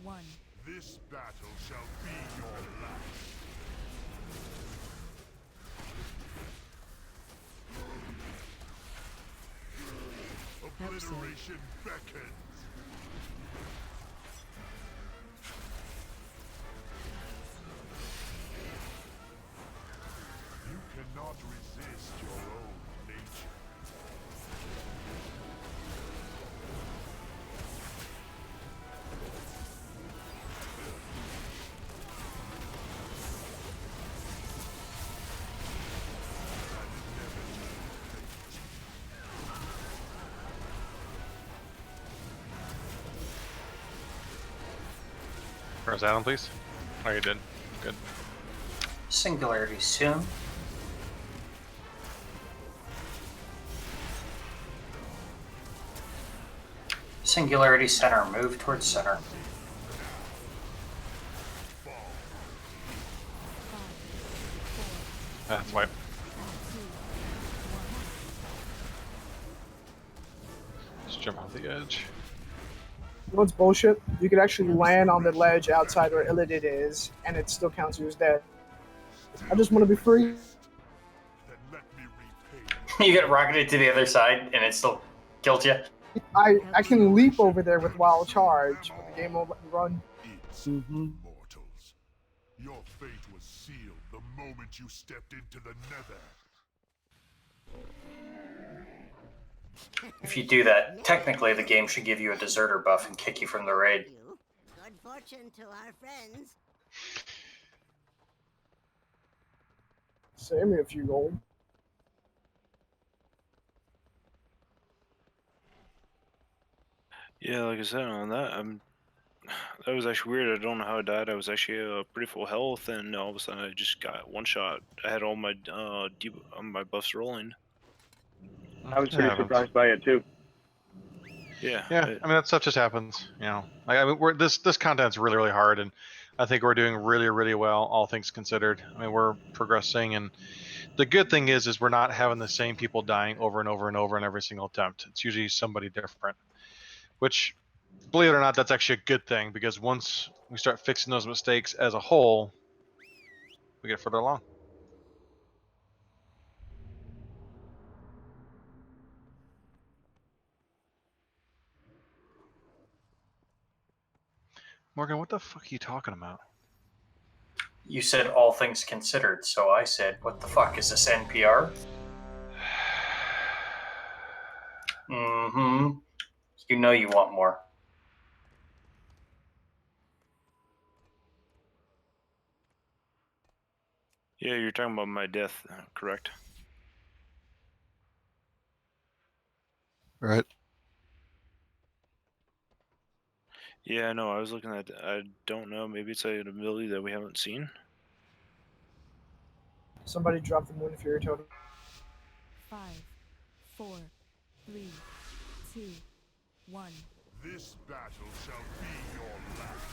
1. This battle shall be your last. Obliteration beckons. You cannot resist your own nature. Press Adam, please. Oh, you did. Good. Singularity soon. Singularity center. Move towards center. That's wipe. Just jump off the edge. You know what's bullshit? You could actually land on the ledge outside where Illidid is, and it still counts you as dead. I just want to be free. You get rocketed to the other side, and it still kills you. I can leap over there with wild charge, but the game won't let me run. Mortals, your fate was sealed the moment you stepped into the Nether. If you do that, technically the game should give you a deserter buff and kick you from the raid. Good fortune to our friends. Save me a few gold. Yeah, like I said on that, that was actually weird. I don't know how I died. I was actually pretty full health, and all of a sudden I just got one shot. I had all my my buffs rolling. I was pretty surprised by it too. Yeah. Yeah, I mean that stuff just happens, you know. Like, I mean, this content's really hard, and I think we're doing really well, all things considered. I mean, we're progressing, and the good thing is we're not having the same people dying over and over and over in every single attempt. It's usually somebody different, which, believe it or not, that's actually a good thing, because once we start fixing those mistakes as a whole, we get further along. Morgan, what the fuck are you talking about? You said all things considered, so I said, what the fuck, is this NPR? Mm-hmm. You know you want more. Yeah, you're talking about my death, correct? Right. Yeah, no, I was looking at. I don't know. Maybe it's an ability that we haven't seen. Somebody drop the Moon Fury totem. 5, 4, 3, 2, 1. This battle shall be your last.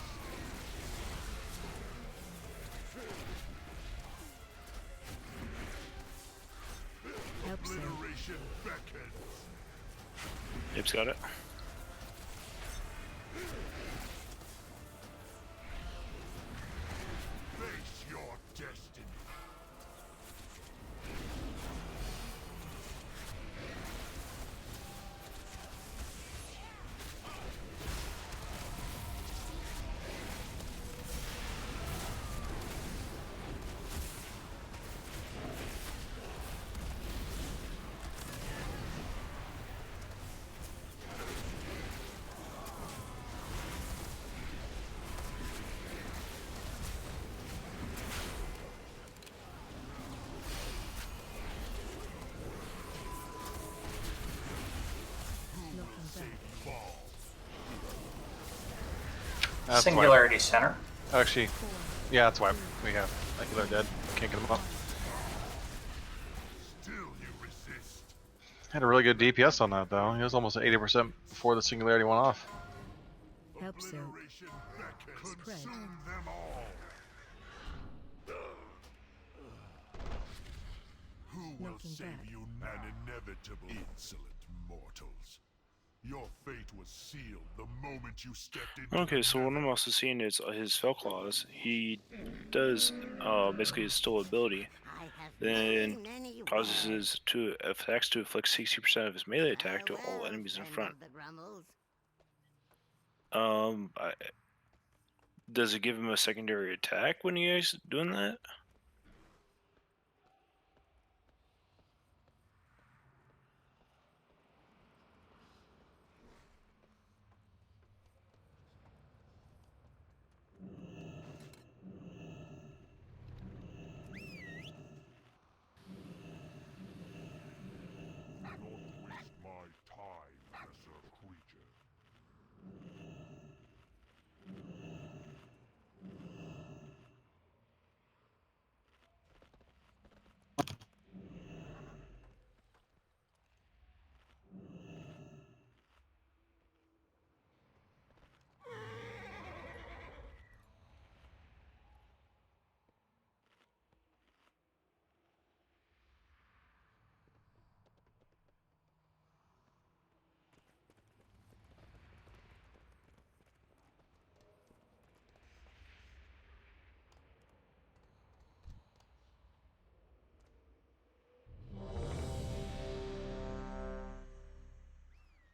Obliteration beckons. Ape's got it. Face your destiny. That's Singularity Center. Actually, yeah, that's why we have Angular dead. Can't get him up. Had a really good DPS on that though. He was almost at 80% before the Singularity went off. Help so. Spread. Them all. Who will Knocking save back. you now? An inevitable insolent mortals. Your fate was sealed the moment you stepped into Okay, so what I'm also seeing is his Fell Claws. He does basically his still ability, then causes his attacks to inflict 60% of his melee attack to all enemies in front. Does it give him a secondary attack when he's doing that? Do not waste my time, lesser creature.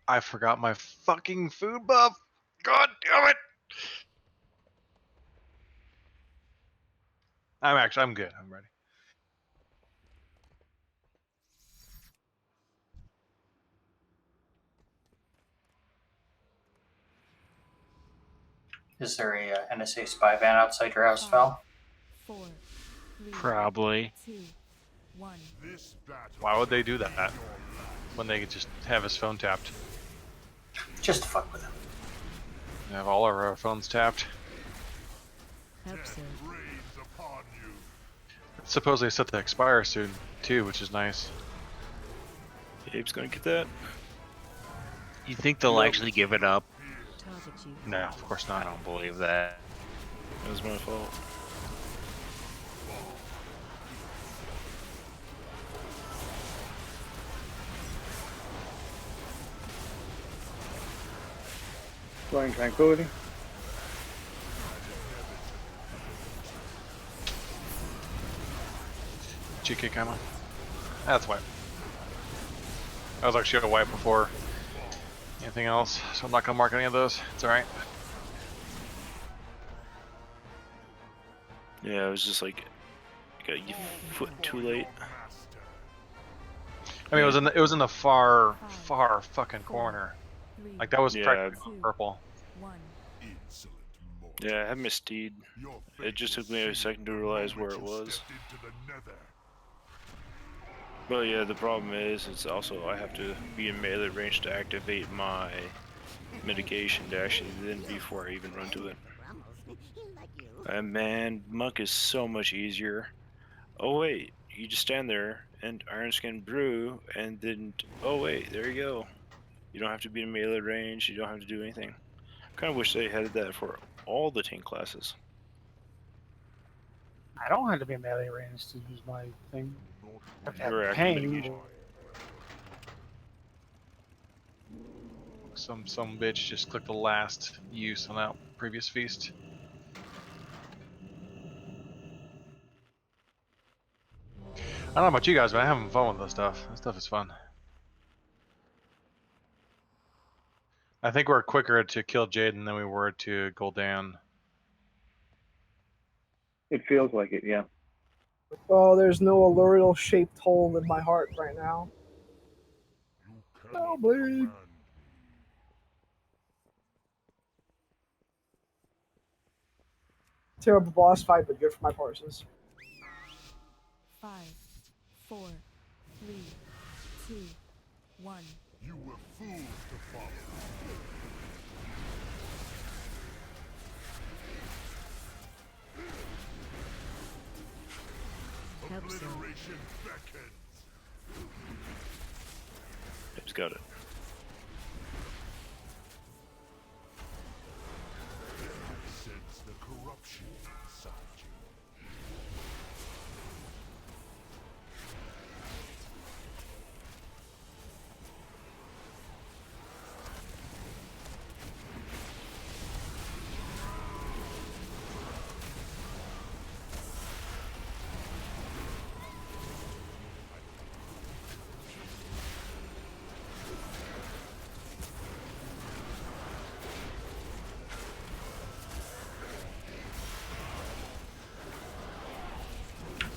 I forgot my fucking food buff. God damn it! I'm good. I'm ready. Is there a NSA spy van outside your house, Val? 4, 3, Probably. 2, 1. Why would they do that when they could just have his phone tapped? Just to fuck with him. We have all our phones tapped. Help so. It's supposedly set to expire soon too, which is nice. Abe's gonna get that. You think they'll actually give it up? Target you. No, of course I not. don't believe that. That was my fault. Flying Tranquility. GK comma. That's why. I was actually gonna wipe before anything else, so I'm not gonna mark any of those. It's alright. Yeah, Yeah, it was just like a foot too late. I mean, it was in the far fucking corner. Like that was practically purple. Yeah, I had my steed. It just took me a second to realize where it was. But yeah, the problem is, it's also I have to be in melee range to activate my mitigation to actually then before I even run to it. And man, Monk is so much easier. Oh wait, you just stand there and Iron Skin Brew, and then oh wait, there you go. You don't have to be in melee range. You don't have to do anything. Kind of wish they had that for all the tank classes. I don't have to be in melee range to use my thing. I have to have Your active pain. mitigation. Some bitch just clicked the last use on that previous feast. I don't know about you guys, but I'm having fun with this stuff. This stuff is fun. I think we're quicker to kill Jaden than we were to Gul'dan. It feels like it, yeah. Oh, there's no Allurial shaped hole in my heart right now. Oh, bleed. Terrible boss fight, but good for my Parsons. 5, 4, 3, 2, 1. You were fools to follow. Obliteration beckons. He's got it. I sense the corruption inside you.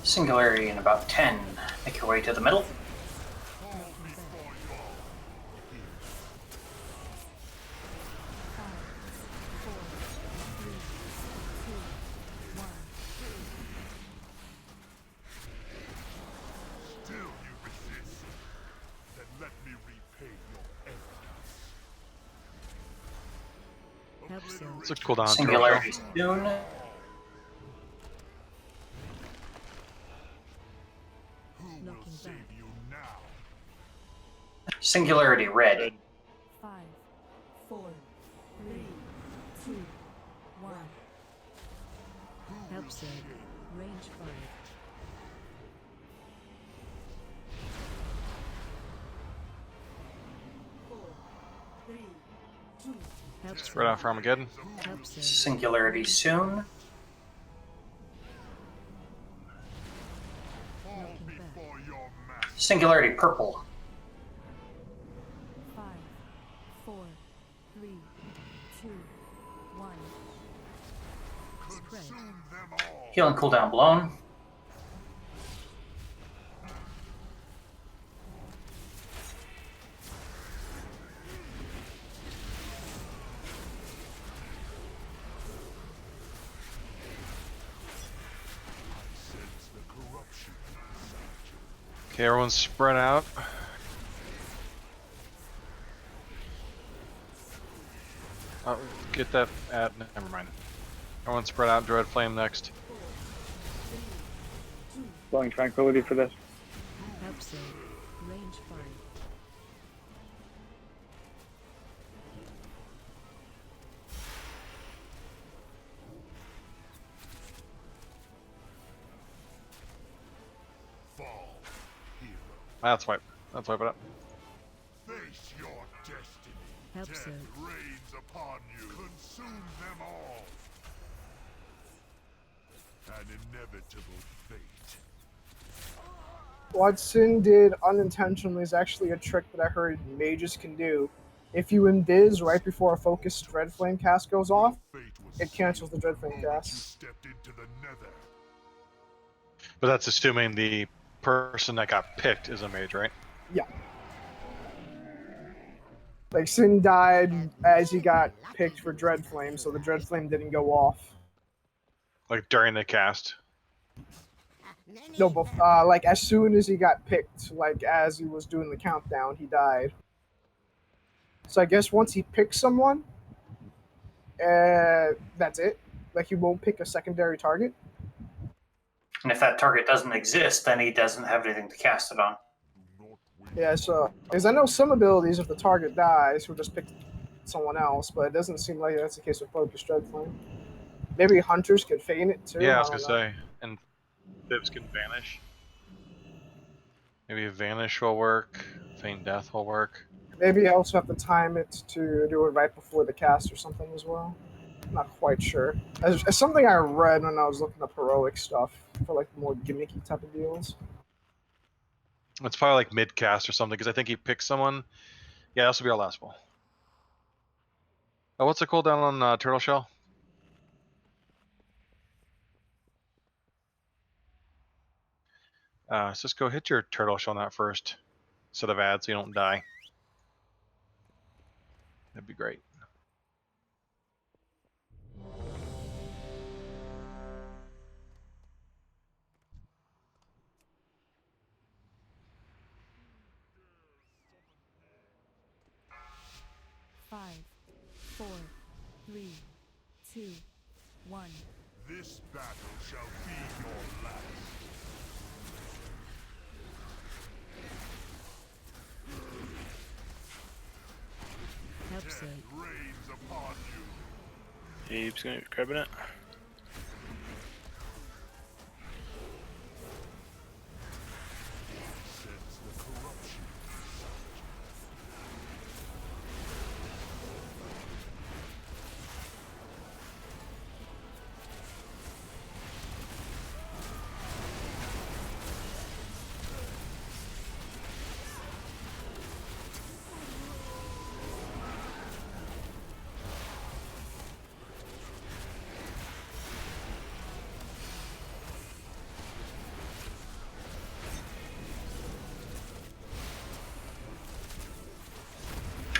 Singularity in about 10. Make your way to the middle. Still you resist. Then let me repay your efforts. It's a cooldown. Singularity soon. Singularity red. 5, 4, 3, 2, 1. Help save. Range 5. Spread out for Armageddon. Singularity soon. Singularity purple. 5, 4, 3, 2, 1. Spread. Healing cooldown blown. Okay, everyone's spread out. Oh, get that at. Never mind. Everyone spread out. Dread Flame next. Blowing tranquility for this. Help save. Range 5. Fall, hero. That's wipe. Let's wipe it up. Face your destiny. Help Death save. reigns upon you. Consume them all. An inevitable fate. What Sin did unintentionally is actually a trick that I heard mages can do. If you imbiz right before a focused Dread Flame cast goes off, it cancels the Dread Flame cast. Stepped into the nether. But that's assuming the person that got picked is a mage, right? Yeah. Like Sin died as he got picked for Dreadflame, so the Dreadflame didn't go off. Like during the cast. No, but like as soon as he got picked, like as he was doing the countdown, he died. So I guess once he picks someone, that's it. Like he won't pick a secondary target. And if that target doesn't exist, then he doesn't have anything to cast it on. Yeah, so because I know some abilities, if the target dies, he'll just pick someone else, but it doesn't seem like that's the case with Focus Dreadflame. Maybe Hunters could feign it too. Yeah, I I was don't gonna know. say, and Fibs can vanish. Maybe Vanish will work. Feign Death will work. Maybe you also have to time it to do it right before the cast or something as well. Not quite sure. As something I read when I was looking up heroic stuff for like more gimmicky type of deals. It's probably like mid cast or something because I think he picked someone. Yeah, this will be our last ball. Oh, what's the cooldown on Turtle Shell? Cisco, hit your Turtle Shell on that first set of ads so you don't die. That'd be great. Five, 4, 3, 2, 1. This battle shall be your last. Helps it. Rains upon you. Abe's gonna be grabbing it. Sense the corruption.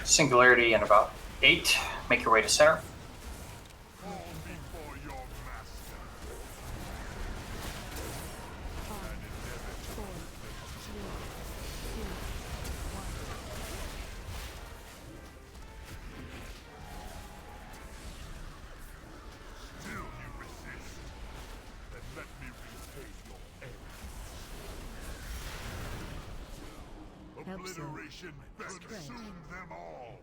Singularity in about 8. Make your way to center. Still you resist. Then let me repay your end. Obliteration consume them all.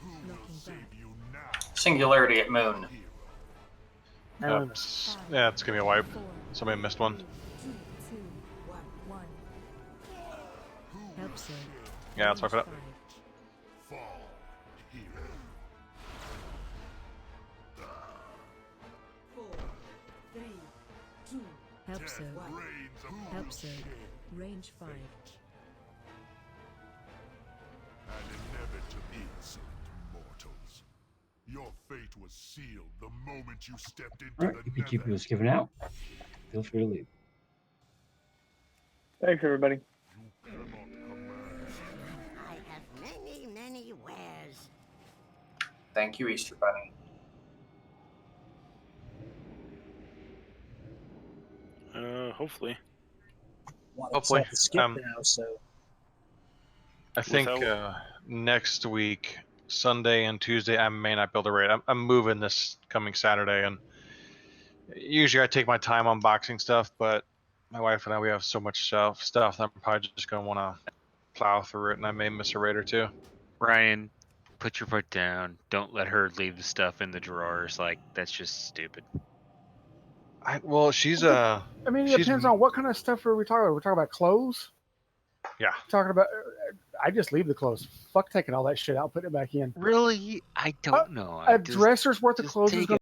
Who will save you now? Singularity at Moon. Oops. Yeah, it's gonna be a wipe. Somebody missed one. 2, 1. Helps it. Yeah, let's wipe it up. Fall here. 4, 3, 2, Helps it. Helps it. Range 5. And inevitable insolent mortals. Your fate was sealed the moment you stepped into Alright, the UPGP nether. was given out. Feel free to leave. Thanks, everybody. I have many, many wares. Thank you, Easter Bunny. Hopefully. Hopefully. To skip now, so I think next week, Sunday and Tuesday, I may not be able to raid. I'm moving this coming Saturday, and usually I take my time unboxing stuff, but my wife and I, we have so much stuff that I'm probably just going to want to plow through it, and I may miss a raid or two. Ryan, put your foot down. Don't let her leave the stuff in the drawers. Like, that's just stupid. Well, she's I mean, it she's depends on what kind of stuff are we talking about. We're talking about clothes. Yeah. Talking about, I just leave the clothes. Fuck taking all that shit out, putting it back in. Really? I don't know. A dresser's worth of clothes is going